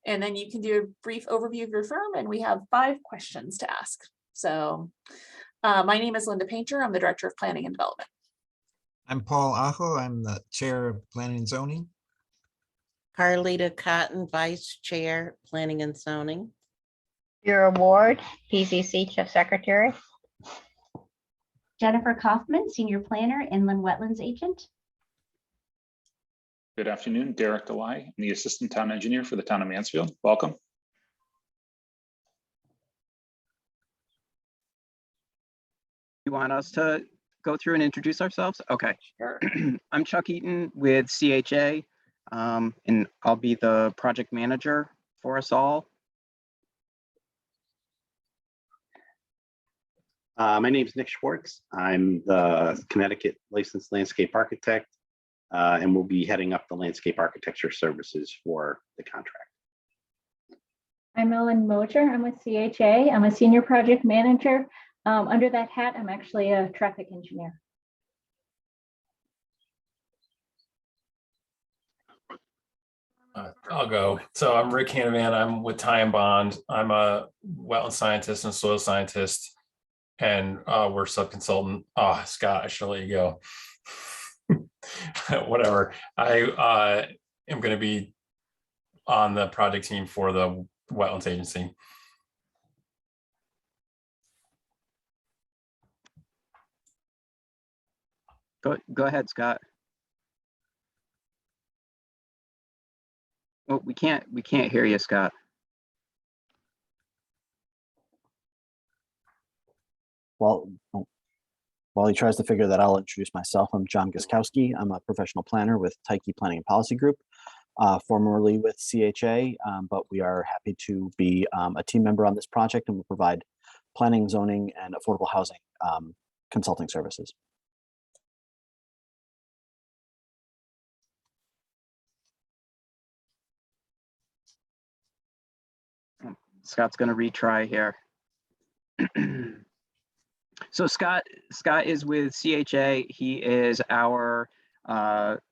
And then you can do a brief overview of your firm, and we have 5 questions to ask. So my name is Linda Painter. I'm the Director of Planning and Development. I'm Paul Aho. I'm the Chair of Planning and Zoning. Carlita Cotton, Vice Chair, Planning and Zoning. Your award, PZC Chief Secretary. Jennifer Kaufman, Senior Planner, Inland Wetlands Agent. Good afternoon, Derek Delay. I'm the Assistant Town Engineer for the Town of Mansfield. Welcome. You want us to go through and introduce ourselves? Okay. Sure. I'm Chuck Eaton with CHA, and I'll be the project manager for us all. My name is Nick Schwartz. I'm the Connecticut licensed landscape architect, and we'll be heading up the landscape architecture services for the contract. I'm Ellen Moser. I'm with CHA. I'm a senior project manager. Under that hat, I'm actually a traffic engineer. I'll go. So I'm Rick Hanneman. I'm with Ty and Bond. I'm a wetland scientist and soil scientist, and we're sub-consultant. Oh, Scott, I should let you go. Whatever. I am going to be on the project team for the Wetlands Agency. Go ahead, Scott. Oh, we can't hear you, Scott. Well, while he tries to figure that out, I'll introduce myself. I'm John Guskowski. I'm a professional planner with Tyche Planning and Policy Group, formerly with CHA, but we are happy to be a team member on this project, and will provide planning, zoning, and affordable housing consulting services. Scott's going to retry here. So Scott is with CHA. He is our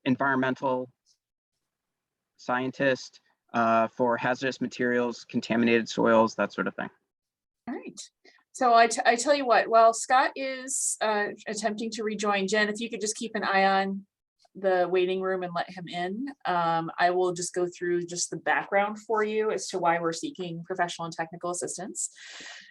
environmental scientist for hazardous materials, contaminated soils, that sort of thing. All right. So I tell you what, while Scott is attempting to rejoin, Jen, if you could just keep an eye on the waiting room and let him in, I will just go through just the background for you as to why we're seeking professional and technical assistance.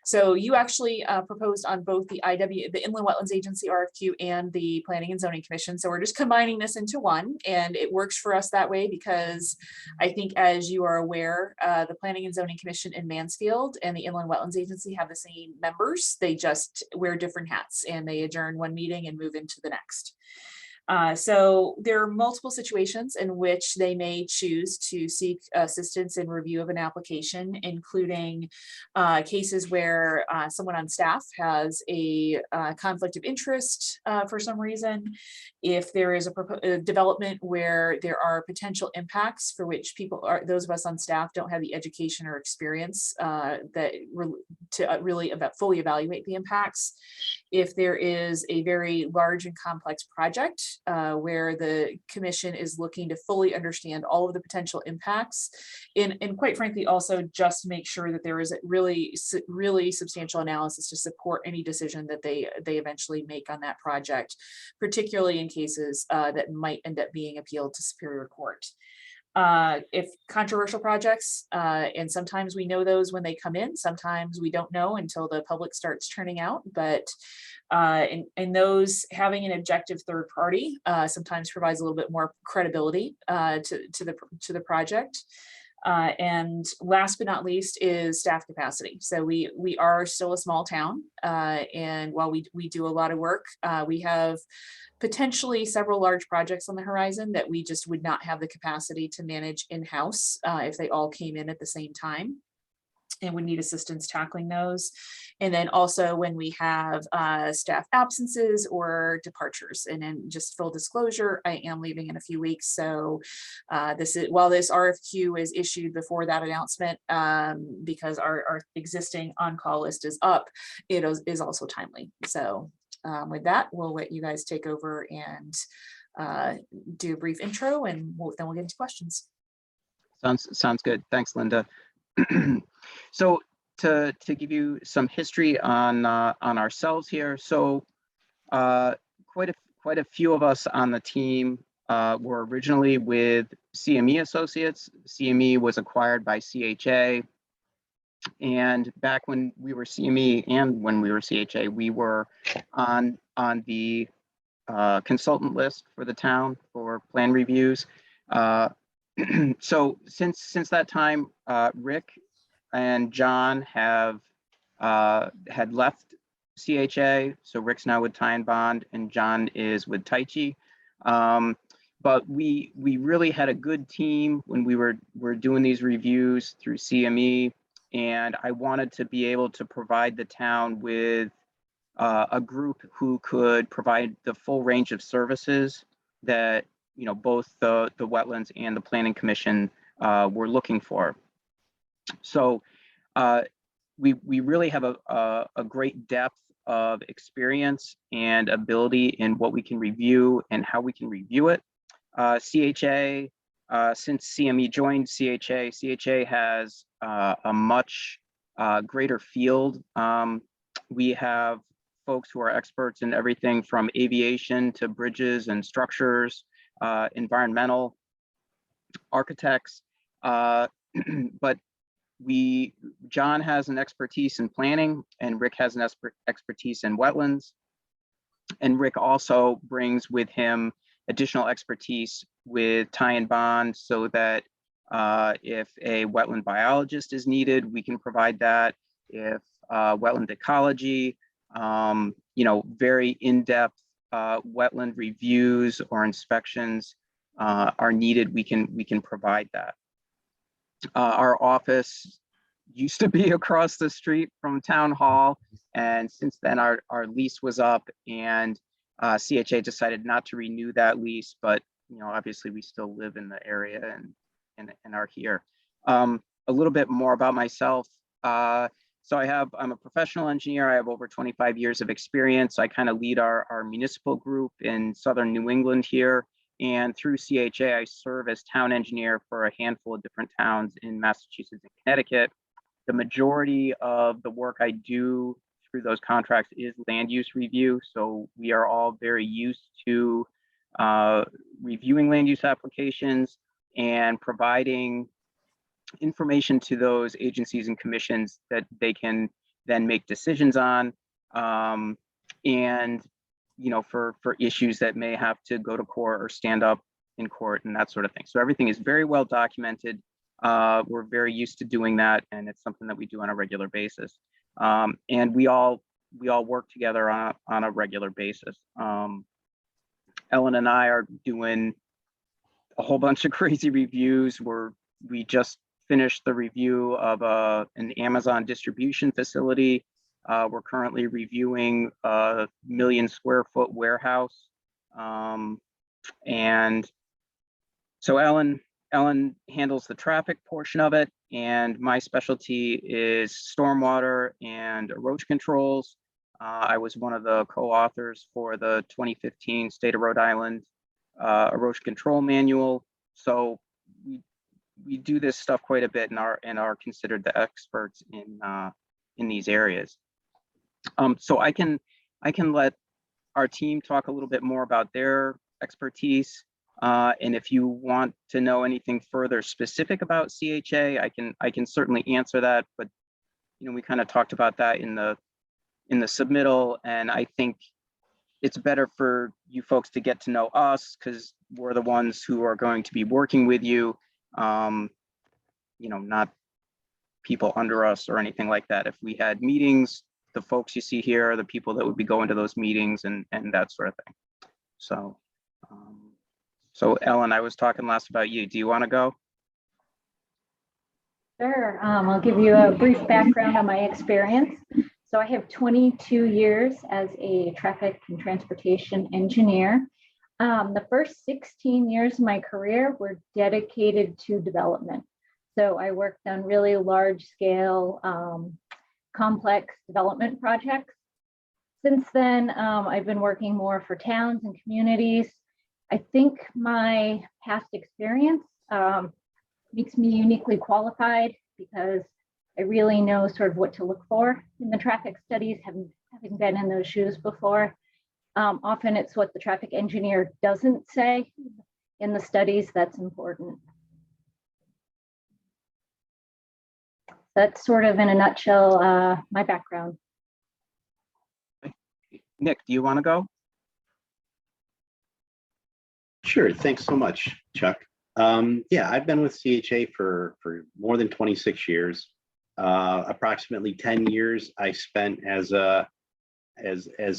So you actually proposed on both the IWA, the Inland Wetlands Agency RFQ, and the Planning and Zoning Commission. So we're just combining this into one, and it works for us that way because I think, as you are aware, the Planning and Zoning Commission in Mansfield and the Inland Wetlands Agency have the same members. They just wear different hats, and they adjourn one meeting and move into the next. So there are multiple situations in which they may choose to seek assistance in review of an application, including cases where someone on staff has a conflict of interest for some reason. If there is a development where there are potential impacts for which those of us on staff don't have the education or experience to really fully evaluate the impacts. If there is a very large and complex project where the commission is looking to fully understand all of the potential impacts, and quite frankly, also just make sure that there is a really substantial analysis to support any decision that they eventually make on that project, particularly in cases that might end up being appealed to Superior Court. If controversial projects, and sometimes we know those when they come in, sometimes we don't know until the public starts turning out, but in those, having an objective third party sometimes provides a little bit more credibility to the project. And last but not least is staff capacity. So we are still a small town, and while we do a lot of work, we have potentially several large projects on the horizon that we just would not have the capacity to manage in-house if they all came in at the same time, and would need assistance tackling those. And then also when we have staff absences or departures. And then just full disclosure, I am leaving in a few weeks. So while this RFQ is issued before that announcement, because our existing on-call list is up, it is also timely. So with that, we'll let you guys take over and do a brief intro, and then we'll get into questions. Sounds good. Thanks, Linda. So to give you some history on ourselves here, so quite a few of us on the team were originally with CME Associates. CME was acquired by CHA, and back when we were CME and when we were CHA, we were on the consultant list for the town for plan reviews. So since that time, Rick and John had left CHA. So Rick's now with Ty and Bond, and John is with Tyche. But we really had a good team when we were doing these reviews through CME, and I wanted to be able to provide the town with a group who could provide the full range of services that both the Wetlands and the Planning Commission were looking for. So we really have a great depth of experience and ability in what we can review and how we can review it. CHA, since CME joined CHA has a much greater field. We have folks who are experts in everything from aviation to bridges and structures, environmental architects, but John has an expertise in planning, and Rick has an expertise in wetlands. And Rick also brings with him additional expertise with tie and bond, so that if a wetland biologist is needed, we can provide that. If wetland ecology, very in-depth wetland reviews or inspections are needed, we can provide that. Our office used to be across the street from Town Hall, and since then our lease was up, and CHA decided not to renew that lease, but obviously we still live in the area and are here. A little bit more about myself. So I'm a professional engineer. I have over 25 years of experience. I kind of lead our municipal group in Southern New England here. And through CHA, I serve as town engineer for a handful of different towns in Massachusetts and Connecticut. The majority of the work I do through those contracts is land use review. So we are all very used to reviewing land use applications and providing information to those agencies and commissions that they can then make decisions on. And for issues that may have to go to court or stand up in court and that sort of thing. So everything is very well documented. We're very used to doing that, and it's something that we do on a regular basis. And we all work together on a regular basis. Ellen and I are doing a whole bunch of crazy reviews. We just finished the review of an Amazon distribution facility. We're currently reviewing a 1 million square foot warehouse. And so Ellen handles the traffic portion of it, and my specialty is stormwater and erosion controls. I was one of the co-authors for the 2015 State of Rhode Island Erosion Control Manual. So we do this stuff quite a bit and are considered the experts in these areas. So I can let our team talk a little bit more about their expertise. And if you want to know anything further specific about CHA, I can certainly answer that. But we kind of talked about that in the submittal, and I think it's better for you folks to get to know us because we're the ones who are going to be working with you. Not people under us or anything like that. If we had meetings, the folks you see here are the people that would be going to those meetings and that sort of thing. So Ellen, I was talking last about you. Do you want to go? Sure. I'll give you a brief background on my experience. So I have 22 years as a traffic and transportation engineer. The first 16 years of my career were dedicated to development. So I worked on really large scale, complex development projects. Since then, I've been working more for towns and communities. I think my past experience makes me uniquely qualified because I really know sort of what to look for in the traffic studies, having been in those shoes before. Often it's what the traffic engineer doesn't say in the studies that's important. That's sort of in a nutshell, my background. Nick, do you want to go? Sure, thanks so much, Chuck. Yeah, I've been with CHA for more than 26 years. Approximately 10 years I spent as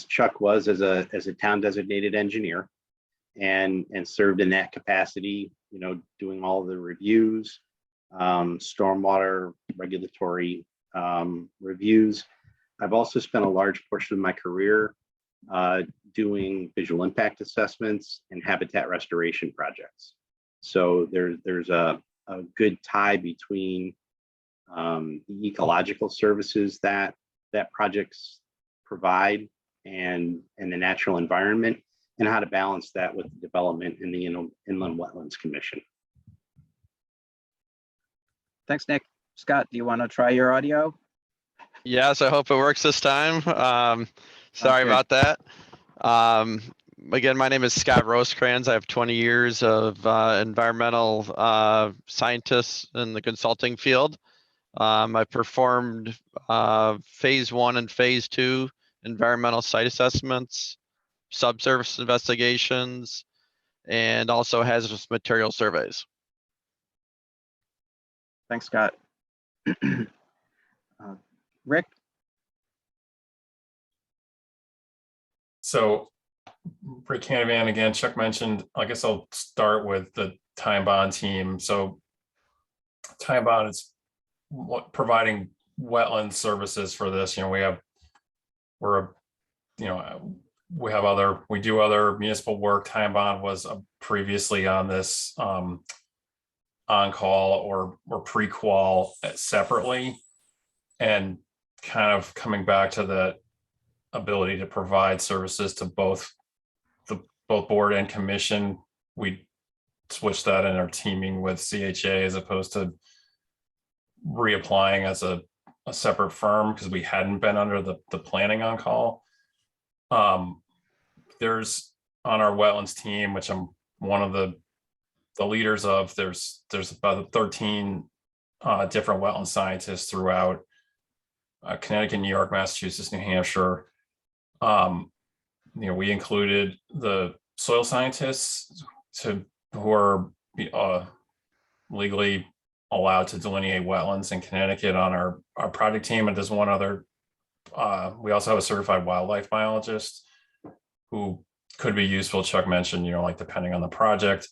Chuck was, as a town designated engineer, and served in that capacity, doing all the reviews, stormwater regulatory reviews. I've also spent a large portion of my career doing visual impact assessments and habitat restoration projects. So there's a good tie between the ecological services that projects provide and the natural environment, and how to balance that with the development in the Inland Wetlands Commission. Thanks, Nick. Scott, do you want to try your audio? Yes, I hope it works this time. Sorry good. about that. Again, my name is Scott Rosecrans. I have 20 years of environmental scientists in the consulting field. I performed phase 1 and phase 2 environmental site assessments, subsurface investigations, and also hazardous material surveys. Thanks, Scott. Rick? So Rick Canavan again, Chuck mentioned, I guess I'll start with the Time Bond team. So Time Bond is providing wetland services for this. You know, we do other municipal work. Time Bond was previously on this on-call or pre-qual separately, and kind of coming back to the ability to provide services to both board and commission. We switched that in our teaming with CHA as opposed to reapplying as a separate firm because we hadn't been under the planning on call. There's on our wetlands team, which I'm one of the leaders of, there's about 13 different wetland scientists throughout Connecticut, New York, Massachusetts, New Hampshire. We included the soil scientists who are legally allowed to delineate wetlands in Connecticut on our project team. And there's one other, we also have a certified wildlife biologist who could be useful. Chuck mentioned, like depending on the project,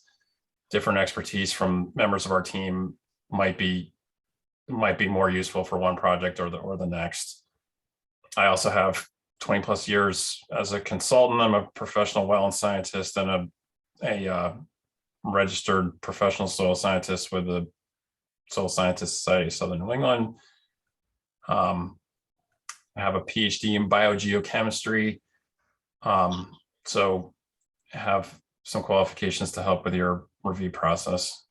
different expertise from members of our team might be more useful for one project or the next. I also have 20 plus years as a consultant. I'm a professional wetland scientist and a registered professional soil scientist with the Soil Scientists Society of Southern New England. I have a PhD in biogeochemistry. So I have some qualifications to help with your review process.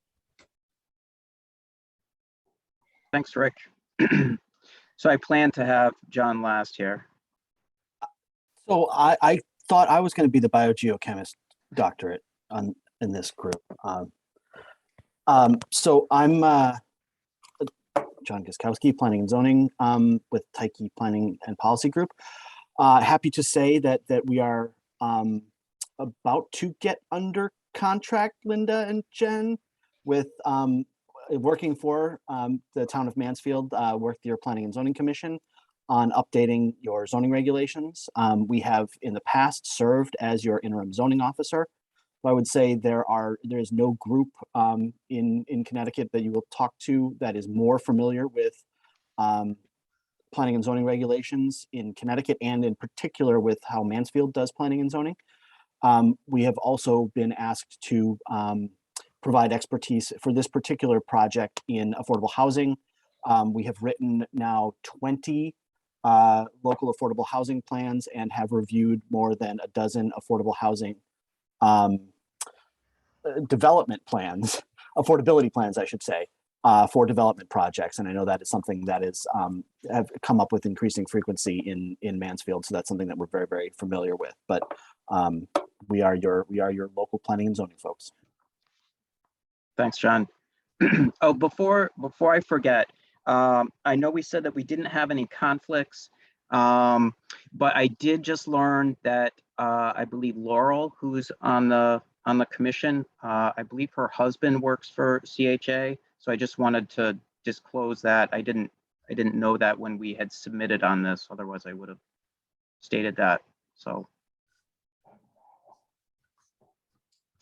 Thanks, Rick. So I plan to have John last here. So I thought I was going to be the biogeochemist doctorate in this group. So I'm John Giskowski, Planning and Zoning with Tyche Planning and Policy Group. Happy to say that we are about to get under contract, Linda and Jen, with working for the town of Mansfield, with your Planning and Zoning Commission on updating your zoning regulations. We have in the past served as your interim zoning officer. So I would say there is no group in Connecticut that you will talk to that is more familiar with planning and zoning regulations in Connecticut, and in particular with how Mansfield does planning and zoning. We have also been asked to provide expertise for this particular project in affordable housing. We have written now 20 local affordable housing plans and have reviewed more than a dozen affordable housing development plans, affordability plans, I should say, for development projects. And I know that is something that is have come up with increasing frequency in Mansfield. So that's something that we're very, very familiar with. But we are your local planning and zoning folks. Thanks, John. Oh, before I forget, I know we said that we didn't have any conflicts, but I did just learn that I believe Laurel, who's on the commission, I believe her husband works for CHA. So I just wanted to disclose that. I didn't know that when we had submitted on this. Otherwise, I would have stated that. So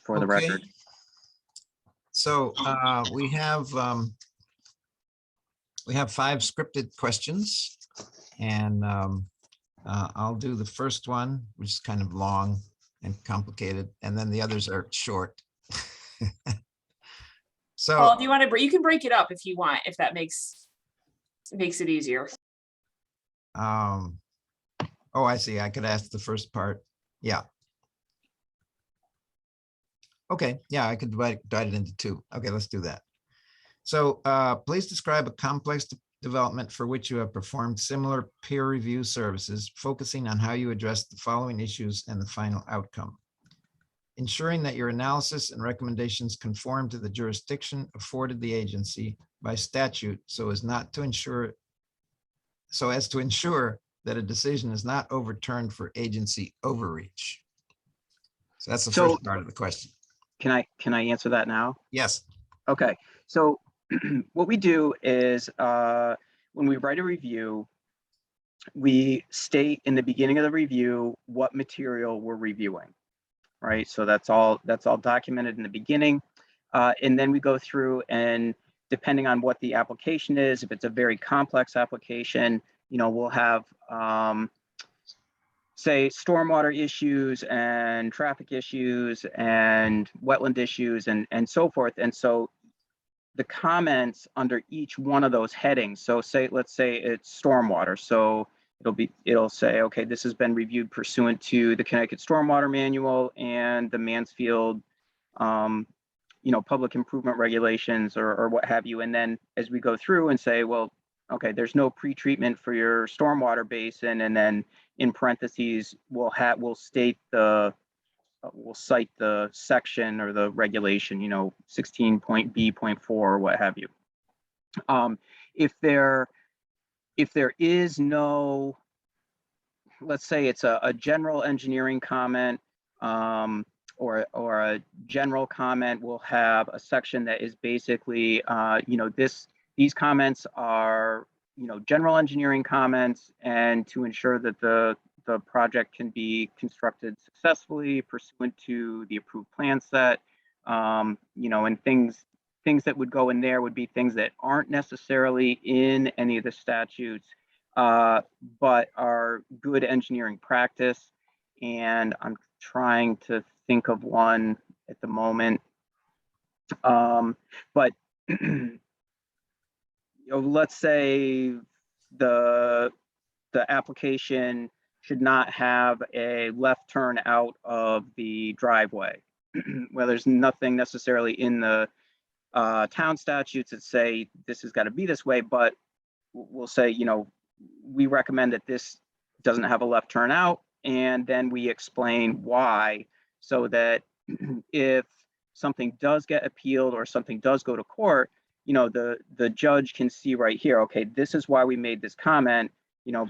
for the record. So we have 5 scripted questions, and I'll do the first one, which is kind of long and complicated, and then the others are short. So Paul, do you want to? You can break it up if you want, if that makes. makes it easier. Oh, I see. I could ask the first part. Yeah. Okay, yeah, I could divide it into two. Okay, let's do that. So please describe a complex development for which you have performed similar peer review services, focusing on how you address the following issues and the final outcome. Ensuring that your analysis and recommendations conform to the jurisdiction afforded the agency by statute so as to ensure that a decision is not overturned for agency overreach. So that's the first part of the question. Can I answer that now? Yes. Okay, so what we do is when we write a review, we state in the beginning of the review what material we're reviewing, right? So that's all documented in the beginning. And then we go through, and depending on what the application is, if it's a very complex application, we'll have say stormwater issues and traffic issues and wetland issues and so forth. And so the comments under each one of those headings, so let's say it's stormwater. So it'll say, okay, this has been reviewed pursuant to the Connecticut Stormwater Manual and the Mansfield public improvement regulations or what have you. And then as we go through and say, well, okay, there's no pretreatment for your stormwater basin, and then in parentheses we'll cite the section or the regulation, 16.b.4 or what have you. If there is no, let's say it's a general engineering comment or a general comment, we'll have a section that is basically these comments are general engineering comments, and to ensure that the project can be constructed successfully pursuant to the approved plan set, and things that would go in there would be things that aren't necessarily in any of the statutes, but are good engineering practice. And I'm trying to think of one at the moment, but let's say the application should not have a left turn out of the driveway. Well, there's nothing necessarily in the town statutes that say this has got to be this way, but we'll say, we recommend that this doesn't have a left turn out, and then we explain why, so that if something does get appealed or something does go to court, the judge can see right here, okay, this is why we made this comment,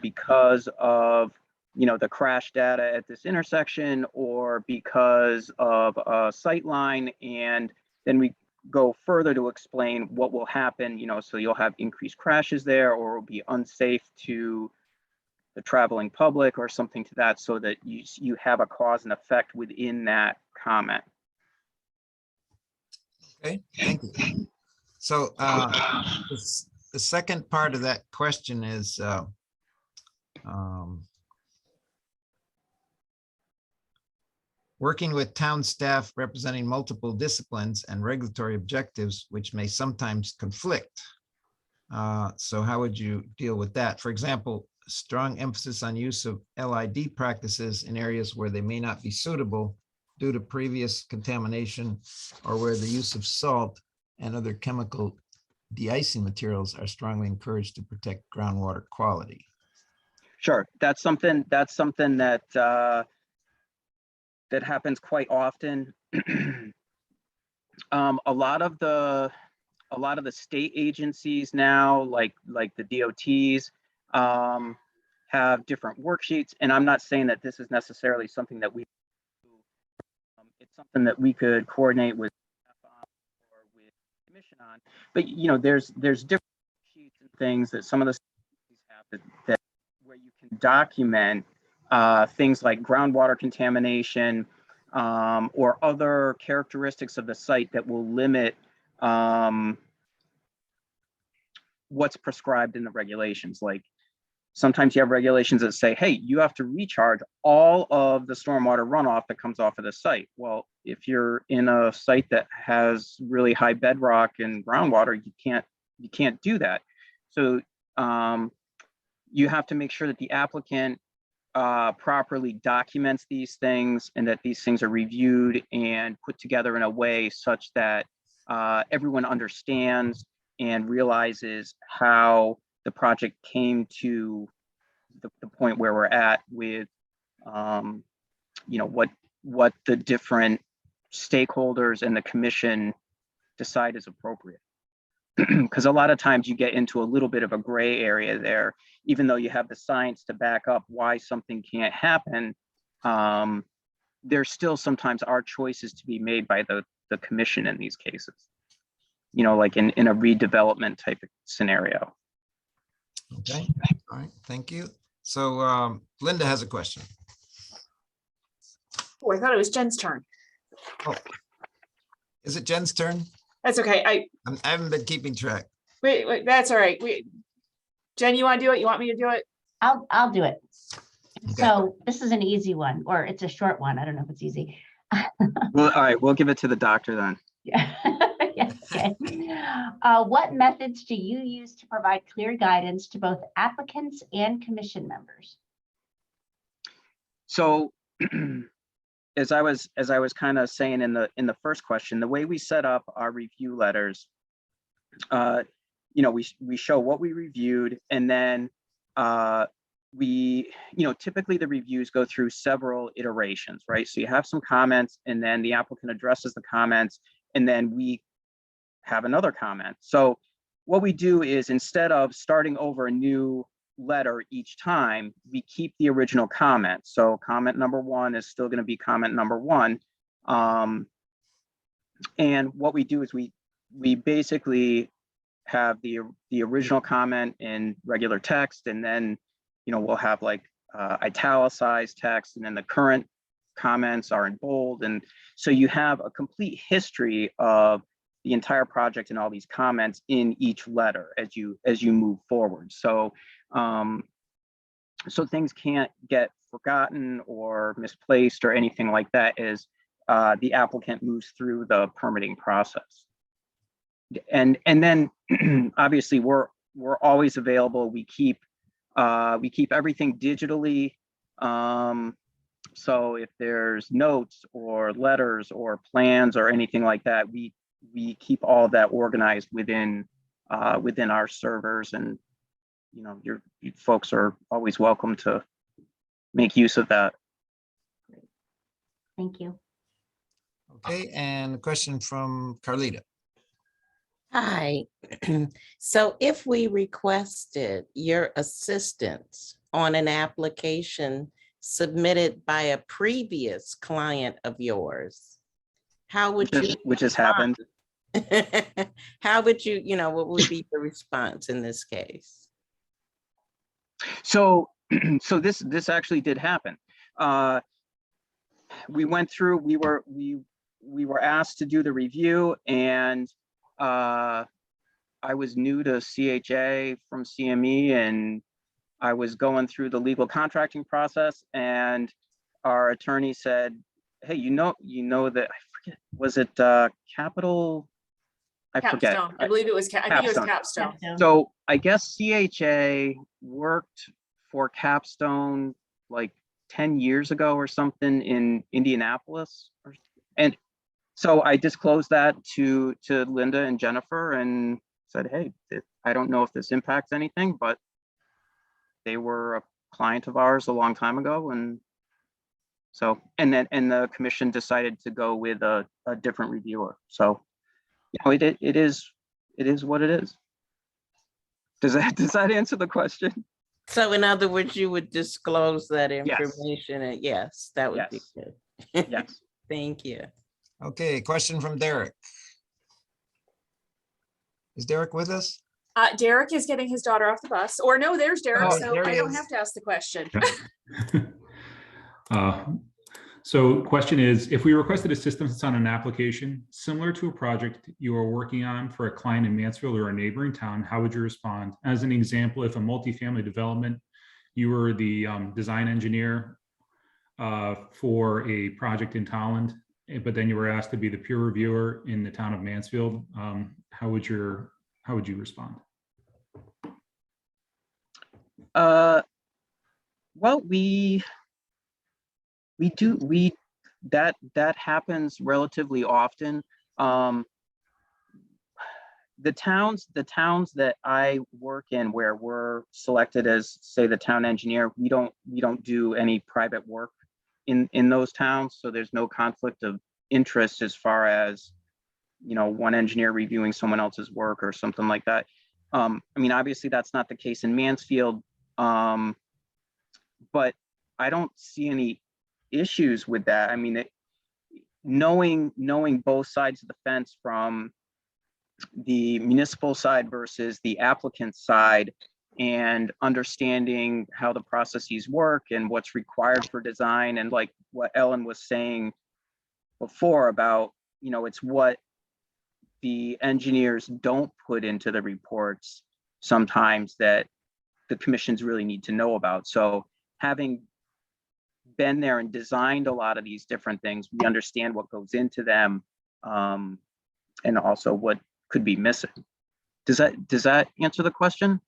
because of the crash data at this intersection, or because of a sight line. And then we go further to explain what will happen, so you'll have increased crashes there, or it will be unsafe to the traveling public or something to that, so that you have a cause and effect within that comment. Okay, thank you. So the second part of that question is working with town staff representing multiple disciplines and regulatory objectives, which may sometimes conflict. So how would you deal with that? For example, strong emphasis on use of LID practices in areas where they may not be suitable due to previous contamination, or where the use of salt and other chemical de-icing materials are strongly encouraged to protect groundwater quality. Sure, that's something that that happens quite often. A lot of the state agencies now, like the DOTs, have different worksheets, and I'm not saying that this is necessarily something that we do. It's something that we could coordinate with or with the commission on. But there's different sheets and things that some of the states have that where you can document things like groundwater contamination, or other characteristics of the site that will limit what's prescribed in the regulations. Like sometimes you have regulations that say, hey, you have to recharge all of the stormwater runoff that comes off of the site. Well, if you're in a site that has really high bedrock and groundwater, you can't do that. So you have to make sure that the applicant properly documents these things and that these things are reviewed and put together in a way such that everyone understands and realizes how the project came to the point where we're at with, you know, what the different stakeholders and the commission decide is appropriate. Because a lot of times you get into a little bit of a gray area there, even though you have the science to back up why something can't happen. There still sometimes are choices to be made by the commission in these cases, you know, like in a redevelopment type of scenario. Okay, all right, thank you. So Linda has a question. Oh, I thought it was Jen's turn. Oh, is it Jen's turn? That's okay. I haven't been keeping track. wait, that's all right. Jen, you want to do it? You want me to do it? I'll do it. Okay. So this is an easy one, or it's a short one. I don't know if it's easy. Well, all right, we'll give it to the doctor then. Yeah. Yes, okay. What methods do you use to provide clear guidance to both applicants and commission members? So as I was kind of saying in the first question, the way we set up our review letters, you know, we show what we reviewed, and then we, you know, typically the reviews go through several iterations, right? So you have some comments, and then the applicant addresses the comments, and then we have another comment. So what we do is, instead of starting over a new letter each time, we keep the original comment. So comment number 1 is still going to be comment number 1. And what we do is we basically have the original comment in regular text, and then, you know, we'll have like italicized text, and then the current comments are in bold. And so you have a complete history of the entire project and all these comments in each letter as you move forward. So so things can't get forgotten or misplaced or anything like that as the applicant moves through the permitting process. And then obviously we're always available. We keep everything digitally. So if there's notes or letters or plans or anything like that, we keep all of that organized within our servers. And, you know, you folks are always welcome to make use of that. Thank you. Okay, and a question from Carlita. Hi. So if we requested your assistance on an application submitted by a previous client of yours, how would you? Which has happened. How would you, you know, what would be the response in this case? So this actually did happen. We went through, we were asked to do the review, and I was new to CHA from CME, and I was going through the legal contracting process, and our attorney said, hey, you know that, I forget, was it Capital? I forget. Capstone. I believe it was, I think it was Capstone. So I guess CHA worked for Capstone like 10 years ago or something in Indianapolis. And so I disclosed that to Linda and Jennifer and said, hey, I don't know if this impacts anything, but they were a client of ours a long time ago. And so, and the commission decided to go with a different reviewer. So, you know, it is what it is. Does that answer the question? So in other words, you would disclose that information, and yes, that would be good. Yes. Thank you. Okay, question from Derek. Is Derek with us? Derek is getting his daughter off the bus, or no, there's Derek, Oh, so there he I don't is. have to ask the question. So question is, if we requested assistance on an application similar to a project you are working on for a client in Mansfield or a neighboring town, how would you respond? As an example, if a multifamily development, you were the design engineer for a project in Tolland, but then you were asked to be the peer reviewer in the town of Mansfield, how would you respond? Well, that happens relatively often. The towns that I work in where we're selected as, say, the town engineer, we don't do any private work in those towns. So there's no conflict of interest as far as, one engineer reviewing someone else's work or something like that. I mean, obviously that's not the case in Mansfield, but I don't see any issues with that. I mean, knowing both sides of the fence from the municipal side versus the applicant side, and understanding how the processes work and what's required for design, and like what Ellen was saying before about, it's what the engineers don't put into the reports sometimes that the commissions really need to know about. So having been there and designed a lot of these different things, we understand what goes into them, and also what could be missing. Does that answer the question?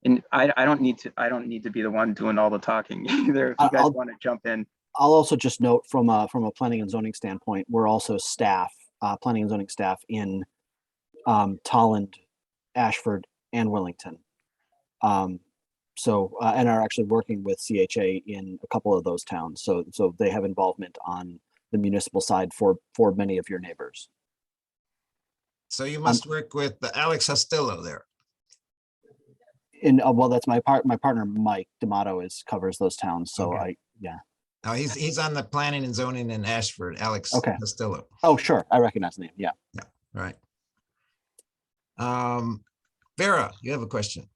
And I don't need to be the one doing all the talking either. If you guys want to jump in. I'll also just note from a planning and zoning standpoint, we're also staff, planning and zoning staff in Tolland, Ashford, and Wellington. So and are actually working with CHA in a couple of those towns. So they have involvement on the municipal side for many of your neighbors. So you must work with Alex Hostillo there. Well, that's my partner Mike D'Amato covers those towns. So okay. Oh, he's on the planning and zoning in Ashford, Alex Hostillo. Oh, sure, I recognize the name. Yeah. Right. Vera, you have a question.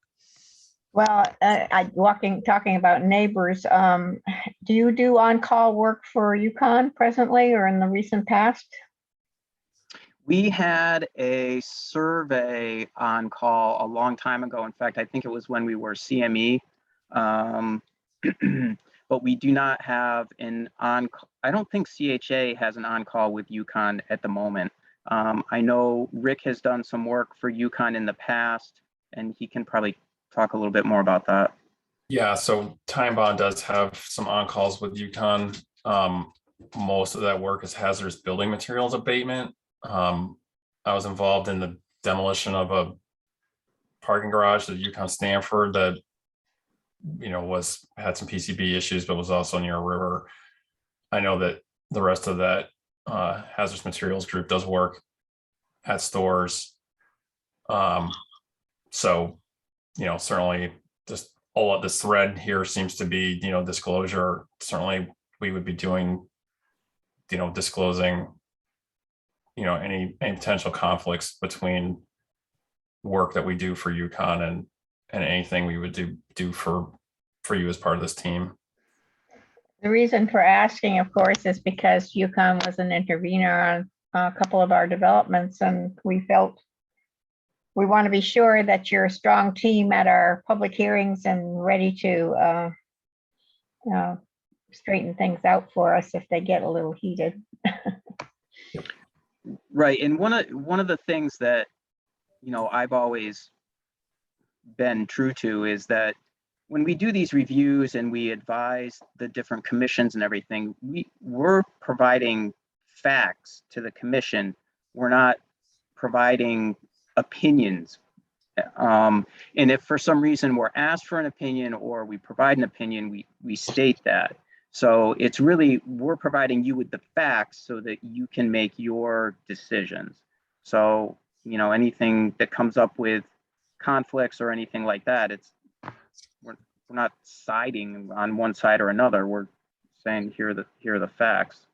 Well, talking about neighbors, do you do on-call work for UConn presently or in the recent past? We had a survey on call a long time ago. In fact, I think it was when we were CME. But we do not have an on-call. I don't think CHA has an on-call with UConn at the moment. I know Rick has done some work for UConn in the past, and he can probably talk a little bit more about that. Yeah, so Time Bond does have some on-calls with UConn. Most of that work is hazardous building materials abatement. I was involved in the demolition of a parking garage at UConn Stanford that, had some PCB issues, but was also near a river. I know that the rest of that hazardous materials group does work at stores. So, certainly just all of this thread here seems to be, disclosure. Certainly we would be doing, disclosing, any potential conflicts between work that we do for UConn and anything we would do for you as part of this team. The reason for asking, of course, is because UConn was an intervener on a couple of our developments, and we felt we want to be sure that you're a strong team at our public hearings and ready to straighten things out for us if they get a little heated. Right, and one of the things that I've always been true to is that when we do these reviews and we advise the different commissions and everything, we're providing facts to the commission. We're not providing opinions. And if for some reason we're asked for an opinion or we provide an opinion, we state that. So it's really, we're providing you with the facts so that you can make your decisions. So, anything that comes up with conflicts or anything like that, we're not siding on one side or another. We're saying here are the facts,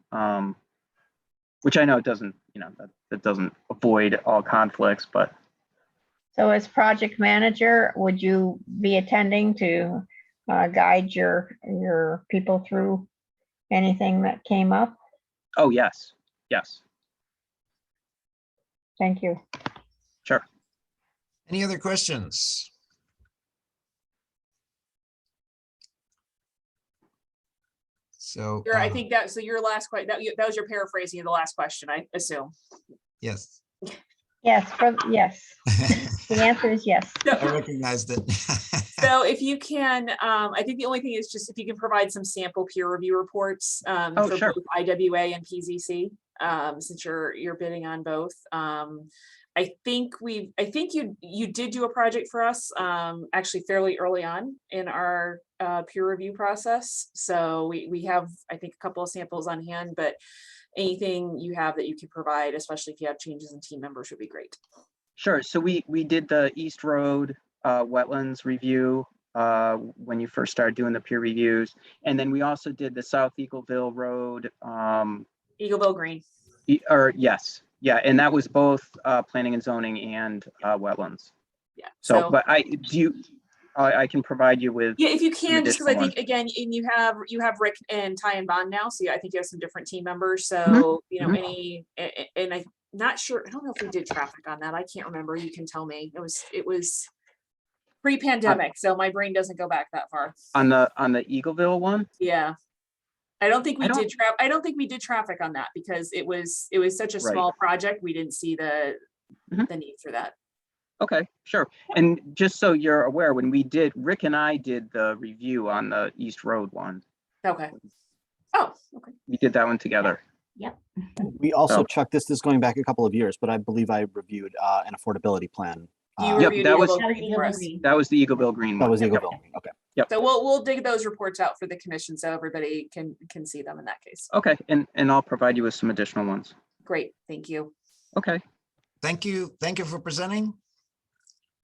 which I know it doesn't, that doesn't avoid all conflicts, but. So as project manager, would you be attending to guide your people through anything that came up? Oh, yes. Thank you. Sure. Any other questions? So I think so your last question, that was your paraphrasing of the last question, I assume. Yes. Yes, yes. The answer is yes. I recognized it. So if you can, I think the only thing is just if you can provide some sample peer review reports for sure. both IWA and PZC, since you're bidding on both. I think you did do a project for us, actually fairly early on in our peer review process. So we have, I think, a couple of samples on hand, but anything you have that you can provide, especially if you have changes in team members, would be great. Sure. So we did the East Road wetlands review when you first started doing the peer reviews. And then we also did the South Eagleville Road. Eagleville Green. Yes. Yeah. And that was both planning and zoning and wetlands. Yeah. So, but I can provide you with. Yeah, if you can, just because I think, ones. again, and you have Rick and Ty and Bond now, so I think you have some different team members. So, Mhm. and I'm not sure, I don't know if we did traffic on that. I can't remember. You can tell me. It was pre-pandemic, so my brain doesn't go back that far. On the Eagleville one? Yeah. I don't think we did traffic on that because it was such a Right. small project. We didn't see the need for that. Okay, sure. And just so you're aware, when Rick and I did the review on the East Road one. Okay. Oh, okay. We did that one together. Yep. We also, So- Chuck, this is going back a couple of years, but I believe I reviewed an affordability plan. Yep, that was Green. that was the Eagleville Green That one. was Eagleville. Okay. Yep. So we'll dig those reports out for the commission so everybody can see them in that case. Okay, and I'll provide you with some additional ones. Great, thank you. Okay. Thank you for presenting.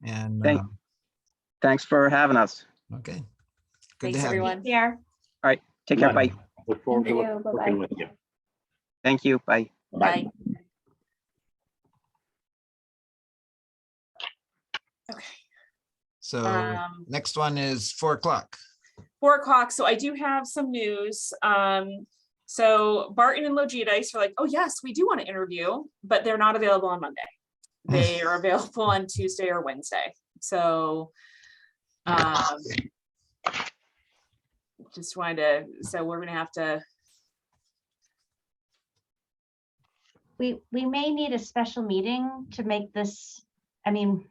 And Thanks for having us. okay. Good Thanks, to have everyone. you. Yeah. All right, take care. Bye. Look forward to Thank you. Bye-bye. working with you. Thank you. Bye. Bye. So next one is 4 o'clock. 4 o'clock. So I do have some news. So Barton and Logidice are like, oh yes, we do want to interview, but they're not available on Monday. They are available on Tuesday or Wednesday. So just wanted to, so we're gonna have to. We may need a special meeting to make this, I mean.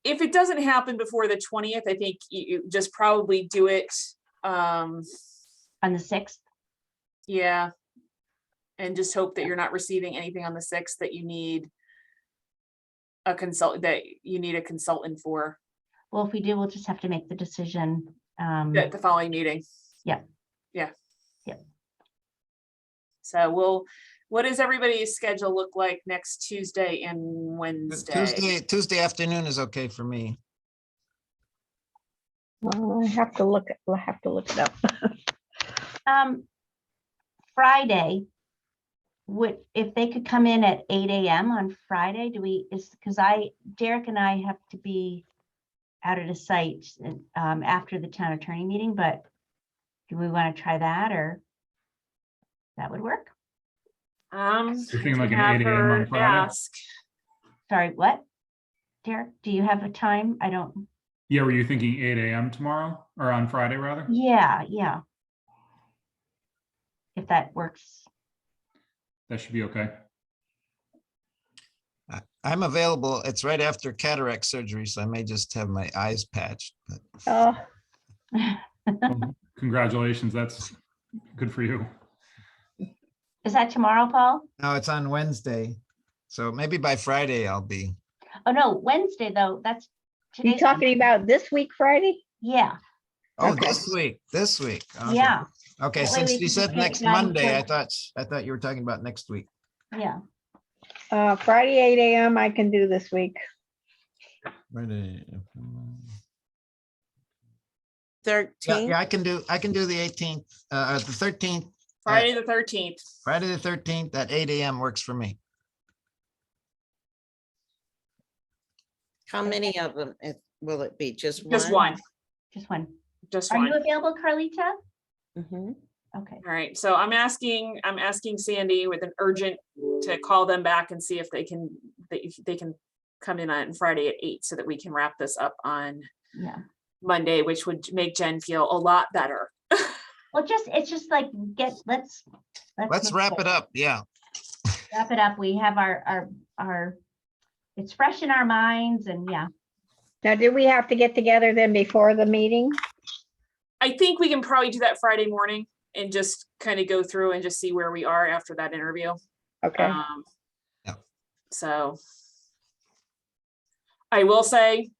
If it doesn't happen before the 20th, I think you just probably do it. On the 6th? Yeah. And just hope that you're not receiving anything on the 6th that you need a consultant for. Well, if we do, we'll just have to make the decision. At the following meeting. Yeah. Yeah. Yeah. So what does everybody's schedule look like next Tuesday and Wednesday? Tuesday afternoon is okay for me. I'll have to look it up. Friday, if they could come in at 8 a.m. on Friday, because Derek and I have to be out at a site after the town attorney meeting, but do we want to try that, or that would work? You're thinking like an 8 a.m. on Friday? Sorry, what? Derek, do you have a time? I don't. Yeah, were you thinking 8 a.m. tomorrow or on Friday rather? Yeah. If that works. That should be okay. I'm available. It's right after cataract surgery, so I may just have my eyes patched. But. Oh. Well, congratulations. That's good for you. Is that tomorrow, Paul? No, it's on Wednesday. So maybe by Friday I'll be. Oh, no, Wednesday, though. That's you talking about this week, Friday? Yeah. Oh, Okay. This week. Okay. Yeah. Okay, That way since we you can said get next done Monday, I for- thought you were talking about next week. Yeah. Friday, 8 a.m. I can do this week. Friday. 13th? Yeah, I can do the 18th, the 13th. Friday the 13th. Friday the 13th at 8 a.m. works for me. How many of them will it be? Just one? Just one. Just one. Just Are one. you available, Carlita? Mhm. Okay. All right, so I'm asking Sandy with an urgent to call them back and see if they can come in on Friday at 8 so that we can wrap this up on Yeah. Monday, which would make Jen feel a lot better. Well, it's just like let's Let's wrap it up. Yeah. Wrap it up. We have our it's fresh in our minds and yeah. Now, do we have to get together then before the meeting? I think we can probably do that Friday morning and just kind of go through and just see where we are after that interview. Okay. So I will say,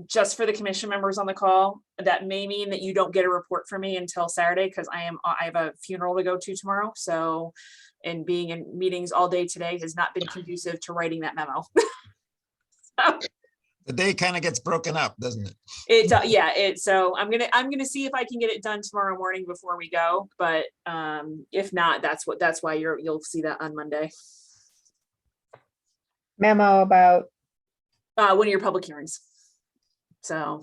just for the commission members on the call, that may mean that you don't get a report from me until Saturday because I have a funeral to go to tomorrow. So, and being in meetings all day today has not been conducive to writing that memo. So, The day kind of gets broken up, doesn't it? So I'm gonna see if I can get it done tomorrow morning before we go. But if not, that's why you'll see that on Monday. Memo about One of your public hearings. So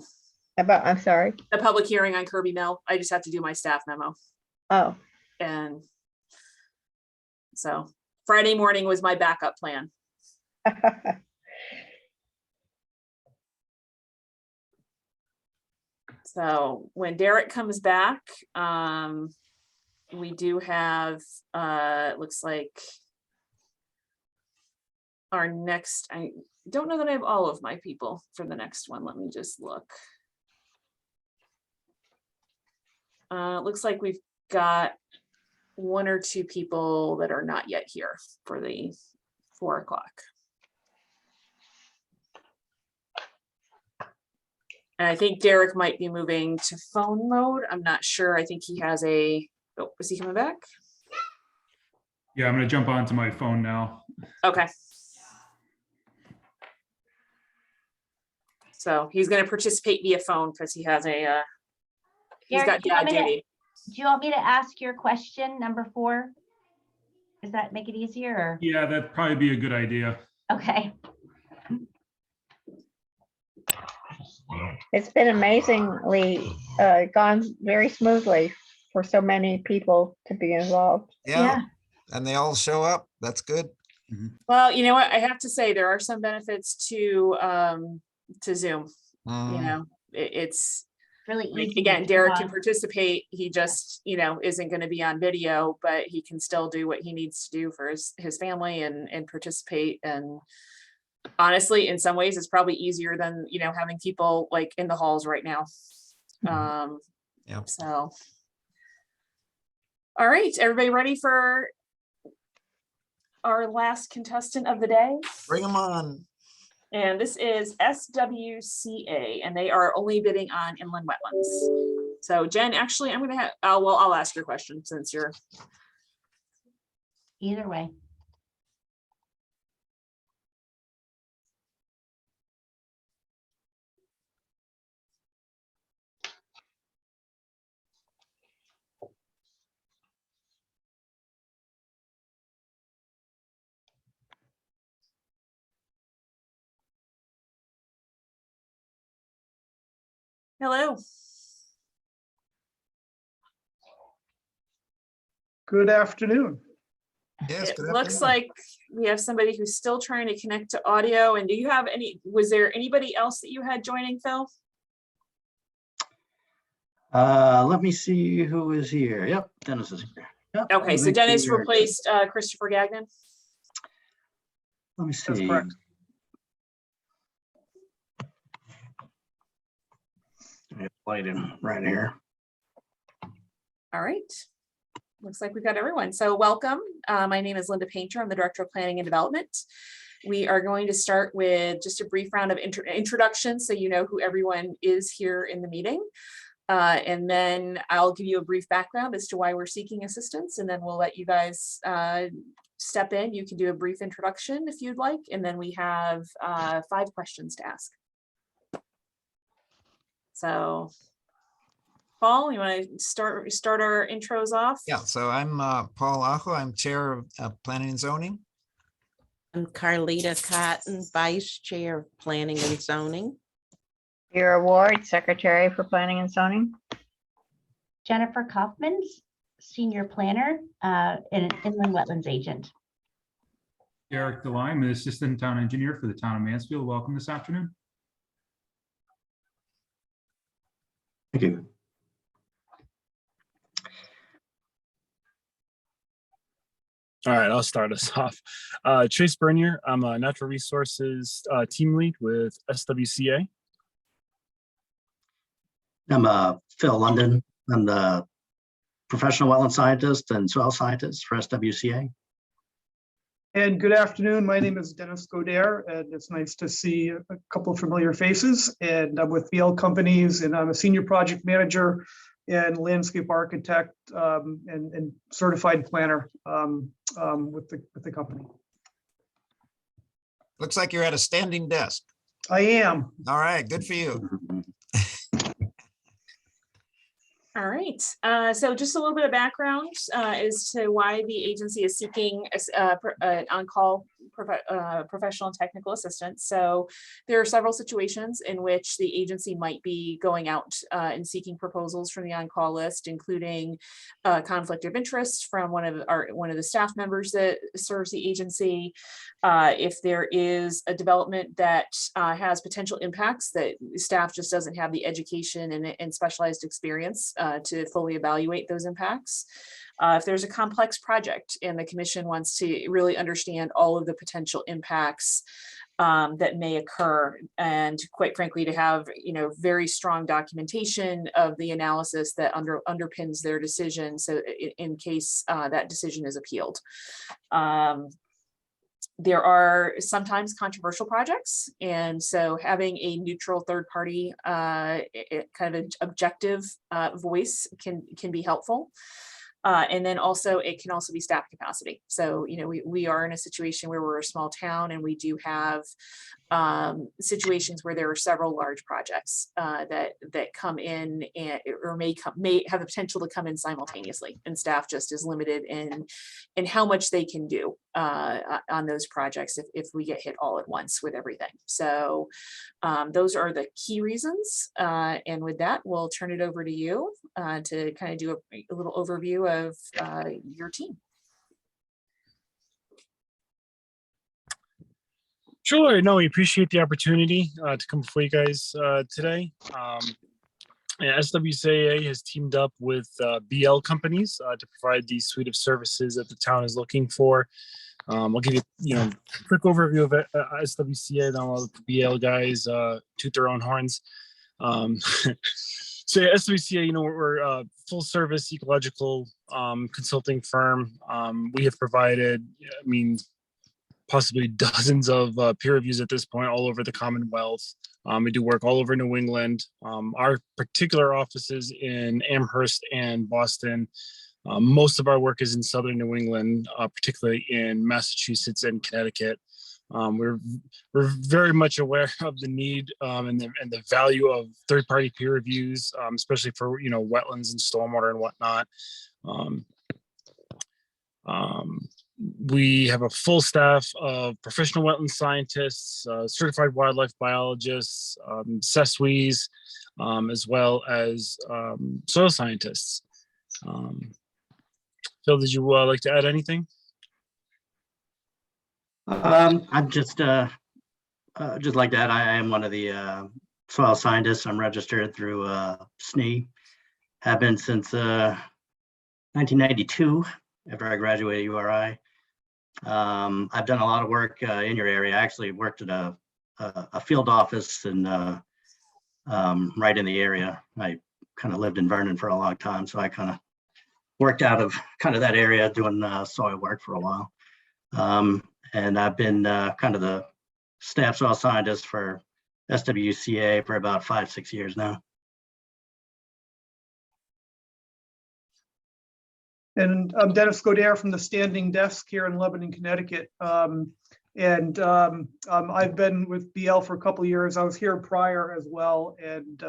I'm sorry. the public hearing on Kirby Mill. I just have to do my staff memo. Oh. And so Friday morning was my backup plan. So when Derek comes back, we do have, it looks like our next, I don't know that I have all of my people for the next one. Let me just look. It looks like we've got 1 or 2 people that are not yet here for the 4 o'clock. And I think Derek might be moving to phone mode. I'm not sure. I think he has oh, is he coming back? Yeah, I'm gonna jump onto my phone now. Okay. So he's gonna participate via phone because he has he's Derek, got dad duty. Do you want me to ask your question, number 4? Does that make it easier? Or? Yeah, that'd probably be a good idea. Okay. It's been amazingly gone very smoothly for so many people to be involved. Yeah. And they all show up. That's good. Well, you know what? I have to say there are some benefits to Zoom. You know, it's really like, easy. again, Derek can participate. He just, isn't going to be on video, but he can still do what he needs to do for his family and participate. And honestly, in some ways, it's probably easier than, having people like in the halls right now. So, all right, everybody ready for our last contestant of the day? Bring them on. And this is SWCA, and they are only bidding on inland wetlands. So Jen, actually, I'm gonna have, I'll ask your question since you're. Either way. Hello. Good afternoon. Yes, it looks like we have somebody who's still trying to connect to audio. And do you have was there anybody else that you had joining, Phil? Let me see who is here. Yep, Dennis is here. Yep, Okay, so Dennis replaced Christopher Gagnon. Let me see. That's correct. Light in right here. All right. Looks like we've got everyone. So welcome. My name is Linda Painter. I'm the Director of Planning and Development. We are going to start with just a brief round of introductions so you know who everyone is here in the meeting. And then I'll give you a brief background as to why we're seeking assistance, and then we'll let you guys step in. You can do a brief introduction if you'd like, and then we have 5 questions to ask. So Paul, you want to start our intros off? Yeah, so I'm Paul Aho. I'm Chair of Planning and Zoning. I'm Carlita Cotton, Vice Chair of Planning and Zoning. Vera Ward, Secretary for Planning and Zoning. Jennifer Kaufman, Senior Planner and Inland Wetlands Agent. Eric DeLime, I'm the Assistant Town Engineer for the Town of Mansfield. Welcome this afternoon. Thank you. All right, I'll start us off. Trace Bernier, I'm a natural resources team lead with SWCA. I'm Phil London. I'm the professional wetland scientist and soil scientist for SWCA. And good afternoon. My name is Dennis Godair, and it's nice to see a couple of familiar faces. And I'm with BL Companies, and I'm a senior project manager and landscape architect and certified planner with the company. Looks like you're at a standing desk. I am. All right, good for you. All right, so just a little bit of background as to why the agency is seeking on-call professional and technical assistance. So there are several situations in which the agency might be going out and seeking proposals from the on-call list, including conflict of interest from one of the staff members that serves the agency. If there is a development that has potential impacts that staff just doesn't have the education and specialized experience to fully evaluate those impacts. If there's a complex project and the commission wants to really understand all of the potential impacts that may occur, and quite frankly, to have very strong documentation of the analysis that underpins their decision, so in case that decision is appealed. There are sometimes controversial projects, and so having a neutral third party kind of an objective voice can be helpful. And then also it can also be staff capacity. So, we are in a situation where we're a small town, and we do have situations where there are several large projects that come in or may have the potential to come in simultaneously, and staff just is limited in how much they can do on those projects if we get hit all at once with everything. So those are the key reasons. And with that, we'll turn it over to you to kind of do a little overview of your team. Sure. No, we appreciate the opportunity to come before you guys today. SWCA has teamed up with BL Companies to provide the suite of services that the town is looking for. I'll give you, a quick overview of SWCA, then I'll let the BL guys toot their own horns. So SWCA, we're a full service ecological consulting firm. We have provided, possibly dozens of peer reviews at this point all over the Commonwealth. We do work all over New England. Our particular offices in Amherst and Boston. Most of our work is in Southern New England, particularly in Massachusetts and Connecticut. We're very much aware of the need and the value of third-party peer reviews, especially for wetlands and stormwater and whatnot. We have a full staff of professional wetland scientists, certified wildlife biologists, SESWEs, as well as soil scientists. Phil, did you like to add anything? I'm just like that. I am one of the soil scientists. I'm registered through SNE. Have been since 1992 after I graduated URI. I've done a lot of work in your area. I actually worked at a field office and right in the area. I kind of lived in Vernon for a long time, so I kind of worked out of that area doing soil work for a while. And I've been kind of the staff soil scientist for SWCA for about 5-6 years now. And I'm Dennis Godair from the standing desk here in Lebanon, Connecticut. I've been with BL for a couple of years. I was here prior as well. And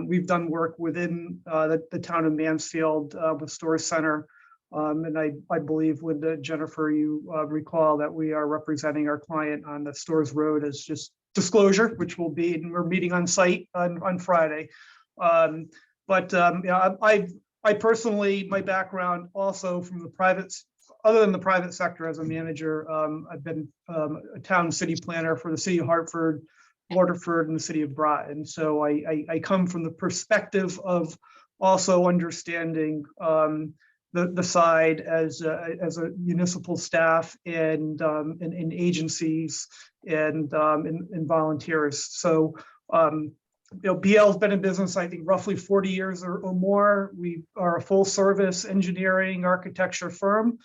we've done work within the town of Mansfield with Storrs Center. And I believe, Linda, Jennifer, you recall that we are representing our client on the Storrs Road as just disclosure, which will be, and we're meeting on site on Friday. I personally, my background also from the private, other than the private sector as a manager, I've been a town city planner for the city of Hartford, Waterford, and the city of Groton. So I come from the perspective of also understanding the side as a municipal staff and agencies and volunteers. So BL's been in business, I think, roughly 40 years or more. We are a full service engineering architecture firm.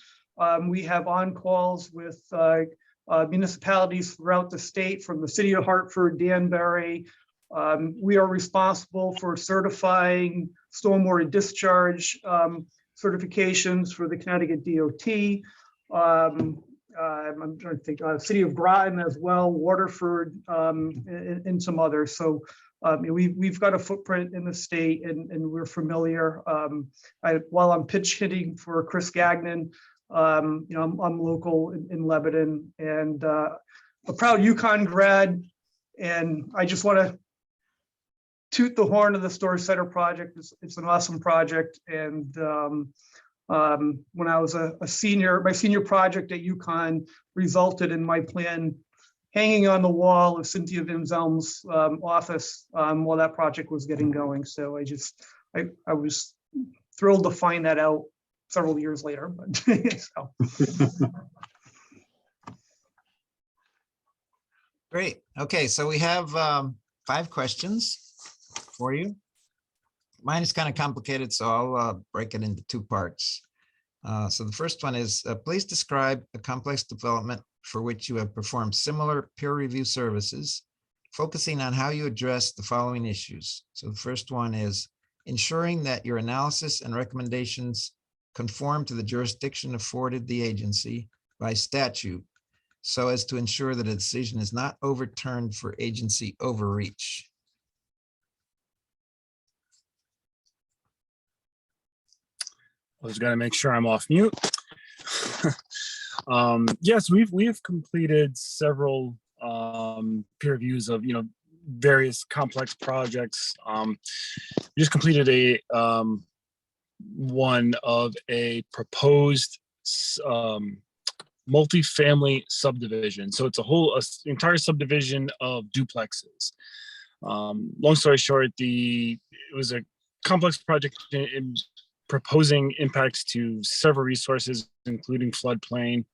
We have on-calls with municipalities throughout the state, from the city of Hartford, Danbury. We are responsible for certifying stormwater discharge certifications for the Connecticut DOT. I'm trying to think, city of Groton as well, Waterford, and some others. So we've got a footprint in the state, and we're familiar. While I'm pitch hitting for Chris Gagnon, I'm local in Lebanon, and a proud UConn grad. And I just want to toot the horn of the Storage Center project. It's an awesome project. And when I was a senior, my senior project at UConn resulted in my plan hanging on the wall of Cynthia Van Zelm's office while that project was getting going. So I was thrilled to find that out several years later. But so. Great. Okay, so we have 5 questions for you. Mine is kind of complicated, so I'll break it into 2 parts. So the first one is, please describe a complex development for which you have performed similar peer review services, focusing on how you address the following issues. So the first one is ensuring that your analysis and recommendations conform to the jurisdiction afforded the agency by statute, so as to ensure that a decision is not overturned for agency overreach. I was gonna make sure I'm off mute. Yes, we've completed several peer reviews of various complex projects. We just completed a one of a proposed multifamily subdivision. So it's an entire subdivision of duplexes. Long story short, it was a complex project in proposing impacts to several resources, including floodplain,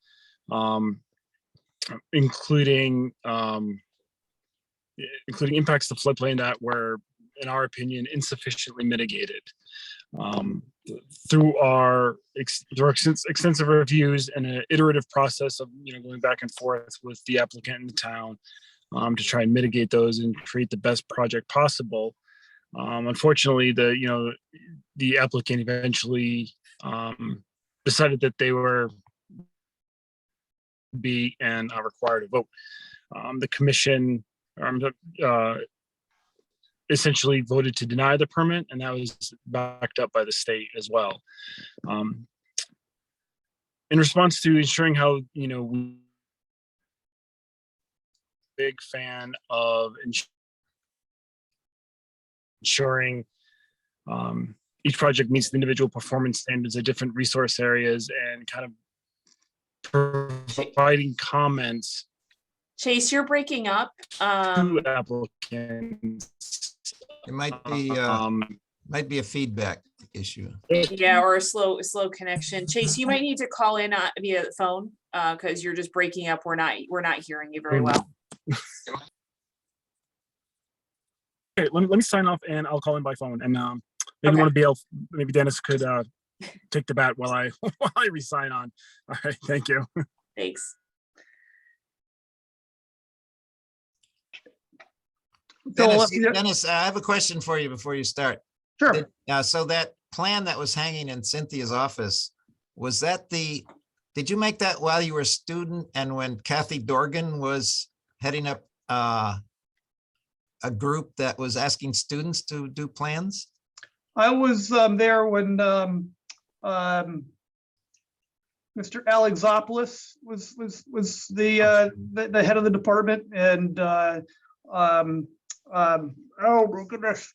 including impacts to floodplain that were, in our opinion, insufficiently mitigated. Through our extensive reviews and an iterative process of going back and forth with the applicant and the town to try and mitigate those and create the best project possible. Unfortunately, the applicant eventually decided that they were required to vote. The commission essentially voted to deny the permit, and that was backed up by the state as well. In response to ensuring how, big fan of ensuring each project meets the individual performance standards of different resource areas and kind of providing comments. Chase, you're breaking up. To applicants. It might be a feedback issue. Yeah, or a slow connection. Chase, you might need to call in via the phone because you're just breaking up. We're not hearing you very well. Okay, let me sign off and I'll call in by phone. And maybe Dennis could take the bat while I re-sign on. All right, thank you. Thanks. Dennis, I have a question for you before you start. Sure. So that plan that was hanging in Cynthia's office, did you make that while you were a student and when Kathy Dorgan was heading up a group that was asking students to do plans? I was there when Mr. Alexopoulos was the head of the department, and oh my goodness,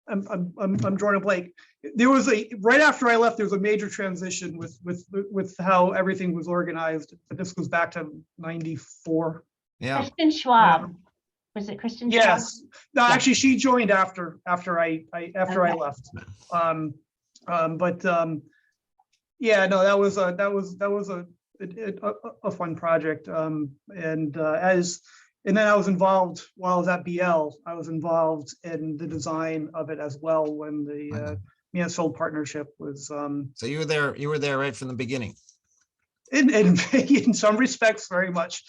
I'm drawing a blank. There was right after I left, there was a major transition with how everything was organized. But this goes back to '94. Yeah. Kristen Schwab. Was it Kristen Schwab? Yes. No, actually, she joined after I left. Yeah, no, that was a fun project. And then I was involved while I was at BL. I was involved in the design of it as well when the Mansfield partnership was. So you were there. You were there right from the beginning. In some respects, very much.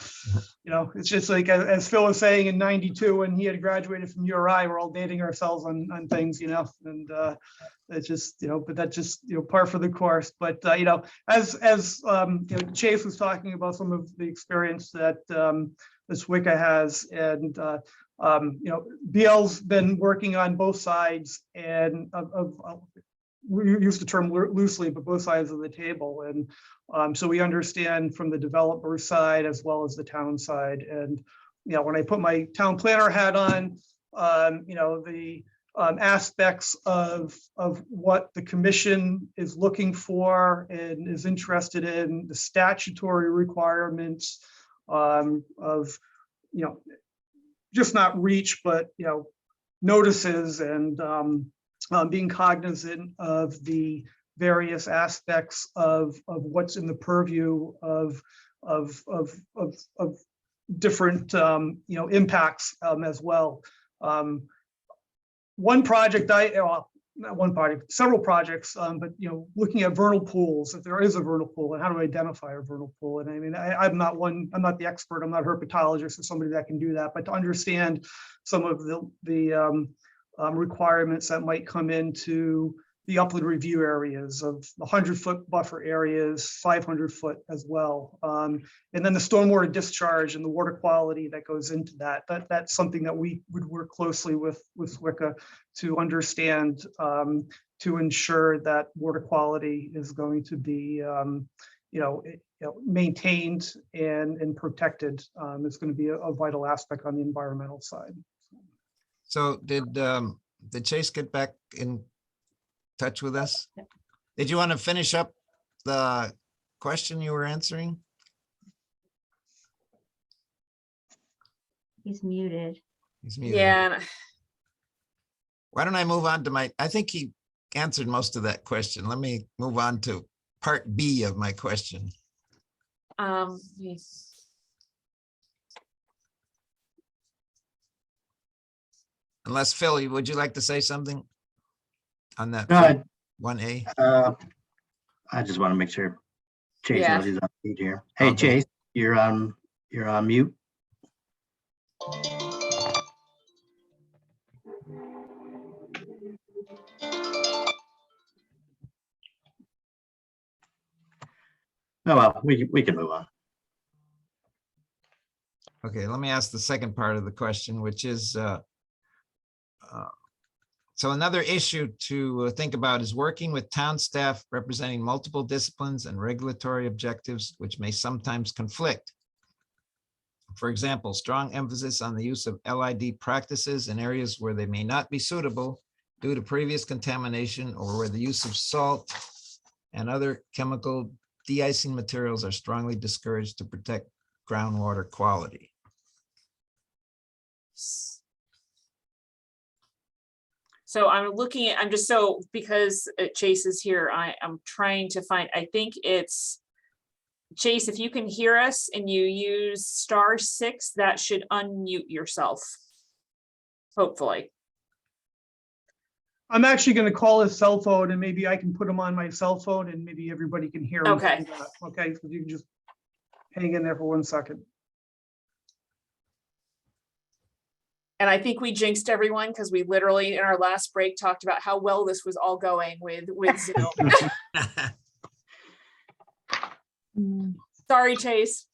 You know, it's just like as Phil was saying in '92 when he had graduated from URI, we're all dating ourselves on things, you know, and it's just, you know, but that's just, you know, par for the course. But you know, as you know, Chase was talking about some of the experience that this WICA has, and you know, BL's been working on both sides and we use the term loosely, but both sides of the table. And so we understand from the developer side as well as the town side. And, you know, when I put my town planner hat on, you know, the aspects of what the commission is looking for and is interested in, the statutory requirements of, you know, just not reach, but, you know, notices and being cognizant of the various aspects of what's in the purview of different you know, impacts as well. One project not one project, several projects, but you know, looking at vernal pools, if there is a vernal pool, and how to identify a vernal pool. And I mean, I'm not the expert, I'm not a herpetologist or somebody that can do that, but to understand some of the requirements that might come into the upland review areas of the 100-foot buffer areas, 500-foot as well. And then the stormwater discharge and the water quality that goes into that. That's something that we would work closely with WICA to understand, to ensure that water quality is going to be maintained and protected. It's going to be a vital aspect on the environmental side. So did Chase get back in touch with us? Did you want to finish up the question you were answering? He's muted. He's muted. Yeah. Why don't I move on to I think he answered most of that question. Let me move on to part B of my question. Yes. Unless Phil, would you like to say something on that? No, 1A? I just want to make sure Chase Yeah. knows he's on mute here. Hey, Okay. Chase, you're on mute. Oh, well, we can move on. Okay, let me ask the second part of the question, which is, so another issue to think about is working with town staff representing multiple disciplines and regulatory objectives, which may sometimes conflict. For example, strong emphasis on the use of LID practices in areas where they may not be suitable due to previous contamination or where the use of salt and other chemical de-icing materials are strongly discouraged to protect groundwater quality. So I'm just so, because Chase is here, I'm trying to find, I think it's, Chase, if you can hear us and you use *6, that should unmute yourself. Hopefully. I'm actually going to call his cell phone and maybe I can put him on my cell phone and maybe everybody can hear him. Okay. through that. Okay, so you can just hang in there for 1 second. And I think we jinxed everyone because we literally in our last break talked about how well this was all going with Zoom. Sorry, Chase.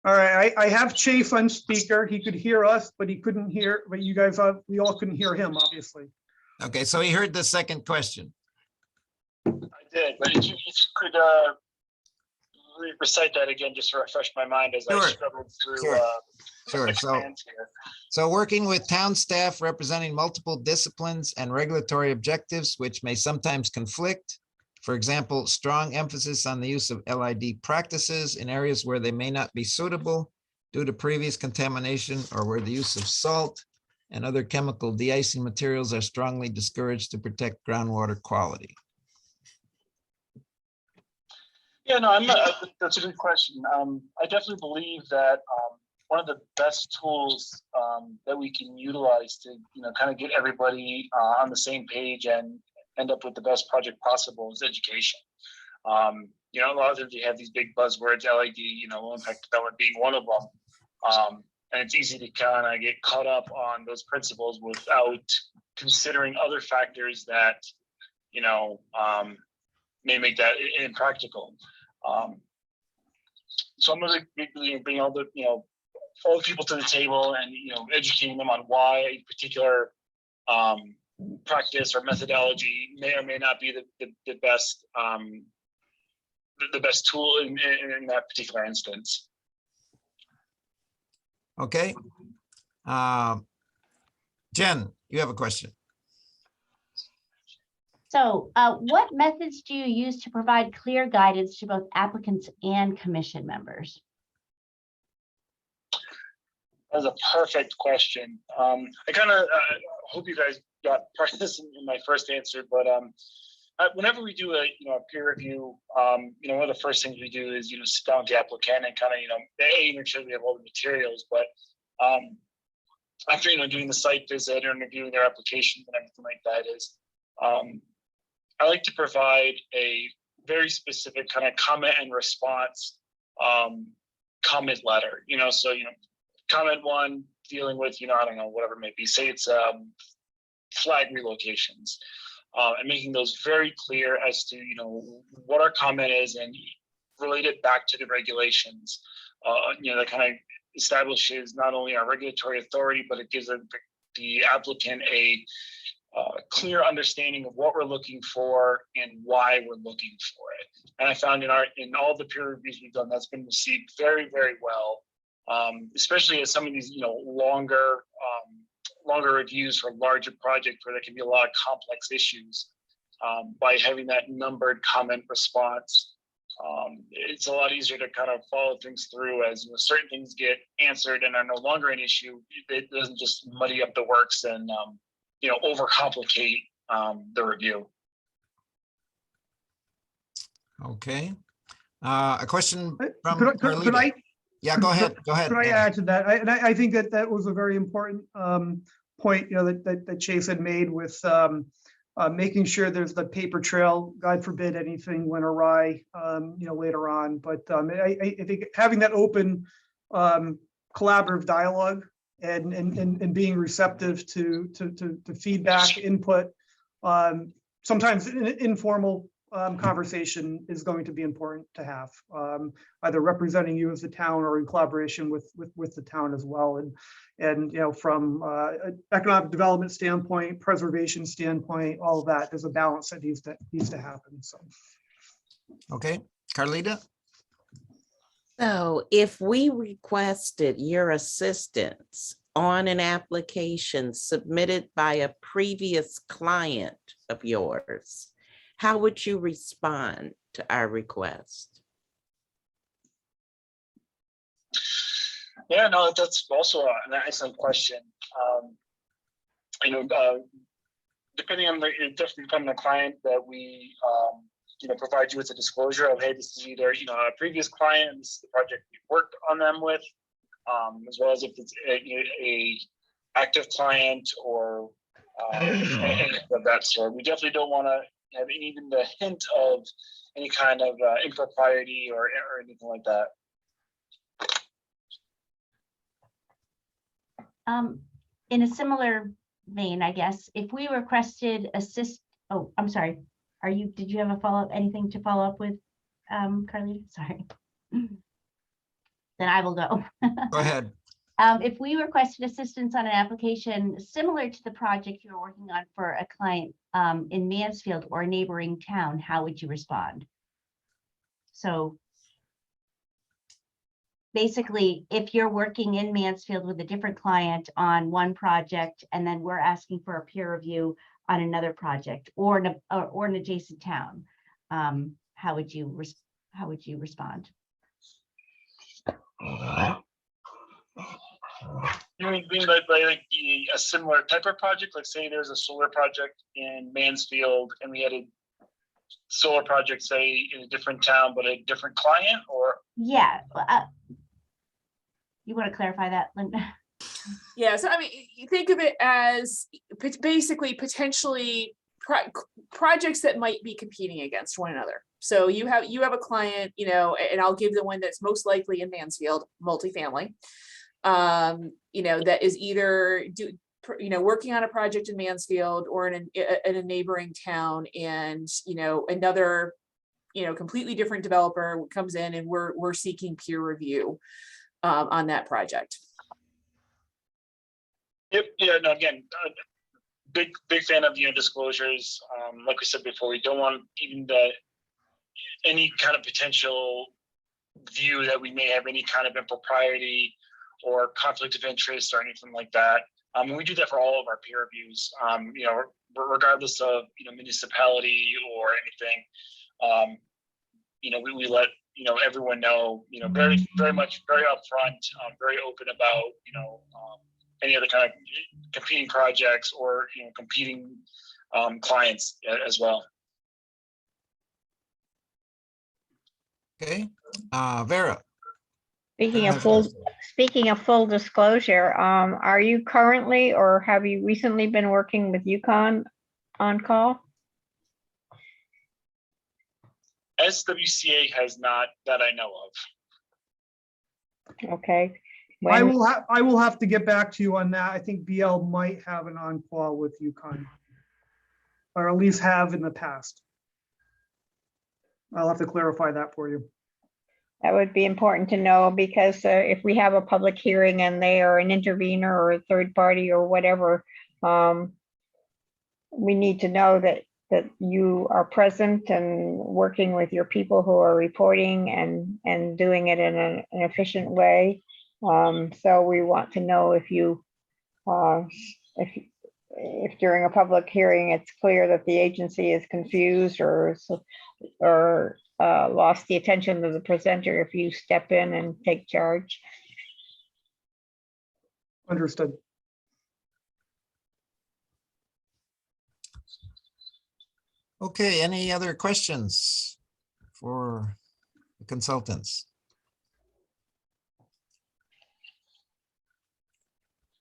All right, I have Chase on speaker. He could hear us, but he couldn't hear, but you guys, we all couldn't hear him, obviously. Okay, so he heard the second question. did, but if you could recite that again, just to refresh my mind as I Sure. struggled through. Sure. So working with town staff representing multiple disciplines and regulatory objectives, which may sometimes conflict. For example, strong emphasis on the use of LID practices in areas where they may not be suitable due to previous contamination or where the use of salt and other chemical de-icing materials are strongly discouraged to protect groundwater quality. Yeah, no, that's a good question. I definitely believe that one of the best tools that we can utilize to, kind of get everybody on the same page and end up with the best project possible is education. A lot of times you have these big buzzwords, LID, low impact development being one of them. And it's easy to kind of get caught up on those principles without considering other factors that, may make that impractical. So I'm going to bring all the people to the table and, educating them on why a particular practice or methodology may or may not be the best tool in that particular instance. Okay. Jen, you have a question. So what methods do you use to provide clear guidance to both applicants and commission members? That's a perfect question. I kind of hope you guys got part of this in my first answer, but whenever we do a peer review, one of the first things we do is sit down with the applicant and kind of make sure we have all the materials. But after doing the site visit and reviewing their applications and everything like that is, I like to provide a very specific kind of comment and response comment letter. So comment one dealing with I don't know, whatever it may be. Say it's flag relocations. And making those very clear as to what our comment is and relate it back to the regulations. That kind of establishes not only our regulatory authority, but it gives the applicant a clear understanding of what we're looking for and why we're looking for it. And I found in all the peer reviews we've done, that's been received very, very well, especially as some of these longer reviews for larger projects where there can be a lot of complex issues. By having that numbered comment response, it's a lot easier to kind of follow things through as certain things get answered and are no longer an issue. It doesn't just muddy up the works and overcomplicate the review. Okay. A question from Could I? Yeah, go ahead. Go ahead. Could I add to that? I think that was a very important point, that Chase had made with making sure there's the paper trail. God forbid anything went awry, later on. But I think having that open, collaborative dialogue and being receptive to feedback, input, sometimes informal conversation is going to be important to have, either representing you as the town or in collaboration with the town as well. And from economic development standpoint, preservation standpoint, all of that, there's a balance that needs to happen. So. Okay, Carlita. So if we requested your assistance on an application submitted by a previous client of yours, how would you respond to our request? Yeah, no, that's also an excellent question. Depending on the client that we provide you with a disclosure of, hey, this is either a previous client, this is the project we worked on them with, as well as if it's a active client or anything of that sort. We definitely don't want to have even the hint of any kind of impropriety or anything like that. In a similar vein, I guess, if we requested oh, I'm sorry. Did you have a follow-up, anything to follow up with, Carly? Sorry. Then I will go. Go ahead. If we requested assistance on an application similar to the project you're working on for a client in Mansfield or a neighboring town, how would you respond? So basically, if you're working in Mansfield with a different client on one project, and then we're asking for a peer review on another project or an adjacent town, how would you respond? You mean like a similar type of project? Like say there's a solar project in Mansfield and we had a solar project, say in a different town, but a different client, or? Yeah. You want to clarify that, Linda? Yeah, so I mean, you think of it as basically potentially projects that might be competing against one another. So you have a client, you know, and I'll give the one that's most likely in Mansfield, multifamily, you know, that is either working on a project in Mansfield or in a neighboring town, and you know, another, you know, completely different developer comes in and we're seeking peer review on that project. Yep. Yeah. No. Again, big fan of disclosures. Like we said before, we don't want even any kind of potential view that we may have any kind of impropriety or conflict of interest or anything like that. And we do that for all of our peer reviews. You know, regardless of municipality or anything. You know, we let everyone know. You know, very much very upfront, very open about any other kind of competing projects or competing clients as well. Okay, Vera. Speaking of full disclosure, are you currently or have you recently been working with UConn on call? SWCA has not, that I know of. Okay. I will have to get back to you on that. I think BL might have an on-call with UConn, or at least have in the past. I'll have to clarify that for you. That would be important to know, because if we have a public hearing and they are an intervener or a third party or whatever, we need to know that you are present and working with your people who are reporting and doing it in an efficient way. So we want to know if during a public hearing it's clear that the agency is confused or lost the attention of the presenter, if you step in and take charge. Understood. Okay, any other questions for the consultants?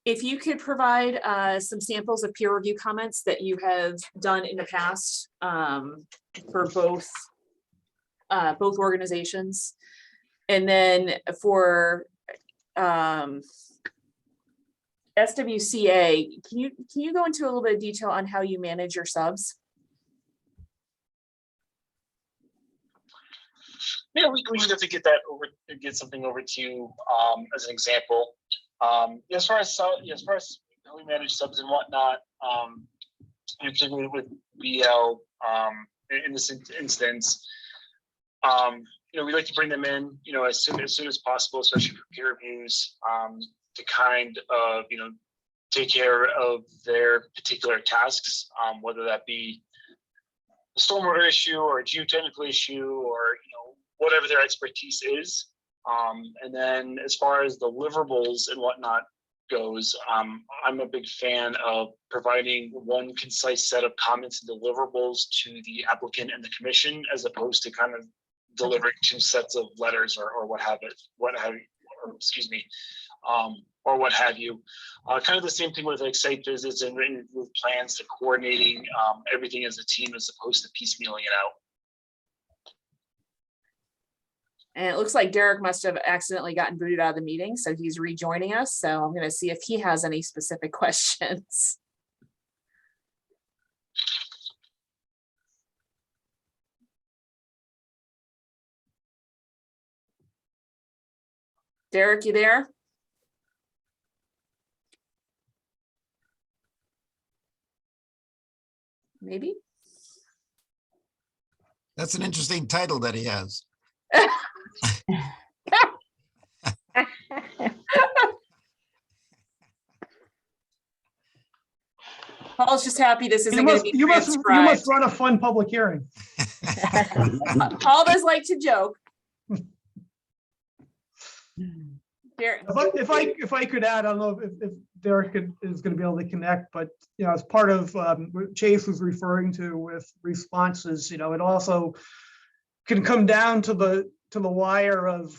If you could provide some samples of peer review comments that you have done in the past for both organizations, and then for SWCA, can you go into a little bit of detail on how you manage your subs? Yeah, we can definitely get something over to you as an example. As far as how we manage subs and whatnot, particularly with BL in this instance, we like to bring them in, as soon as possible, especially for peer reviews, to kind of take care of their particular tasks, whether that be a stormwater issue or a geotechnical issue or whatever their expertise is. And then as far as deliverables and whatnot goes, I'm a big fan of providing one concise set of comments and deliverables to the applicant and the commission, as opposed to kind of delivering two sets of letters or what have you. Kind of the same thing with like site visits and with plans to coordinating everything as a team, as opposed to piecemealing it out. And it looks like Derek must have accidentally gotten booted out of the meeting, so he's rejoining us. So I'm going to see if he has any specific questions. Derek, you there? maybe. That's an interesting title that he has. Paul's just happy this isn't You going must, to be you must transcribed. run a fun public hearing. Paul does like to joke. If I could add, I don't know if Derek is going to be able to connect, but as part of what Chase was referring to with responses, it also can come down to the wire of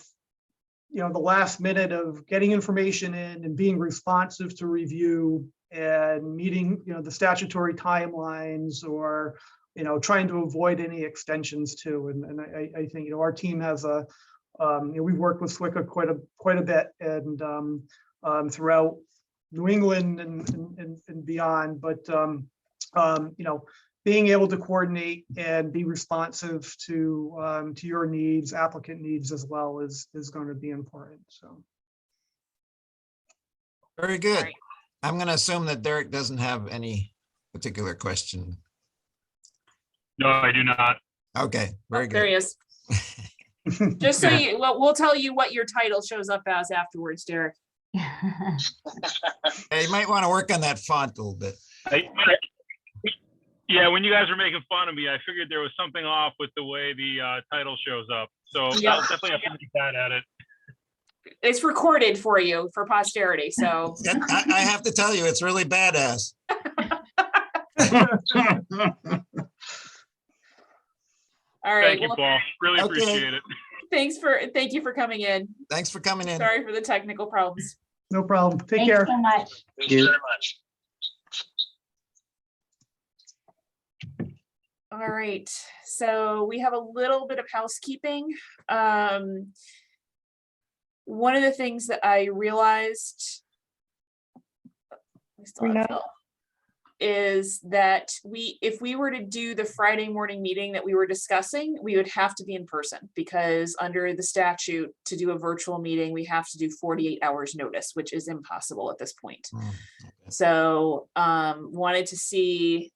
the last minute of getting information in and being responsive to review and meeting the statutory timelines, or trying to avoid any extensions too. And I think our team has a we've worked with SWCA quite a bit, and throughout New England and beyond. But being able to coordinate and be responsive to your needs, applicant needs as well, is going to be important. So Very good. I'm going to assume that Derek doesn't have any particular question. No, I do not. Okay, very good. There he is. Just so you, well, we'll tell you what your title shows up as afterwards, Derek. Hey, you might want to work on that font a little bit. Yeah, when you guys were making fun of me, I figured there was something off with the way the title shows up. So Yeah. I'll definitely have to make that edit. It's recorded for you for posterity, so. I have to tell you, it's really badass. All right. Thank you, well, Paul. Really Okay. appreciate it. Thank you for coming in. Thanks for coming in. Sorry for the technical problems. no problem. Take Thanks care. so much. Thank you very much. All right, so we have a little bit of housekeeping. One of the things that I realized is that if we were to do the Friday morning meeting that we were discussing, we would have to be in person, because under the statute, to do a virtual meeting, we have to do 48 hours notice, which is impossible at this point. So wanted to see,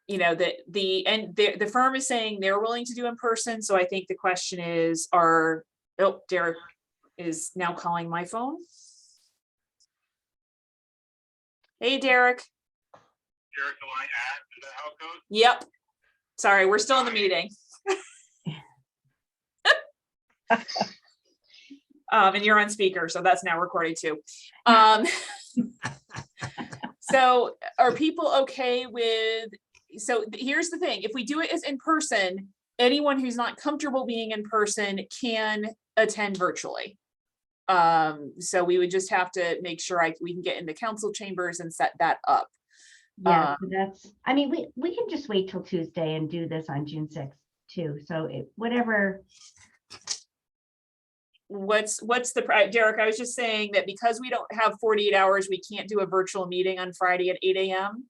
that the firm is saying they're willing to do in person. So I think the question is, Derek is now calling my phone. Hey, Derek. Derek, do I add to the how code? Yep. Sorry, we're still in the meeting. And you're on speaker, so that's now recorded too. So are people okay with, so here's the thing, if we do it as in person, anyone who's not comfortable being in person can attend virtually. So we would just have to make sure we can get into council chambers and set that up. Yeah, so that's, I mean, we can just wait till Tuesday and do this on June 6th too. So whatever. What's the, Derek, I was just saying that because we don't have 48 hours, we can't do a virtual meeting on Friday at 8 a.m.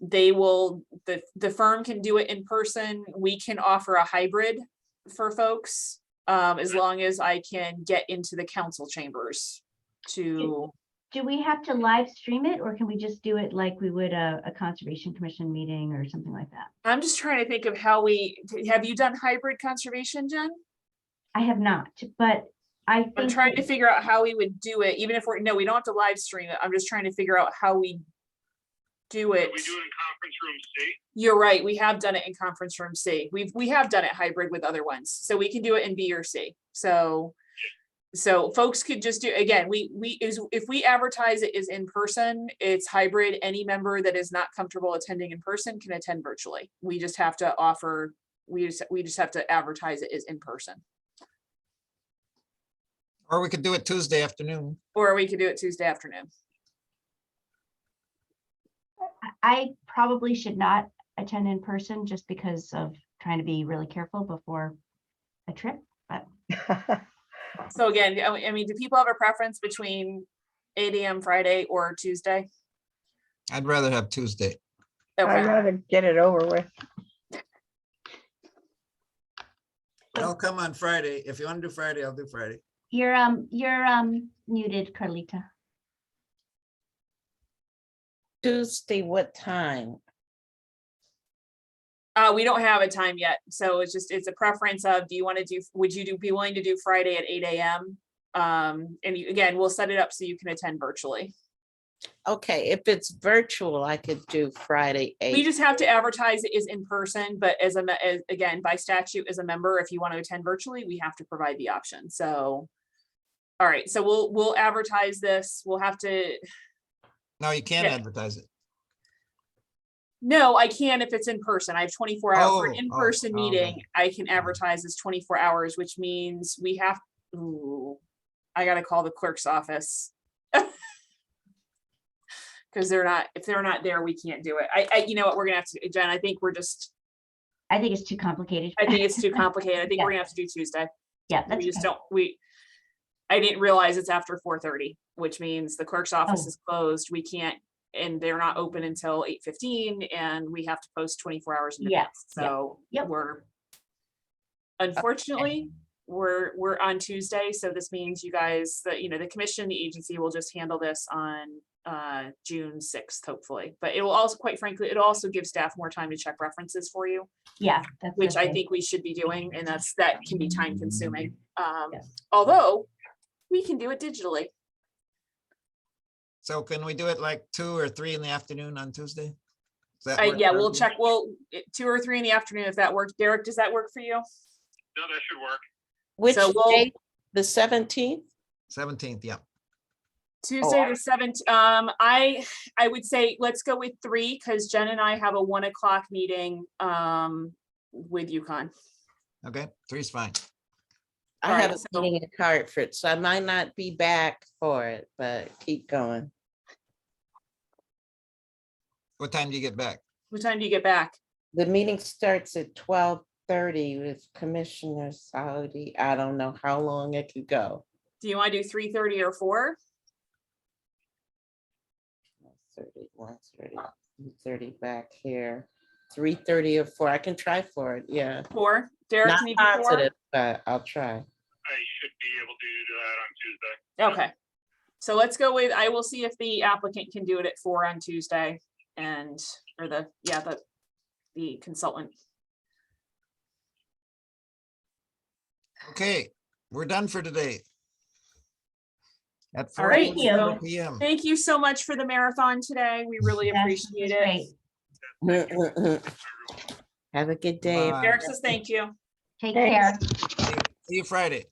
The firm can do it in person. We can offer a hybrid for folks, as long as I can get into the council chambers to. Do we have to live stream it, or can we just do it like we would a Conservation Commission meeting or something like that? I'm just trying to think of have you done hybrid conservation, Jen? I have not, but I'm trying to figure out how we would do it, even if we don't have to live stream it. I'm just trying to figure out how we do it. We do it in conference room C. You're right. We have done it in conference room C. We have done it hybrid with other ones, so we can do it in B or C. So folks could just do, again, if we advertise it as in person, it's hybrid. Any member that is not comfortable attending in person can attend virtually. We just have to offer, we just have to advertise it as in person. Or we could do it Tuesday afternoon. Or we could do it Tuesday afternoon. I probably should not attend in person just because of trying to be really careful before a trip, but. So again, I mean, do people have a preference between 8 a.m. Friday or Tuesday? I'd rather have Tuesday. Okay. I'd rather get it over with. I'll come on Friday. If you want to do Friday, I'll do Friday. You're muted, Carlita. Tuesday, what time? We don't have a time yet, so it's a preference of, would you be willing to do Friday at 8 AM? Again, we'll set it up so you can attend virtually. Okay, if it's virtual, I could do Friday We 8. just have to advertise it is in person, but again, by statute, as a member, if you want to attend virtually, we have to provide the option. So, all right, so we'll advertise this. We'll have to. No, you can't advertise it. No, I can if it's in person. I have 24 hours for an in-person okay. meeting. I can advertise as 24 hours, which means we have, I gotta call the clerk's office. Because if they're not there, we can't do it. You know what, we're gonna have to, Jen, I think I think it's too complicated. I think it's too complicated. I think we're gonna have to do Tuesday. Yeah, that's We just okay. I didn't realize it's after 4:30, which means the clerk's office Oh. is closed. We can't, and they're not open until 8:15, and we have to post 24 hours in Yeah, advance. So Yep. we're, unfortunately, we're on Tuesday. So this means you guys, the commission, the agency will just handle this on June 6th, hopefully. But it will also, quite frankly, it'll also give staff more time to check references for you. Yeah. Which I think we should be doing, and that can be time consuming. Although we can do it digitally. So can we do it like 2 or 3 in the afternoon on Tuesday? Does that work Yeah, for we'll everyone? check. 2 or 3 in the afternoon if that works. Derek, does that work for you? No, that should work. Which So date? The 17th? 17th, yeah. Tuesday the 7th. I would say let's go with 3 because Jen and I have a 1 o'clock meeting with UConn. Okay, 3 is fine. I All have right, a meeting in Hartford, so I might not be back for it, but keep going. What time do you get back? What time do you get back? The meeting starts at 12:30 with Commissioner Saudi. I don't know how long it could go. Do you want to do 3:30 or 4? 30 back here. 3:30 or 4. I can try for it. Yeah. 4. Derek, Not can you do 4? positive, but I'll try. I should be able to do that on Tuesday. Okay. So let's go with, I will see if the applicant can do it at 4 on Tuesday or the consultant. Okay, we're done for today. At All right. 4:44 PM. Thank you so much for the marathon today. We really appreciate it. Have a good day. Bye. Derek says thank you. Take care. See you Friday.